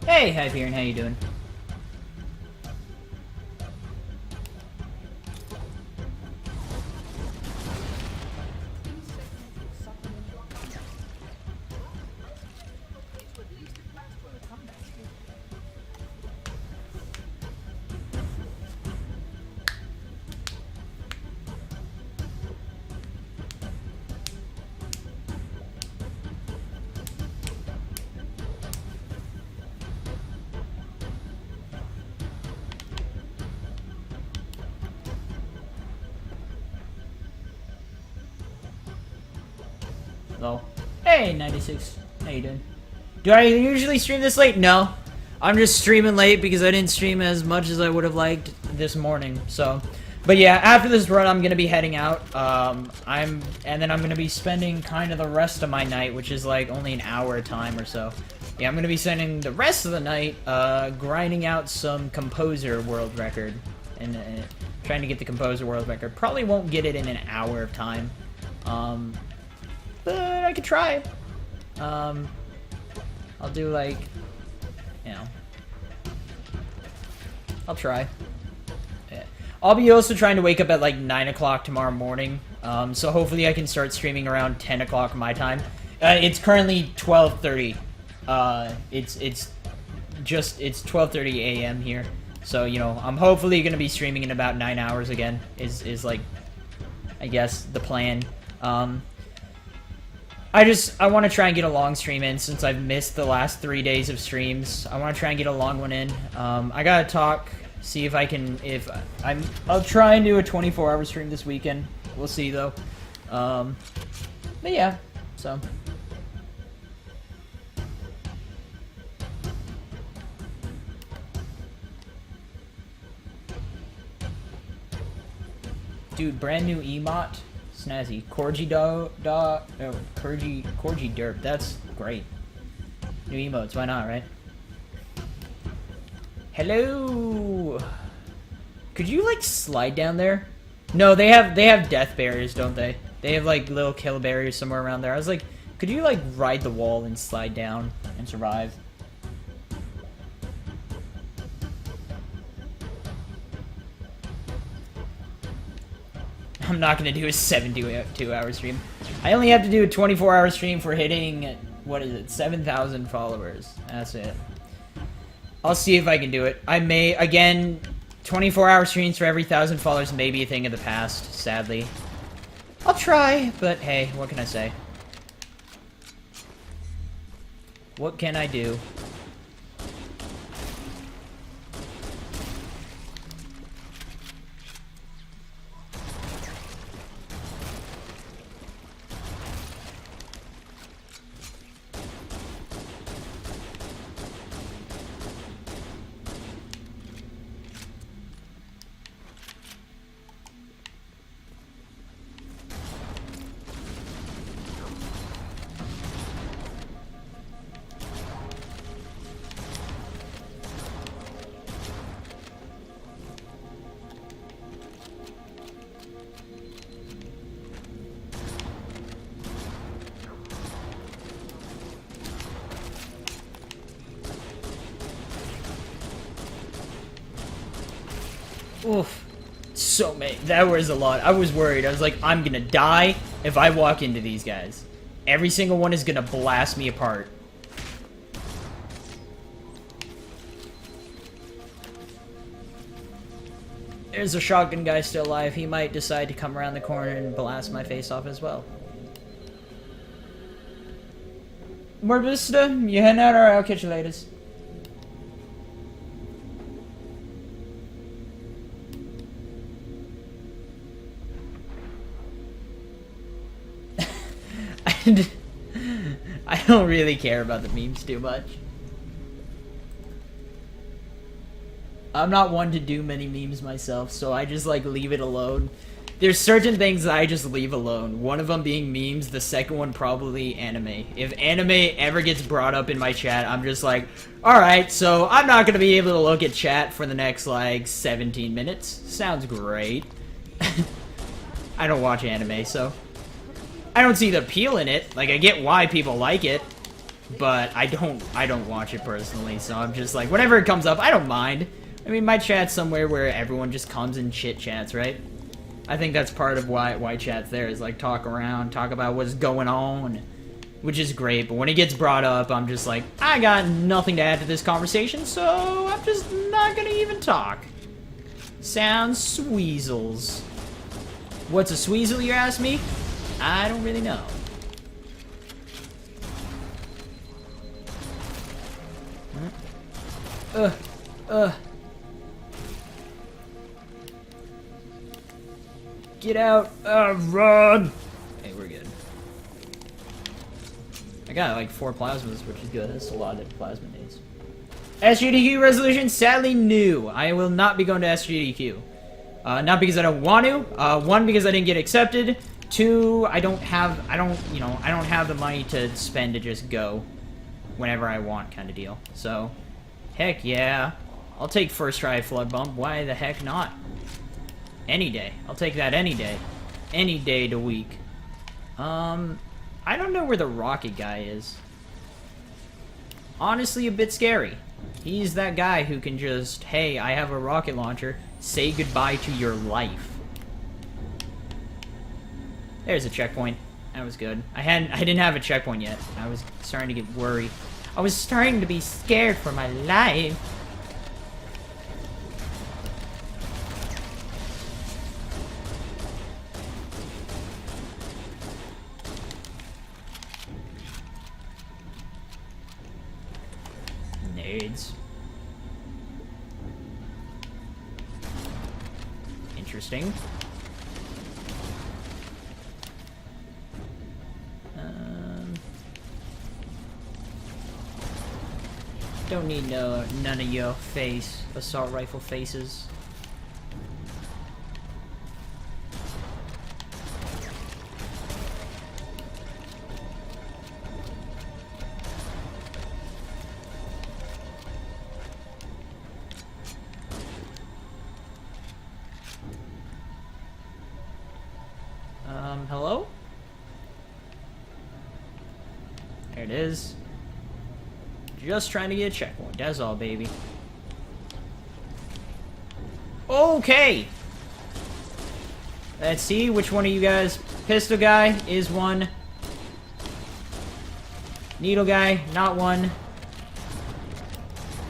Hey, Hyperion, how you doing? though. Hey, 96. How you doing? Do I usually stream this late? No. I'm just streaming late because I didn't stream as much as I would have liked this morning. So, but yeah, after this run, I'm gonna be heading out. And then I'm gonna be spending kind of the rest of my night, which is like only an hour time or so. Yeah, I'm gonna be spending the rest of the night grinding out some composer world record and trying to get the composer world record. Probably won't get it in an hour of time, but I could try. I'll do like, you know, I'll try. Yeah. I'll be also trying to wake up at like 9 o'clock tomorrow morning, so hopefully I can start streaming around 10 o'clock my time. It's currently 12:30. It's 12:30 a.m. here, so you know I'm hopefully gonna be streaming in about 9 hours again. Is like, I guess the plan. I want to try and get a long stream in since I've missed the last 3 days of streams. I want to try and get a long one in. I gotta talk, see if I can, I'll try and do a 24-hour stream this weekend. We'll see though. But yeah, so. Dude, brand new emote. Snazzy. Corgi Corgi derp. That's great. New emotes, why not, right? Hello. Could you like slide down there? No, they have death barriers, don't they? They have like little kill barriers somewhere around there. I was like, could you like ride the wall and slide down and survive? I'm not gonna do a 72-hour stream. I only have to do a 24-hour stream for hitting, what is it, 7,000 followers. That's it. I'll see if I can do it. I may, again, 24-hour streams for every 1,000 followers may be a thing of the past, sadly. I'll try, but hey, what can I say? What can I do? Oof. So many. That was a lot. I was worried. I was like, I'm gonna die if I walk into these guys. Every single one is gonna blast me apart. There's a shotgun guy still alive. He might decide to come around the corner and blast my face off as well. Morbista, you heading out or I'll catch you later. I don't really care about the memes too much. I'm not one to do many memes myself, so I just like leave it alone. There's certain things that I just leave alone. One of them being memes, the second one probably anime. If anime ever gets brought up in my chat, I'm just like, alright, so I'm not gonna be able to look at chat for the next like 17 minutes. Sounds great. I don't watch anime, so I don't see the appeal in it. Like, I get why people like it, but I don't watch it personally, so I'm just like, whenever it comes up, I don't mind. I mean, my chat's somewhere where everyone just comes and chit-chats, right? I think that's part of why chat's there, is like talk around, talk about what's going on, which is great, but when it gets brought up, I'm just like, I got nothing to add to this conversation, so I'm just not gonna even talk. Sounds sweezels. What's a sweezel, you ask me? I don't really know. Get out! Run! Hey, we're good. I got like 4 plasmas, which is good. That's a lot of plasma needs. SGDQ resolution, sadly new. I will not be going to SGDQ. Not because I don't want to. 1, because I didn't get accepted. 2, I don't have the money to spend to just go whenever I want, kind of deal. So, heck yeah, I'll take first try flood bump. Why the heck not? Any day. I'll take that any day. Any day to week. I don't know where the rocket guy is. Honestly, a bit scary. He's that guy who can just, hey, I have a rocket launcher, say goodbye to your life. There's a checkpoint. That was good. I didn't have a checkpoint yet. I was starting to get worried. I was starting to be scared for my life. Nades. Interesting. Don't need none of your assault rifle faces. Hello? There it is. Just trying to get a checkpoint, that's all, baby. Okay! Let's see which one of you guys. Pistol guy is one. Needle guy, not one.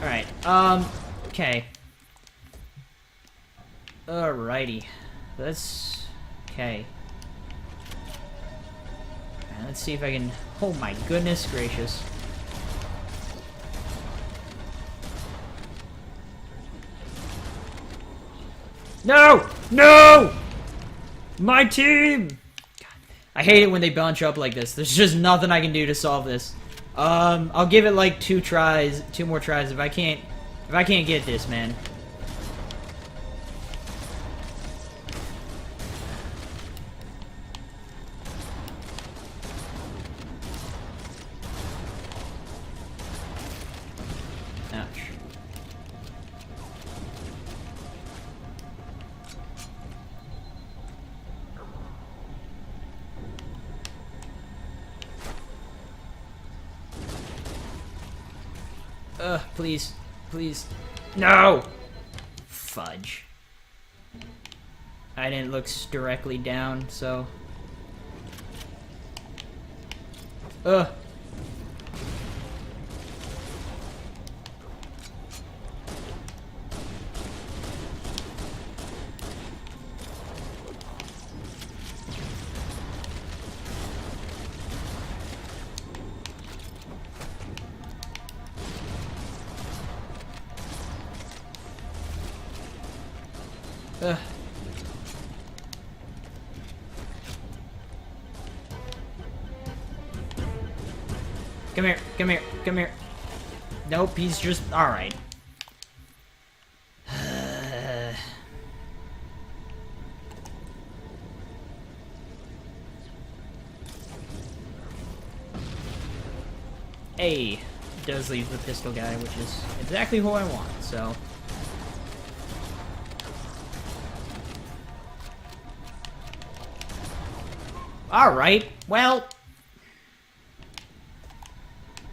Alright, okay. Alrighty. Okay. Let's see if I can... Oh my goodness gracious. No! No! My team! God. I hate it when they bunch up like this. There's just nothing I can do to solve this. I'll give it like 2 more tries if I can't get this, man. Please. Please. No! Fudge. I didn't look directly down, so... Ugh. Come here, come here, come here. Nope, he's just... Alright. A does leave the pistol guy, which is exactly who I want, so... Alright, well...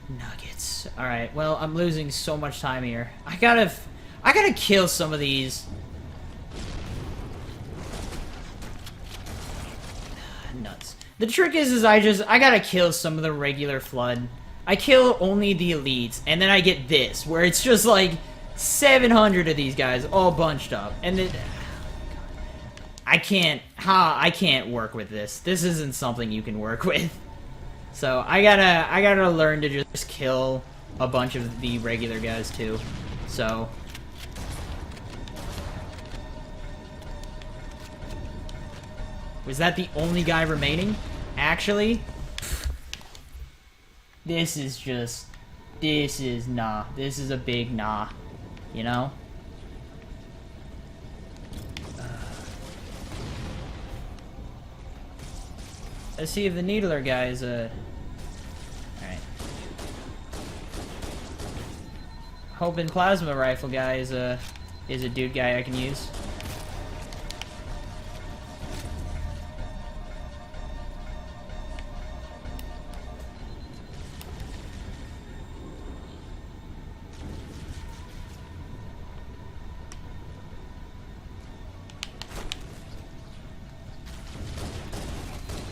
Nuggets. Alright, well, I'm losing so much time here. I gotta kill some of these. Nuts. The trick is I gotta kill some of the regular flood. I kill only the elites, and then I get this, where it's just like 700 of these guys all bunched up, and then... I can't work with this. This isn't something you can work with. So I gotta learn to just kill a bunch of the regular guys too. So was that the only guy remaining? Actually, this is just... This is nah. This is a big nah. You know? Let's see if the Needler guy is a... Alright. Hoping Plasma Rifle guy is a dude guy I can use.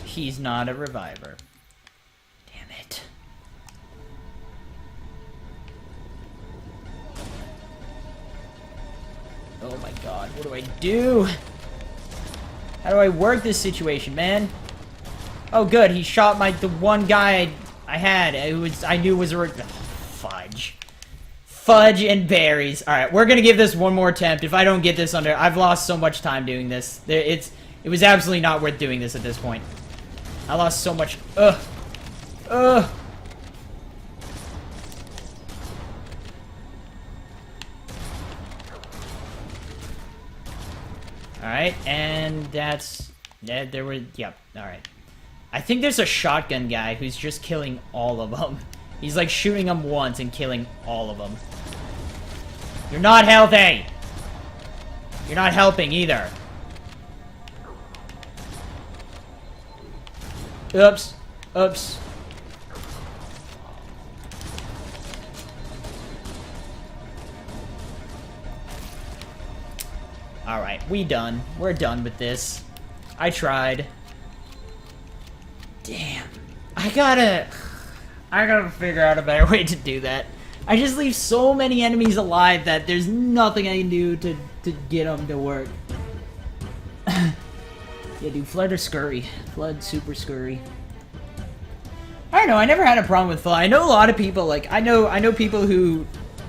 He's not a reviver. Damn it. Oh my god, what do I do? How do I work this situation, man? Oh good, he shot the one guy I had. I knew was a fudge. Fudge and berries. Alright, we're gonna give this one more attempt. If I don't get this under... I've lost so much time doing this. It was absolutely not worth doing this at this point. I lost so much. Ugh. Alright, and that's... There were... Yep, alright. I think there's a shotgun guy who's just killing all of them. He's like shooting them once and killing all of them. You're not healthy! You're not helping either. Oops. Oops. Alright, we done. We're done with this. I tried. Damn. I gotta figure out a better way to do that. I just leave so many enemies alive that there's nothing I can do to get them to work. Yeah, dude, Flood or Scurry? Flood, super Scurry. I don't know, I never had a problem with Flood. I know a lot of people, like, I know people who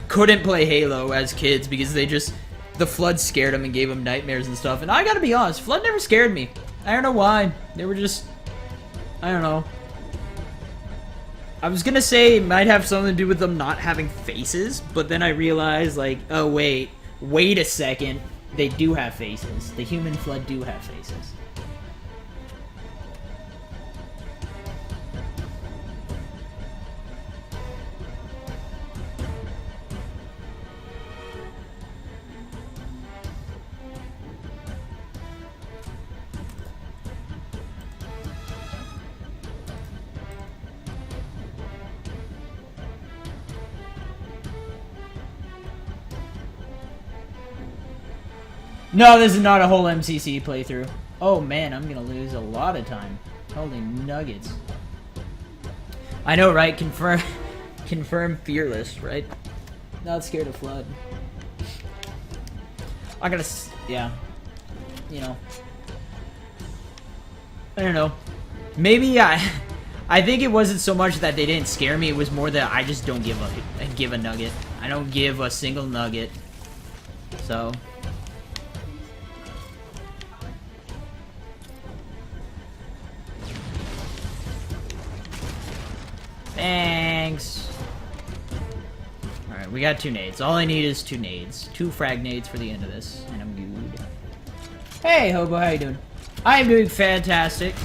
couldn't play Halo as kids because the Flood scared them and gave them nightmares and stuff. And I gotta be honest, Flood never scared me. I don't know why. They were just, I don't know. I was gonna say it might have something to do with them not having faces, but then I realized, like, oh wait a second. They do have faces. The human Flood do have faces. No, this is not a whole MCC playthrough. Oh man, I'm gonna lose a lot of time. Holy nuggets. I know, right? Confirm fearless, right? Not scared of Flood. I gotta, yeah. You know. I don't know. Maybe I think it wasn't so much that they didn't scare me, it was more that I just don't give a nugget. I don't give a single nugget. So... Thanks. Alright, we got 2 nades. All I need is 2 nades. 2 frag nades for the end of this, and I'm good. Hey, Hobo, how you doing? I am doing fantastic.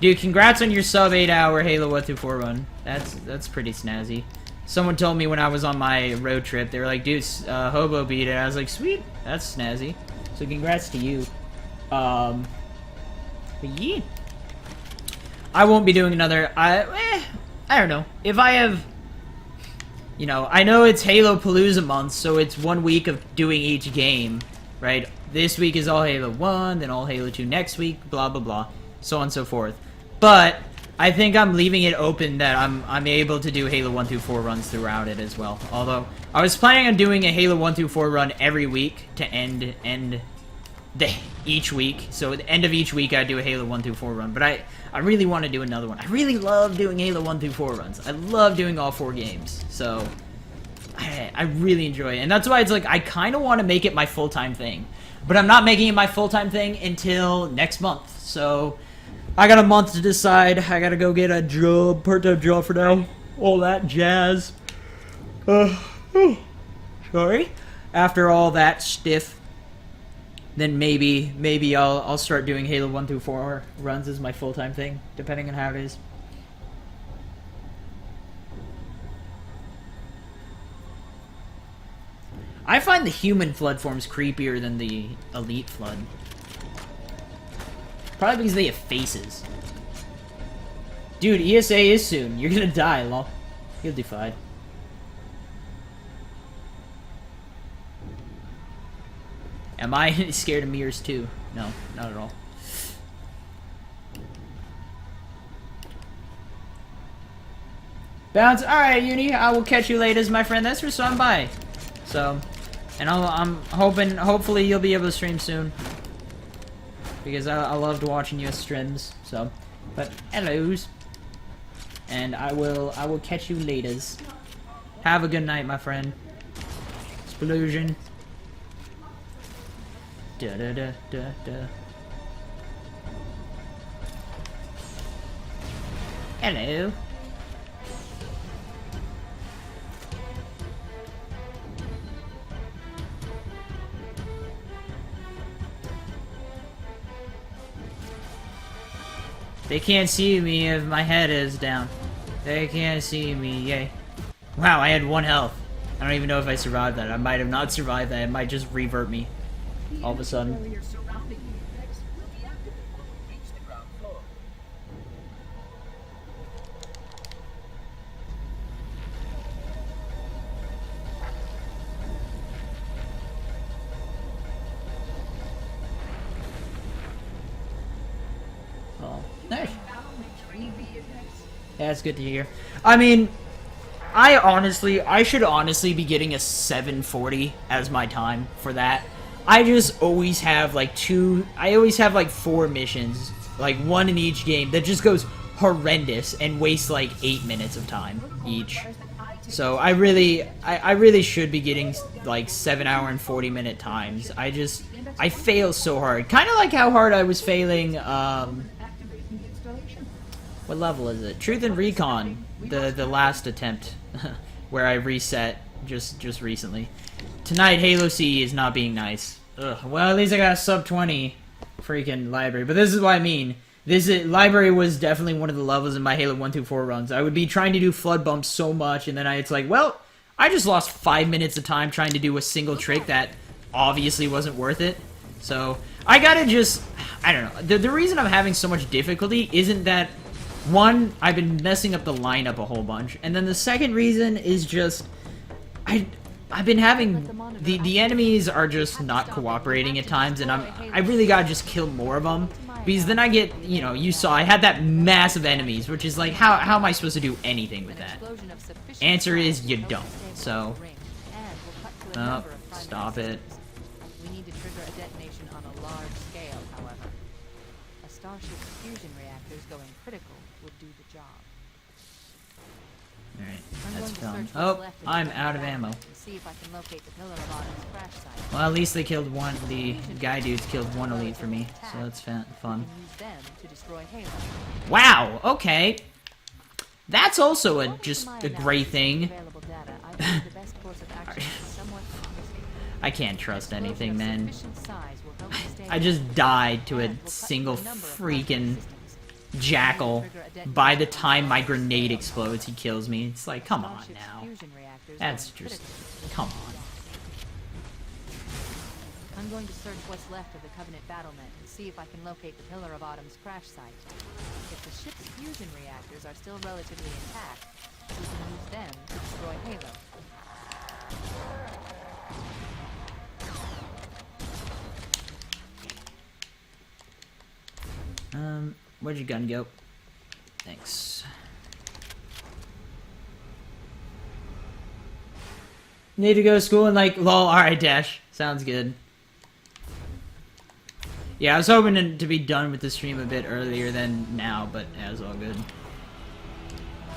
Dude, congrats on your sub 8-hour Halo 1 through 4 run. That's pretty snazzy. Someone told me when I was on my road trip, they were like, dude, Hobo beat it. I was like, sweet, that's snazzy. So congrats to you. But yeah. I won't be doing another, I don't know. If I have, you know, I know it's Halo Palooza Month, so it's 1 week of doing each game, right? This week is all Halo 1, then all Halo 2 next week, blah, blah, blah, so on and so forth. But I think I'm leaving it open that I'm able to do Halo 1 through 4 runs throughout it as well. Although, I was planning on doing a Halo 1 through 4 run every week to end each week. So at the end of each week, I do a Halo 1 through 4 run. But I really want to do another one. I really love doing Halo 1 through 4 runs. I love doing all 4 games. So I really enjoy it. And that's why it's like, I kind of want to make it my full-time thing. But I'm not making it my full-time thing until next month. So I got a month to decide. I gotta go get a job, part-time job for now. All that jazz. Sorry. After all that stiff, then maybe I'll start doing Halo 1 through 4 runs as my full-time thing, depending on how it is. I find the human flood forms creepier than the elite flood. Probably because they have faces. Dude, ESA is soon. You're gonna die, lol. You'll do fine. Am I scared of mirrors too? No, not at all. Bounce. Alright, Uni. I will catch you later, my friend. Thanks for stopping by. So, and I'm hopefully you'll be able to stream soon. Because I loved watching your streams. So, but hellos. And I will catch you laters. Have a good night, my friend. Explosion. Da da da da da. Hello. They can't see me if my head is down. They can't see me, yay. Wow, I had 1 health. I don't even know if I survived that. I might have not survived that. It might just revert me. All of a sudden. Oh, nice. Yeah, it's good to hear. I mean, I should honestly be getting a 740 as my time for that. I just always have like 4 missions, like 1 in each game, that just goes horrendous and wastes like 8 minutes of time each. So I really should be getting like 7-hour and 40-minute times. I fail so hard. Kind of like how hard I was failing, what level is it? Truth and Recon, the last attempt, where I reset just recently. Tonight, Halo CE is not being nice. Ugh. Well, at least I got a sub 20 freaking library. But this is what I mean. Library was definitely one of the levels in my Halo 1 through 4 runs. I would be trying to do flood bumps so much, and then it's like, well, I just lost 5 minutes of time trying to do a single trick that obviously wasn't worth it. So, I gotta just, I don't know. The reason I'm having so much difficulty isn't that, one, I've been messing up the lineup a whole bunch, and then the second reason is just, I've been having, the enemies are just not cooperating at times, and I really gotta just kill more of them, because then I get, you know, you saw, I had that massive enemies, which is like, how am I supposed to do anything with that? Answer is, you don't. So, oh, stop it. We need to trigger a detonation on a large scale, however. A starship's fusion reactors going critical would do the job. Alright, that's done. Oh, I'm out of ammo. See if I can locate the pillar of Autumn's crash site. Well, at least they killed one, the guy dudes killed 1 elite for me, so that's fun. Use them to destroy Halo. Wow, okay. That's also just a great thing. Available data, I believe the best course of action is somewhat confusing. I can't trust anything, man. Sufficient size will help you stay I just died to a single freaking jackal. By the time my grenade explodes, he kills me. It's like, come on now. That's just, come on. I'm going to search what's left of the Covenant battlement and see if I can locate the Pillar of Autumn's crash site. If the ship's fusion reactors are still relatively intact, we can use them to destroy Halo. Where'd your gun go? Thanks. Need to go to school and like, lol, alright, Dash. Sounds good. Yeah, I was hoping to be done with the stream a bit earlier than now, but yeah, it's all good.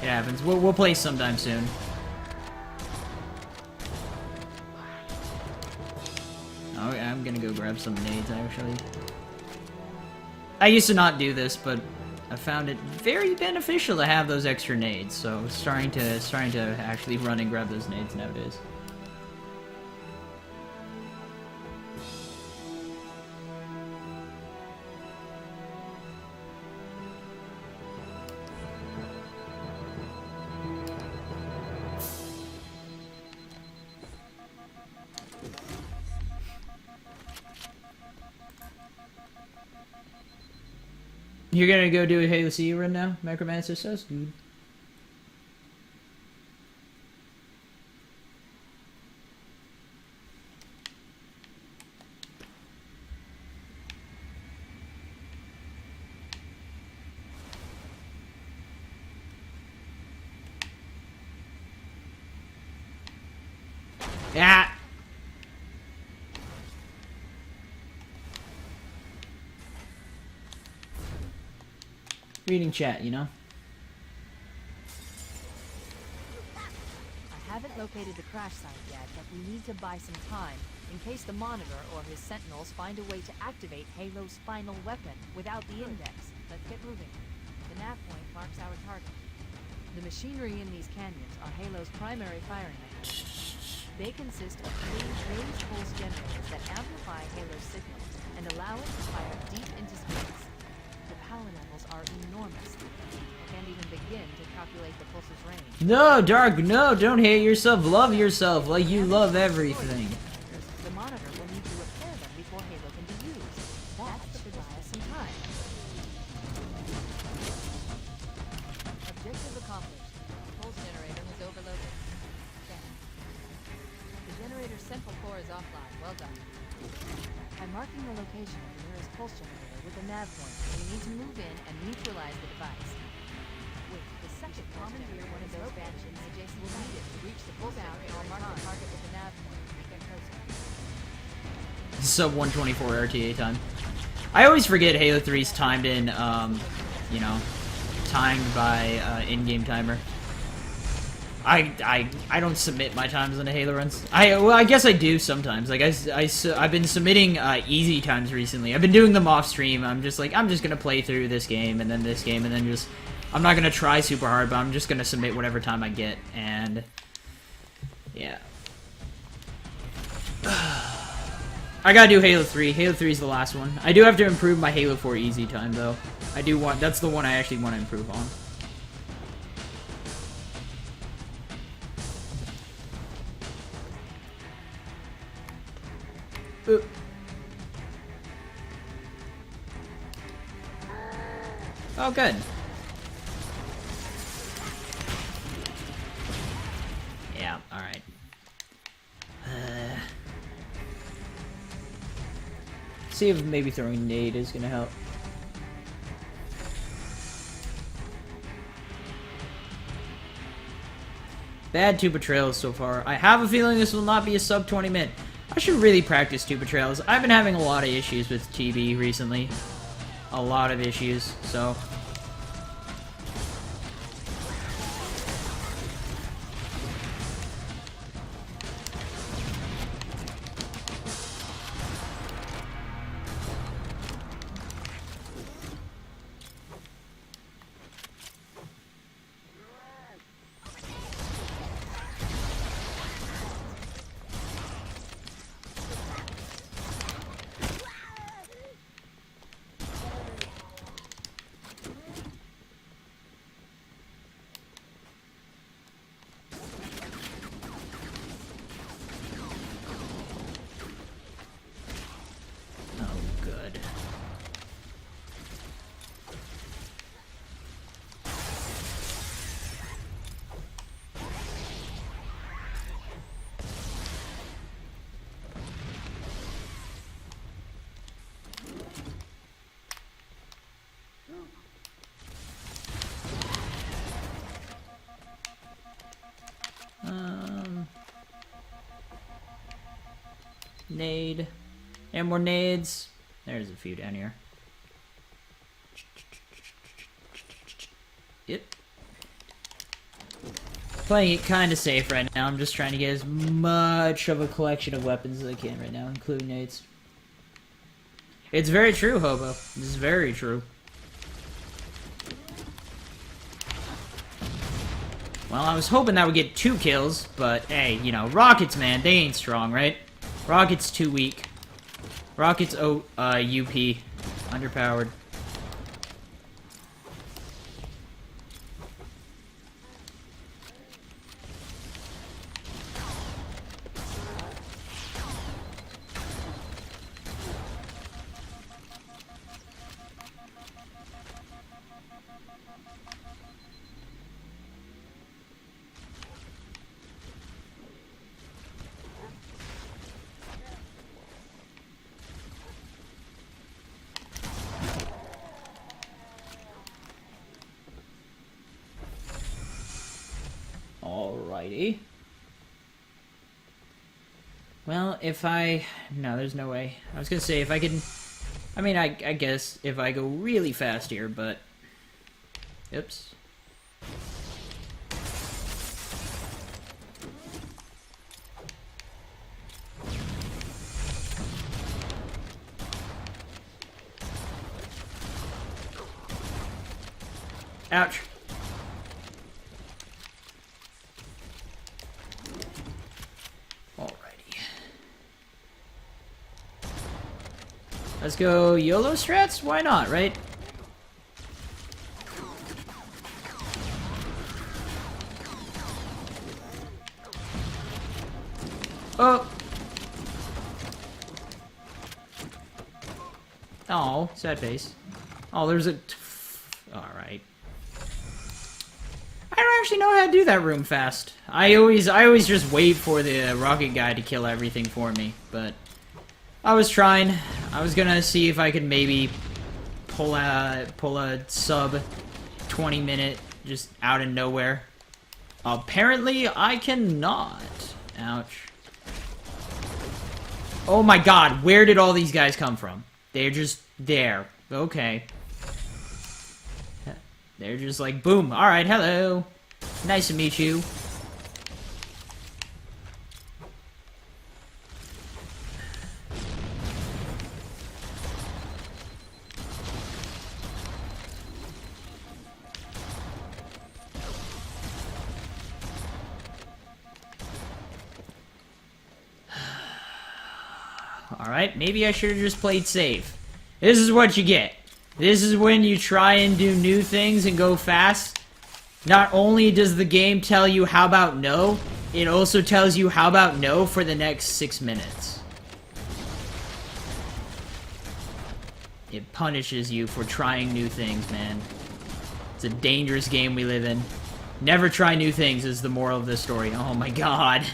It happens. We'll play sometime soon. Oh, yeah, I'm gonna go grab some nades, actually. I used to not do this, but I found it very beneficial to have those extra nades, so starting to actually run and grab those nades nowadays. You're gonna go do a Halo CE run now? Macromancer says, dude. Yeah. Reading chat, you know? I haven't located the crash site yet, but we need to buy some time in case the Monitor or his Sentinels find a way to activate Halo's final weapon without the index. Let's get moving. The nav point marks our target. The machinery in these canyons are Halo's primary firing mechanisms. They consist of 3 raised pulse generators that amplify Halo's signal and allow it to fire deep into space. The power levels are enormous. I can't even begin to calculate the pulse's range. No, Dark, no, don't hate yourself. Love yourself like you love everything. The Monitor will need to repair them before Halo can be used. That should buy us some time. Objective accomplished. The pulse generator has overloaded. The generator's central core is offline. Well done. I'm marking the location of the nearest pulse generator with a nav point. We need to move in and neutralize the device. Wait, the second commandeer one of those batches adjacent will need it to reach the pulse out, and I'll mark the target with the nav point. Get closer. Sub 124 RTA time. I always forget Halo 3's timed in, you know, timed by in-game timer. I don't submit my times into Halo runs. Well, I guess I do sometimes. Like I've been submitting easy times recently. I've been doing them off stream. I'm just gonna play through this game and then this game and then just I'm not gonna try super hard, but I'm just gonna submit whatever time I get. And yeah, I gotta do Halo 3. Halo 3 is the last one. I do have to improve my Halo 4 easy time though. That's the one I actually want to improve on. Oh, good. Yeah, alright. See if maybe throwing nade is gonna help. Bad 2 betrayals so far. I have a feeling this will not be a sub 20 minute. I should really practice 2 betrayals. I've been having a lot of issues with TB recently. A lot of issues, so... Nade. And more nades. There's a few down here. Yep. Playing it kind of safe right now. I'm just trying to get as much of a collection of weapons as I can right now, including nades. It's very true, Hobo. This is very true. Well, I was hoping that would get 2 kills, but hey, you know, rockets, man, they ain't strong, right? Rockets too weak. Rockets, UP. Underpowered. Alrighty. Well, if I... No, there's no way. I was gonna say, if I can... I mean, I guess if I go really fast here, but... Oops. Ouch. Let's go YOLO strats? Why not, right? Oh! Oh, sad face. Oh, there's a... Alright. I don't actually know how to do that room fast. I always just wait for the rocket guy to kill everything for me, but... I was trying. I was gonna see if I could maybe pull a sub 20-minute just out of nowhere. Apparently, I cannot. Ouch. Oh my god, where did all these guys come from? They're just there. Okay. They're just like, boom. Alright, hello. Nice to meet you. Alright, maybe I should have just played safe. This is what you get. This is when you try and do new things and go fast. Not only does the game tell you how about no, it also tells you how about no for the next 6 minutes. It punishes you for trying new things, man. It's a dangerous game we live in. Never try new things is the moral of this story. Oh my god.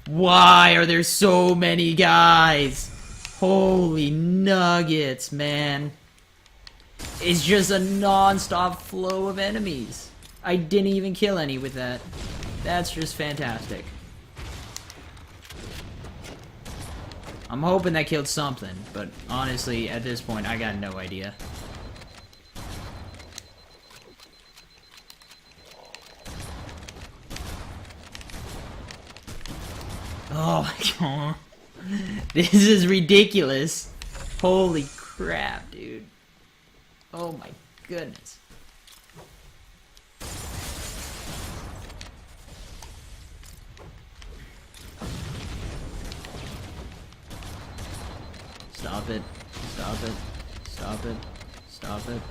Why are there so many guys? Holy nuggets, man. It's just a non-stop flow of enemies. I didn't even kill any with that. That's just fantastic. I'm hoping that killed something, but honestly, at this point, I got no idea. Oh my god. This is ridiculous. Holy crap, dude. Oh my goodness. Stop it. Stop it. Stop it. Stop it.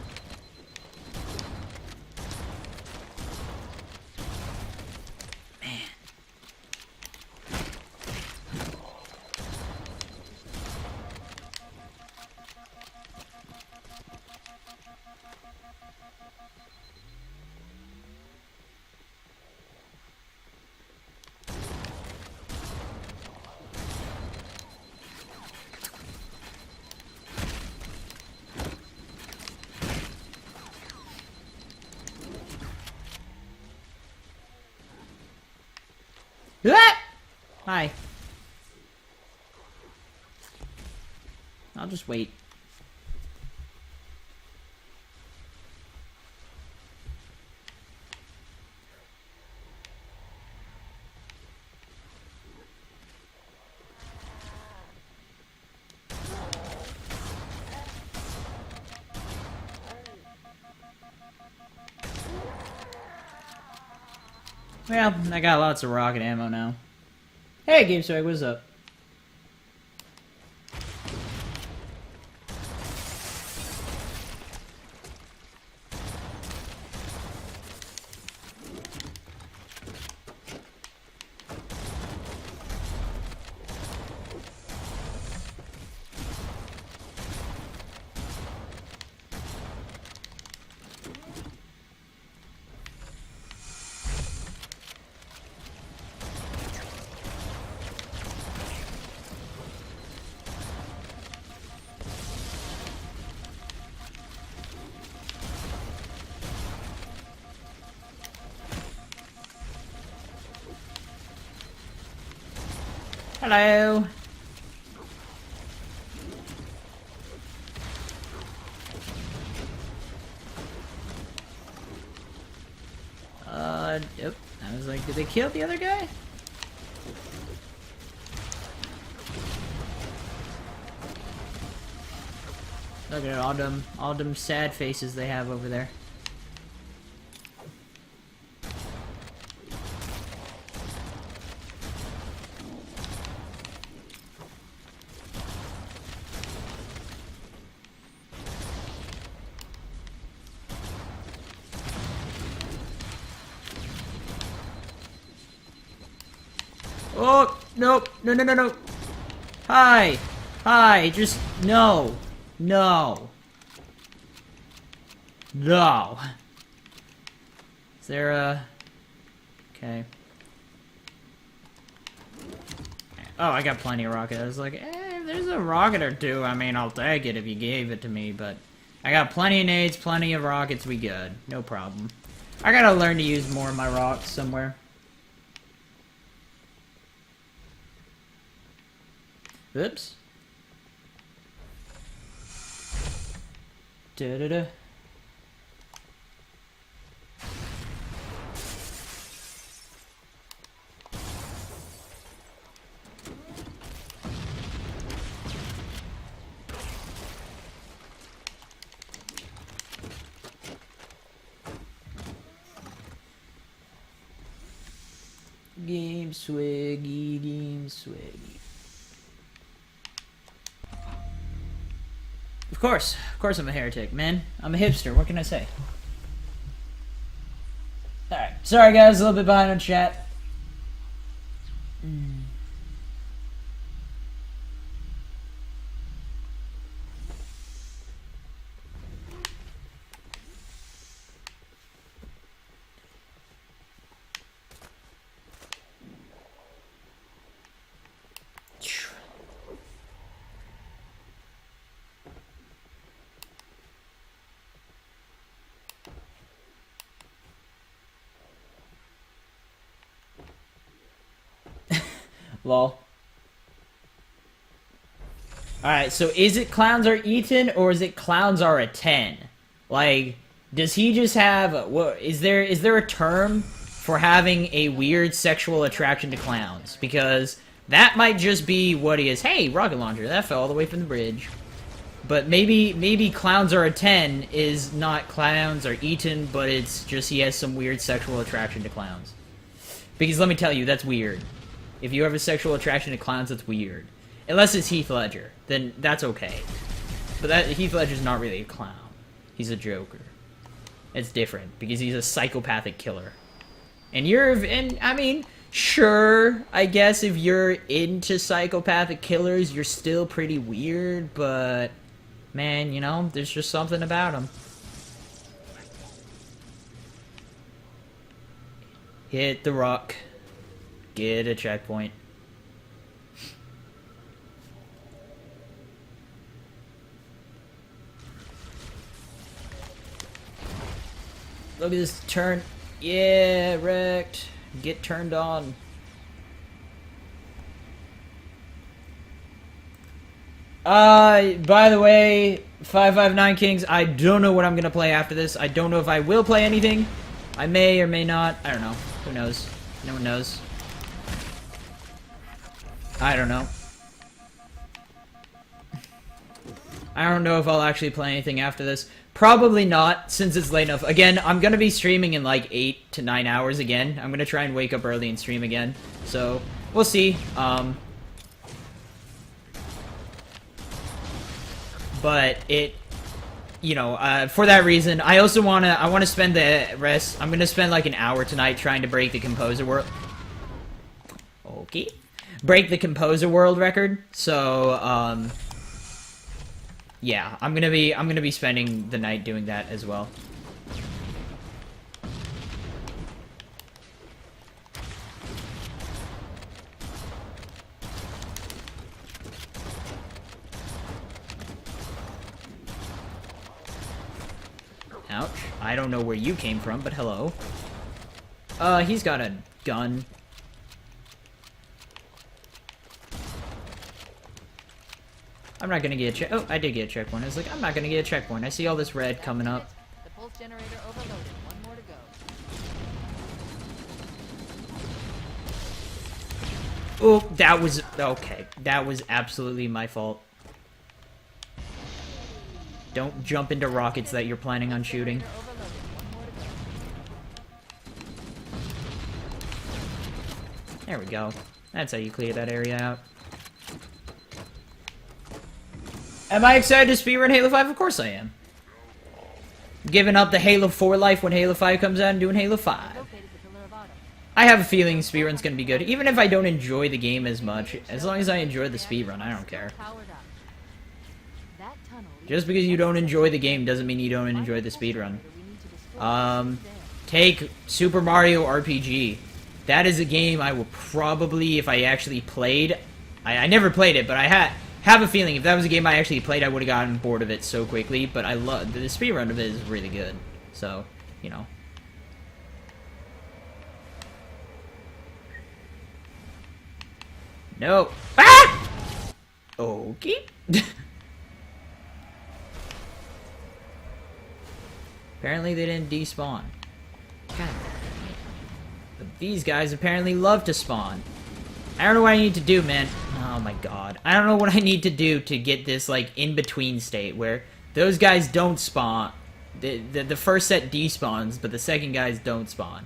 Ah! Hi. I'll just wait. Well, I got lots of rocket ammo now. Hey, GameSwag, what's up? Hello. Yep. I was like, did they kill the other guy? Look at all them sad faces they have over there. Oh, no, no, no, no, no. Hi. Hi, just, no. No. No. Is there a... Okay. Oh, I got plenty of rocket. I was like, if there's a rocket or two, I mean, I'll take it if you gave it to me, but... I got plenty of nades, plenty of rockets, we good. No problem. I gotta learn to use more of my rocks somewhere. Oops. Da-da-da. Game swaggy, game swaggy. Of course I'm a heretic, man. I'm a hipster, what can I say? Alright, sorry guys, a little bit behind on chat. Lol. Alright, so is it clowns are eaten, or is it clowns are a 10? Like, does he just have... What, is there a term for having a weird sexual attraction to clowns? Because that might just be what he is. Hey, rocket launcher, that fell all the way from the bridge. But maybe clowns are a 10 is not clowns are eaten, but it's just he has some weird sexual attraction to clowns. Because let me tell you, that's weird. If you have a sexual attraction to clowns, that's weird. Unless it's Heath Ledger, then that's okay. But Heath Ledger's not really a clown. He's a Joker. It's different, because he's a psychopathic killer. And I mean, sure, I guess if you're into psychopathic killers, you're still pretty weird, but... Man, you know, there's just something about him. Hit the rock. Get a checkpoint. Look at this turn. Yeah, wrecked. Get turned on. By the way, 559 Kings, I don't know what I'm gonna play after this. I don't know if I will play anything. I may or may not. I don't know. Who knows? No one knows. I don't know. I don't know if I'll actually play anything after this. Probably not, since it's late enough. Again, I'm gonna be streaming in like 8 to 9 hours again. I'm gonna try and wake up early and stream again. So, we'll see. But it, you know, for that reason, I also I wanna spend the rest. I'm gonna spend like an hour tonight trying to break the Composer World. Okay. Break the Composer World record. So, yeah, I'm gonna be spending the night doing that as well. Ouch. I don't know where you came from, but hello. He's got a gun. I'm not gonna get a check. Oh, I did get a checkpoint. I was like, I'm not gonna get a checkpoint. I see all this red coming up. The pulse generator overloaded. One more to go. Oh, that was... Okay. That was absolutely my fault. Don't jump into rockets that you're planning on shooting. There we go. That's how you clear that area out. Am I excited to speedrun Halo 5? Of course I am. Giving up the Halo 4 life when Halo 5 comes out and doing Halo 5. I have a feeling speedrun's gonna be good. Even if I don't enjoy the game as much, as long as I enjoy the speedrun, I don't care. Just because you don't enjoy the game doesn't mean you don't enjoy the speedrun. Take Super Mario RPG. That is a game I will probably, if I actually played... I never played it, but I have a feeling if that was a game I actually played, I would have gotten bored of it so quickly, but I love... The speedrun of it is really good. So, you know. No. Ah! Okay. Apparently they didn't despawn. God. But these guys apparently love to spawn. I don't know what I need to do, man. Oh my god. I don't know what I need to do to get this, like, in-between state where those guys don't spawn. The first set despawns, but the second guys don't spawn.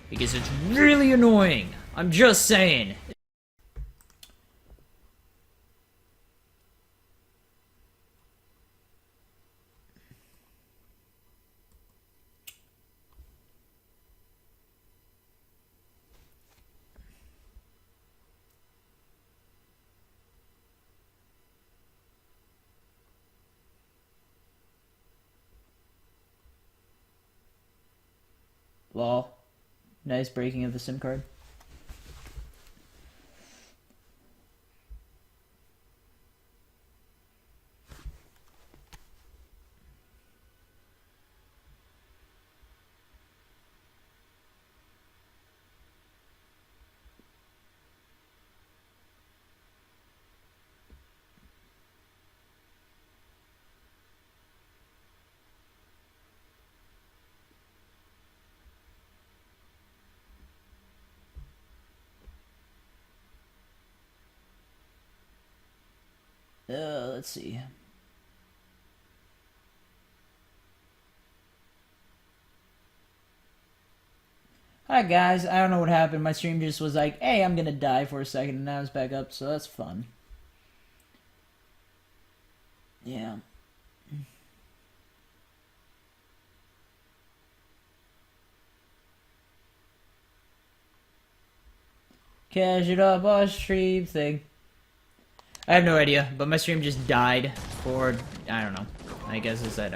Because it's really annoying. I'm just saying. Lol. Nice breaking of the SIM card. Let's see. Hi guys, I don't know what happened. My stream just was like, hey, I'm gonna die for a second, and now it's back up, so that's fun. Yeah. Cash it up on stream thing. I have no idea, but my stream just died for, I don't know. I guess it's that,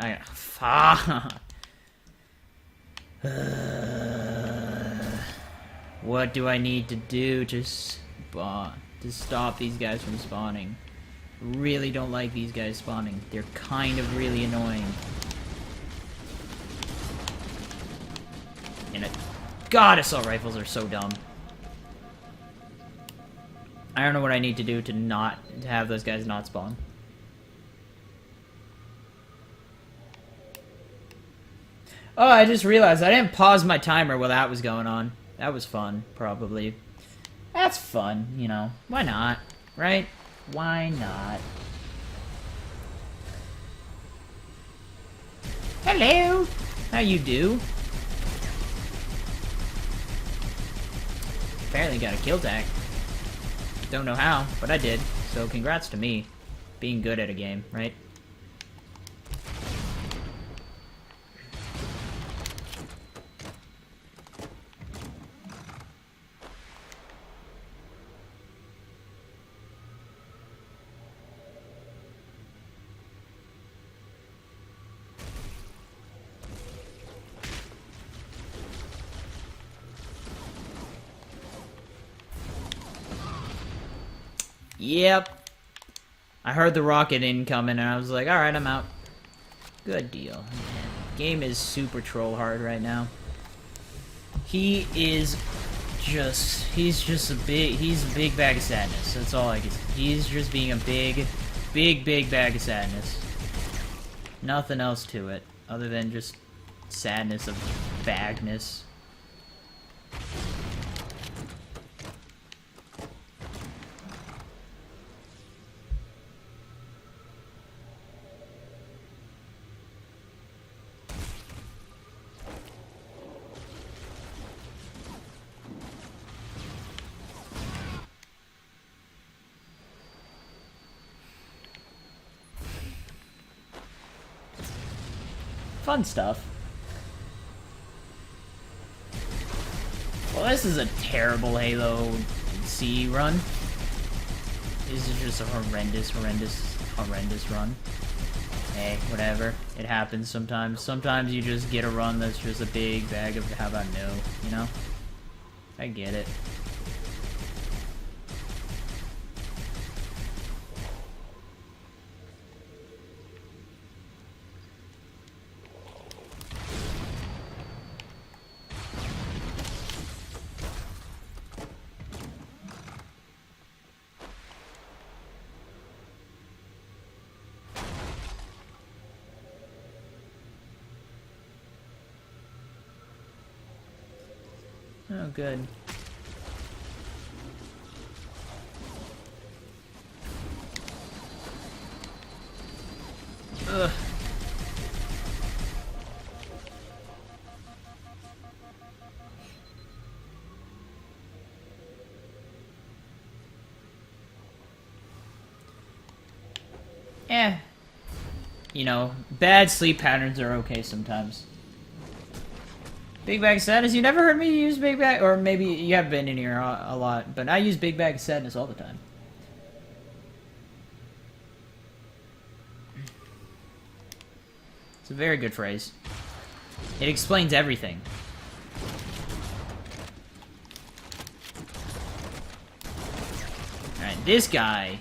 what do I need to do to stop these guys from spawning? Really don't like these guys spawning. They're kind of really annoying. And God, assault rifles are so dumb. I don't know what I need to do to have those guys not spawn. Oh, I just realized I didn't pause my timer while that was going on. That was fun, probably. That's fun, you know. Why not? Right? Why not? Hello! How you do? Apparently got a kill tag. Don't know how, but I did. So congrats to me. Being good at a game, right? Yep. I heard the rocket incoming and I was like, alright, I'm out. Good deal. Game is super troll hard right now. He's just a big bag of sadness. That's all I can say. He's just being a big bag of sadness. Nothing else to it, other than just sadness of bagness. Fun stuff. Well, this is a terrible Halo C run. This is just a horrendous run. Hey, whatever. It happens sometimes. Sometimes you just get a run that's just a big bag of how about no, you know? I get it. Oh, good. Ugh. You know, bad sleep patterns are okay sometimes. Big Bag of Sadness? You never heard me use Big Bag? Or maybe you have been in here a lot, but I use Big Bag of Sadness all the time. It's a very good phrase. It explains everything. Alright, this guy...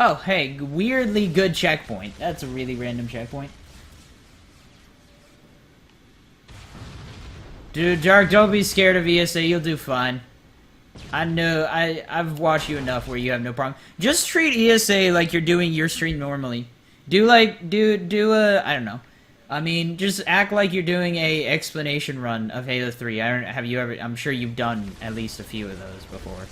Oh, hey, weirdly good checkpoint. That's a really random checkpoint. Dude, Dark, don't be scared of ESA. You'll do fine. I know. I've watched you enough where you have no problem. Just treat ESA like you're doing your stream normally. Do a, I don't know. I mean, just act like you're doing a explanation run of Halo 3. I'm sure you've done at least a few of those before.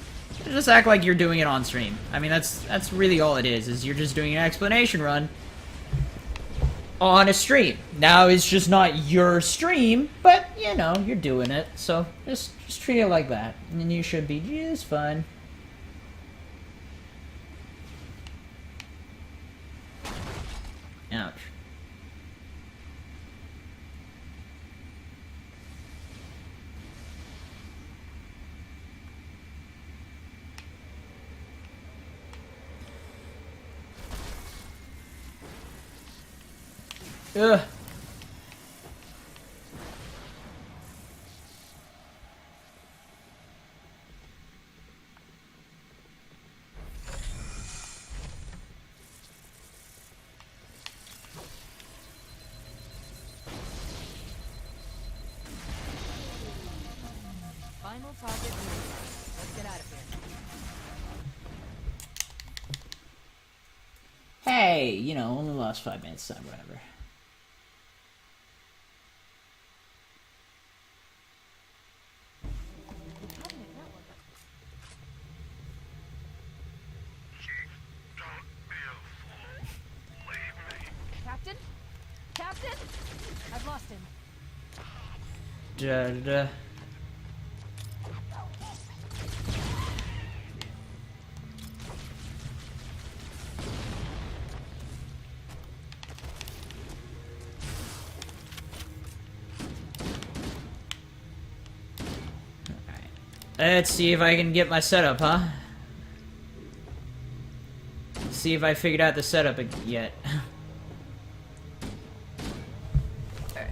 Just act like you're doing it on stream. I mean, that's really all it is you're just doing an explanation run on a stream. Now, it's just not your stream, but, you know, you're doing it. So, just treat it like that, and you should be just fine. Ouch. Ugh. Final target neutralized. Let's get out of here. Hey, you know, only lost 5 minutes time, whatever. Covenant network. Chief, don't be a fool. Leave me. Captain? Captain? I've lost him. Da, da, da. Let's see if I can get my setup, huh? See if I figured out the setup yet. Alright.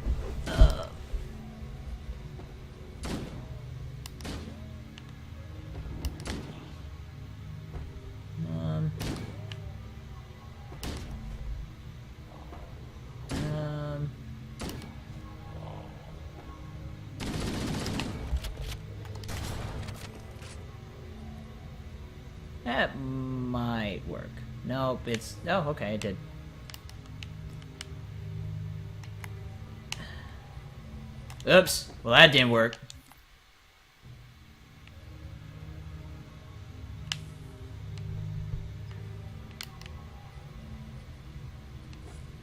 Um, that might work. Nope, it's... Oh, okay, it did. Oops. Well, that didn't work.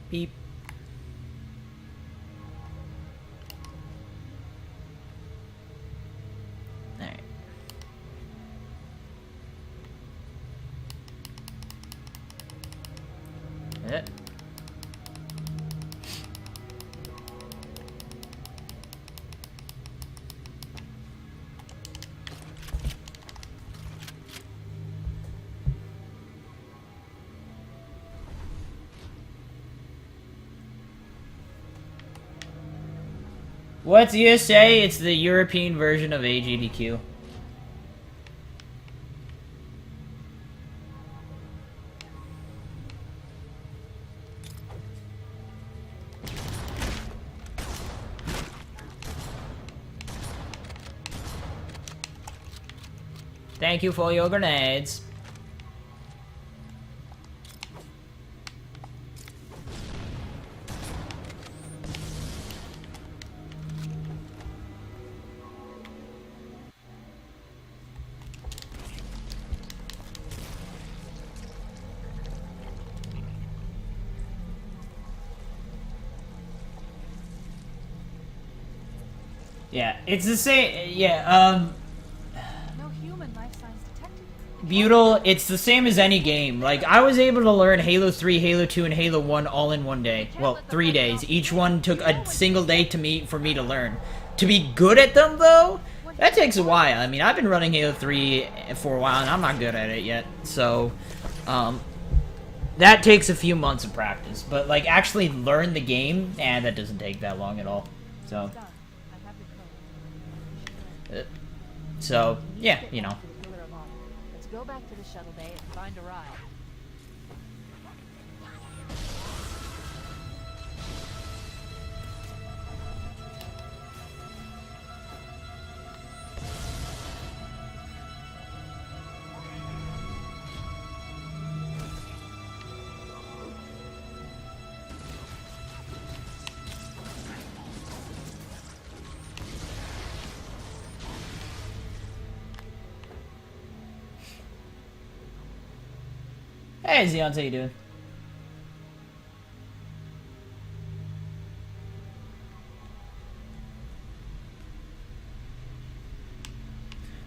Beep. Alright. What's you say? It's the European version of AGDQ. Thank you for your grenades. Yeah, it's the same. Yeah, No human life signs detected. Butyl, it's the same as any game. Like, I was able to learn Halo 3, Halo 2, and Halo 1 all in one day. Well, 3 days. Each one took a single day for me to learn. To be good at them, though, that takes a while. I mean, I've been running Halo 3 for a while, and I'm not good at it yet. So, that takes a few months of practice. But, like, actually learn the game, that doesn't take that long at all. So, Done. I have the code. yeah, you know. Pillar of Honor. Let's go back to the shuttle bay and find a ride. Hey, Zeon, how you doing?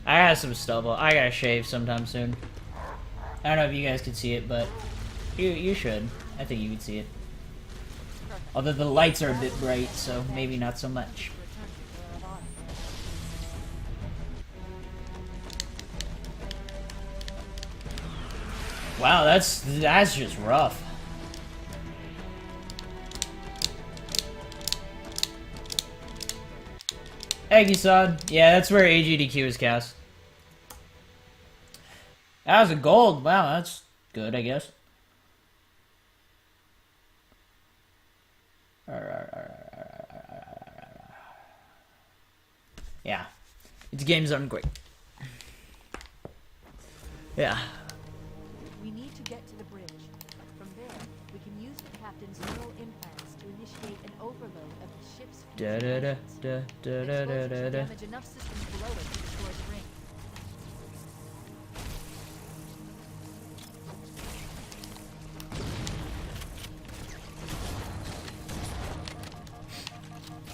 I got some stubble. I gotta shave sometime soon. I don't know if you guys can see it, but you should. I think you can see it. Although the lights are a bit bright, so maybe not so much. Return to Pillar of Honor. Wow, that's just rough. Eggy-sod. Yeah, that's where AGDQ is cast. That was a gold. Wow, that's good, I guess. Yeah. Its games aren't quick. Yeah. We need to get to the bridge. From there, we can use the captain's neural implants to initiate an overload of the ship's Da fusion da da engines. da The da da explosion da should da. damage enough systems below it to destroy the ring.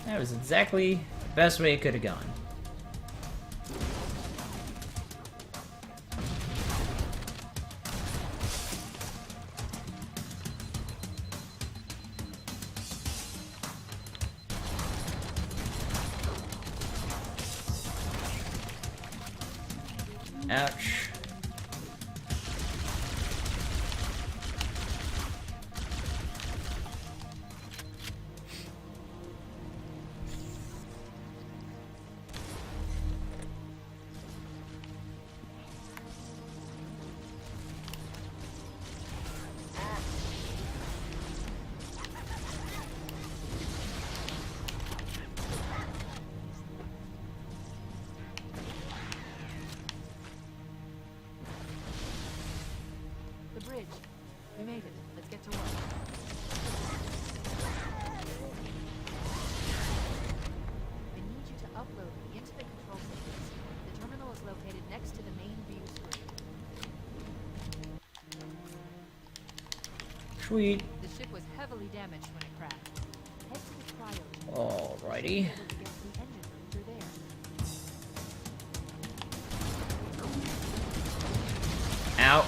That was exactly the best way it could have gone. Ouch. The bridge. We made it. Let's get to work. I need you to upload me into the control systems. The terminal is located next to the main view screen. Sweet. The ship was heavily damaged when it crashed. Head to the cryo. Alrighty. Able to get to the engine room through there. Out.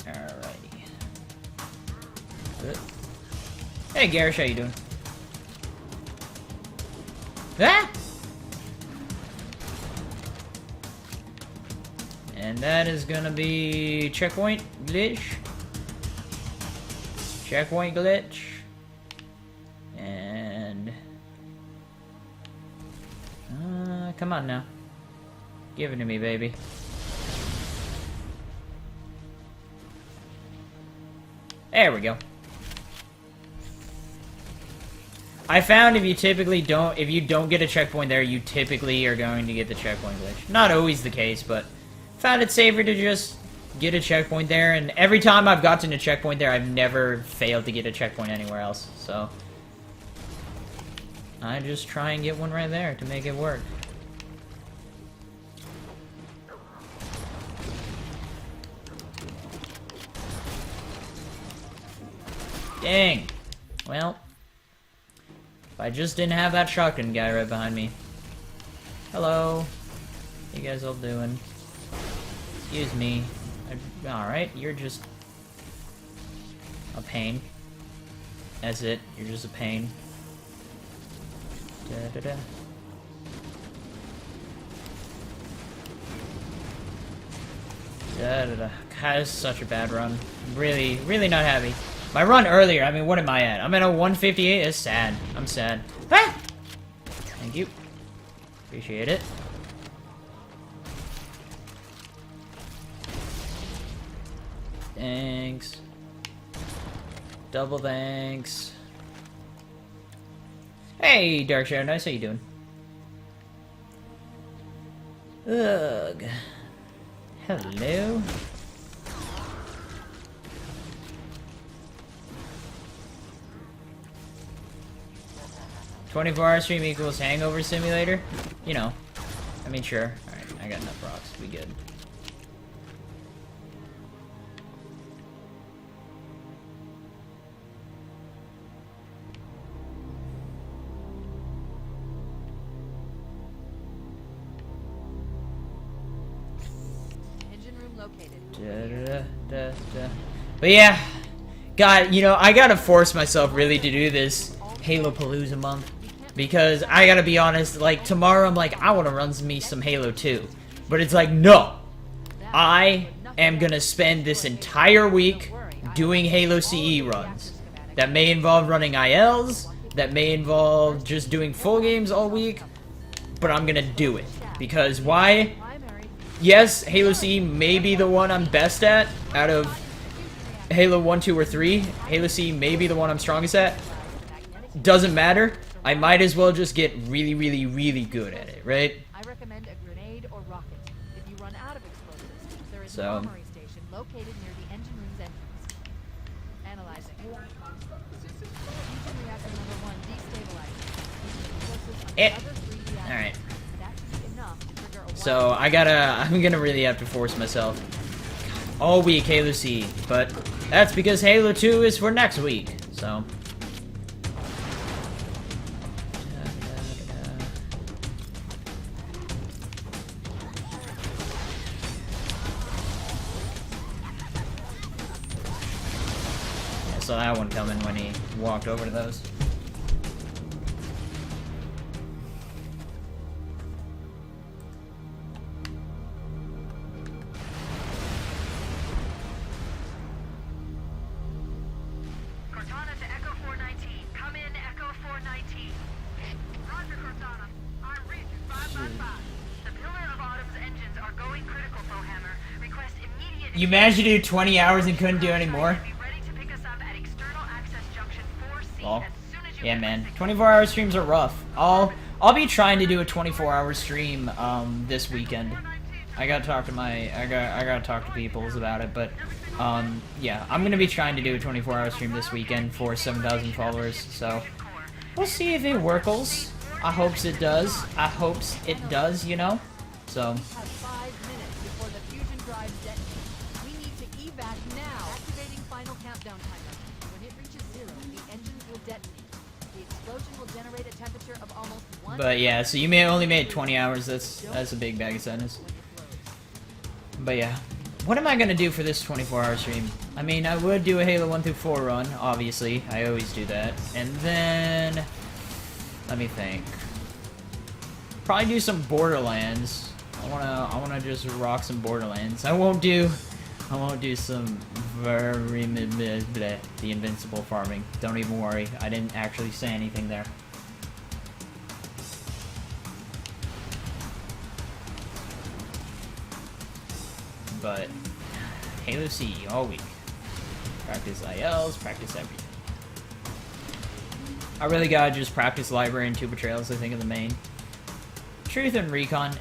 Alrighty. Good. Hey Garish, how you doing? Ah! And that is gonna be checkpoint glitch. Checkpoint glitch. And come on now. Give it to me, baby. There we go. I found if you don't get a checkpoint there, you typically are going to get the checkpoint glitch. Not always the case, but found it safer to just get a checkpoint there, and every time I've gotten a checkpoint there, I've never failed to get a checkpoint anywhere else, so I just try and get one right there to make it work. Dang. Well, if I just didn't have that shotgun guy right behind me. Hello. How you guys all doing? Excuse me. Alright, you're just a pain. That's it. You're just a pain. Da-da-da. Da-da-da. God, this is such a bad run. Really, really not happy. My run earlier, I mean, what am I at? I'm at a 158. It's sad. I'm sad. Ah! Thank you. Appreciate it. Thanks. Double thanks. Hey, Dark Shadow, nice. How you doing? Ugh. Hello. "24-hour stream equals hangover simulator?" You know. I mean, sure. Alright, I got enough rocks. We good. Engine room located. Da-da-da-da-da. But yeah, God, you know, I gotta force myself really to do this Halo Palooza month, because I gotta be honest, like, tomorrow I'm like, I wanna run me some Halo 2, but it's like, no, I am gonna spend this entire week doing Halo CE runs. That may involve running ILs, that may involve just doing full games all week, but I'm gonna do it. Because why? Yes, Halo CE may be the one I'm best at out of Halo 1, 2, or 3. Halo CE may be the one I'm strongest at. Doesn't matter. I might as well just get really, really, really good at it, right? I recommend a grenade or rocket. If you run out of explosives, there is an So. armory station located near the engine room's entrance. Analyzing. Fusion reactor number 1 destabilized. Explosives on the Eh. other 3 reactors. Alright. That should be enough to trigger a So I'm gonna really have to force myself all week Halo CE, but that's because Halo 2 is for next week, so. Yeah, saw that one coming when he walked over to those. Cortana to Echo 419. Come in, Echo 419. Roger, Cortana. I'm reaching 555. The Pillar of Autumn's engines are going critical, Fohammer. Request immediate... You managed to do 20 hours and couldn't do any more? Be ready to pick us up at External Access Junction 4C Well, as soon as you yeah, get man. the signal. 24-hour streams are rough. I'll be trying to do a 24-hour stream this weekend. I gotta talk to I gotta talk to peoples about it, but yeah, I'm gonna be trying to do a 24-hour stream this weekend for 7,000 followers. So we'll see if it workles. I hopes it does. I hopes it does. You know. So. have 5 minutes before the fusion drives detonate. We need to evac now. Activating final countdown timer. When it reaches 0, the engines will detonate. The explosion will generate a temperature of almost 1. But yeah, so you may only made 20 hours. That's a big bag of sadness. But yeah, what am I gonna do for this 24-hour stream? I mean, I would do a Halo 1 through 4 run, obviously. I always do that. And then, let me think. Probably do some Borderlands. I wanna just rock some Borderlands. I won't do some the invincible farming. Don't even worry. I didn't actually say anything there. But Halo CE all week. Practice ILs, practice everything. I really gotta just practice library and two betrayals, I think, are the main. Truth and recon,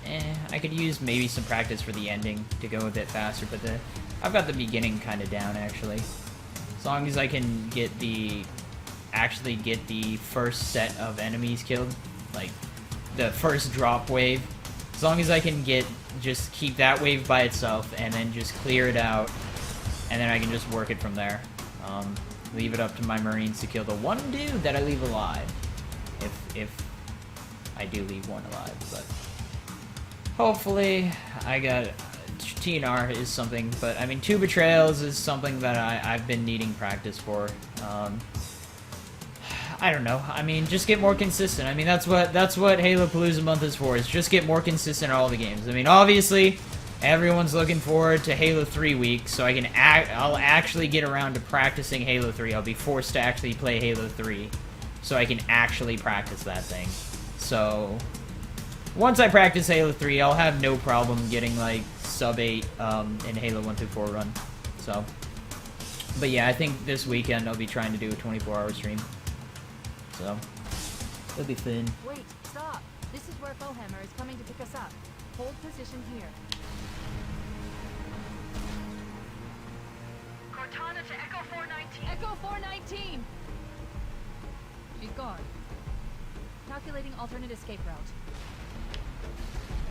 I could use maybe some practice for the ending to go a bit faster, but I've got the beginning kind of down, actually. As long as I can actually get the first set of enemies killed, like the first drop wave. As long as I can just keep that wave by itself and then just clear it out, and then I can just work it from there. Leave it up to my Marines to kill the one dude that I leave alive. If I do leave one alive, but hopefully I got TNR is something, but I mean 2 betrayals is something that I've been needing practice for. I don't know. I mean, just get more consistent. I mean, that's what Halo Palooza Month is for. Is just get more consistent in all the games. I mean, obviously, everyone's looking forward to Halo 3 week, so I'll actually get around to practicing Halo 3. I'll be forced to actually play Halo 3, so I can actually practice that thing. So once I practice Halo 3, I'll have no problem getting like sub 8 in Halo 1 through 4 run. So, but yeah, I think this weekend I'll be trying to do a 24-hour stream. So, it'll be fun. Wait, stop. This is where Fohammer is coming to pick us up. Hold position here. Cortana to Echo 419. Echo 419! She's gone. Calculating alternate escape route.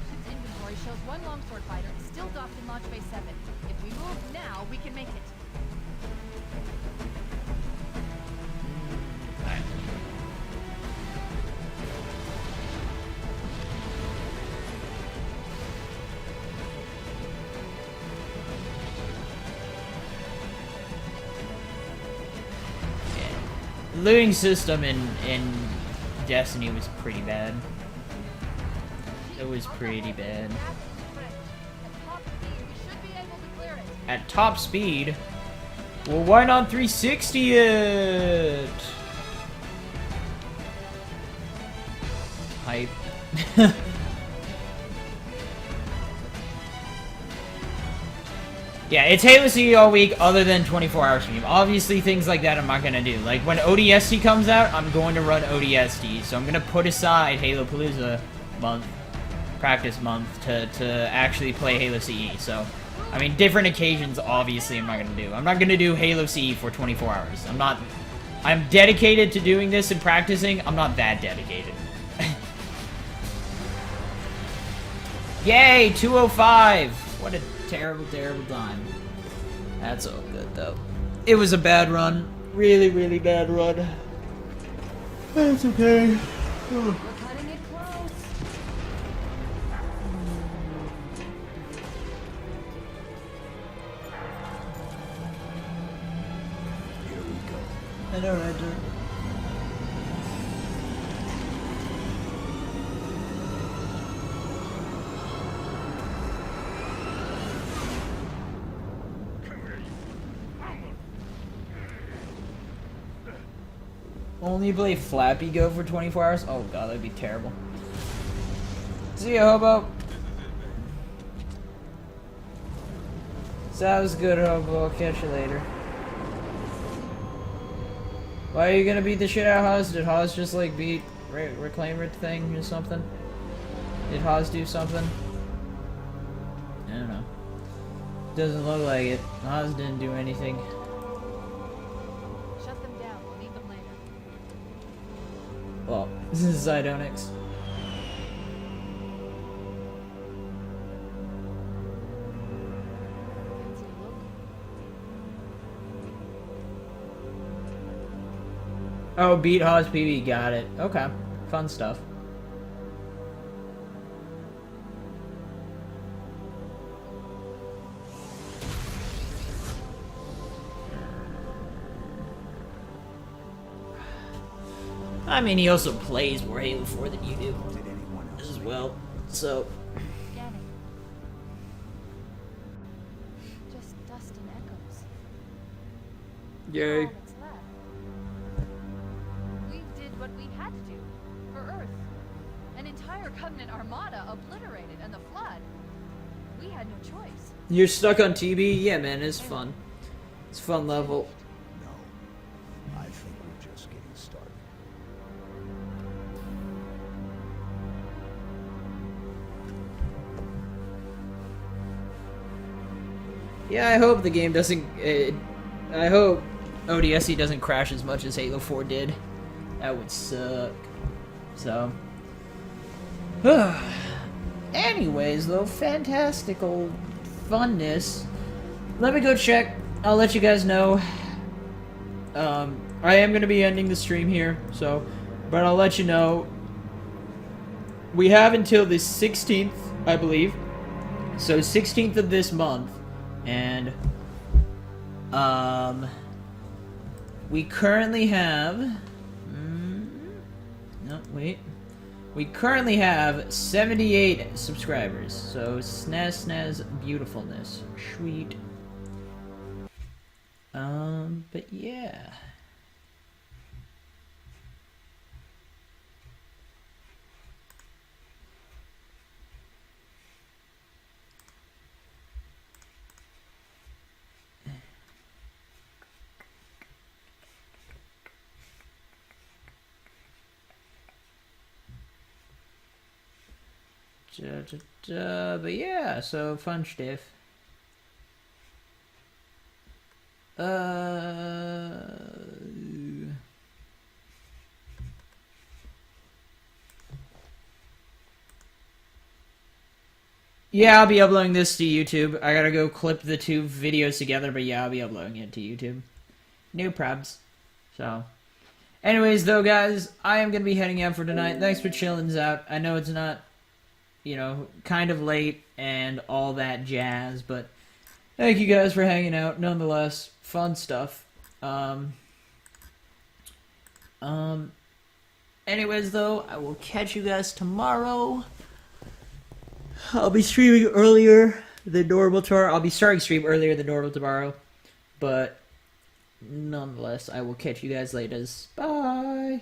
Ship's inventory shows 1 longsword fighter is still docked in Launch Bay 7. If we move now, we can make it. Alright. The looting system in Destiny was pretty bad. It was pretty bad. At top speed? Well, why not 360 it? hype. Yeah, it's Halo CE all week other than 24-hour stream. Obviously, things like that I'm not going to do. Like, when ODST comes out, I'm going to run ODST. So I'm going to put aside Halo Palooza month, practice month, to actually play Halo CE. So, I mean, different occasions, obviously, I'm not going to do. I'm not going to do Halo CE for 24 hours. I'm dedicated to doing this and practicing. I'm not that dedicated. Yay, 205! What a terrible, terrible time. That's all good, though. It was a bad run. Really, really bad run. That's okay. We're cutting it close. Here we go. I know, right, dude? Only play Flappy Go for 24 hours? Oh god, that'd be terrible. See ya, Hobo. Sounds good, Hobo. I'll catch you later. Why are you gonna beat the shit out of Haas? Did Haas just like beat Reclaimer thing or something? Did Haas do something? I don't know. Doesn't look like it. Haas didn't do anything. Shut them down. We'll need them later. Well, this is Zidonix. Fancy a look? Oh, beat Haas PB, got it. Okay, fun stuff. I mean, he also plays more Halo 4 than you do Did anyone else as well, so... Scanning. Just dust and echoes. Yay. All that's left. We did what we had to do for Earth. An entire Covenant armada obliterated, and the Flood. We had no choice. You're stuck on TB? Yeah, man, it's fun. It's a fun level. No. I think we're just getting started. Yeah, I hope the game doesn't... I hope ODST doesn't crash as much as Halo 4 did. That would suck. So... Anyways, though, fantastical funness. Let me go check. I'll let you guys know. I am going to be ending the stream here, so... But I'll let you know. We have until the 16th, I believe. So, 16th of this month. And, we currently have, no, wait, we currently have 78 subscribers, so snaz beautifulness, sweet, but yeah. But yeah, so fun stuff. Yeah, I'll be uploading this to YouTube. I gotta go clip the two videos together, but yeah, I'll be uploading it to YouTube. No probs. So, anyways, though, guys, I am gonna be heading out for tonight. Thanks for chilling out. I know it's not, you know, kind of late and all that jazz, but thank you guys for hanging out. Nonetheless, fun stuff. Anyways, though, I will catch you guys tomorrow. I'll be streaming earlier than normal tomorrow. I'll be starting stream earlier than normal tomorrow, but nonetheless, I will catch you guys later. Bye.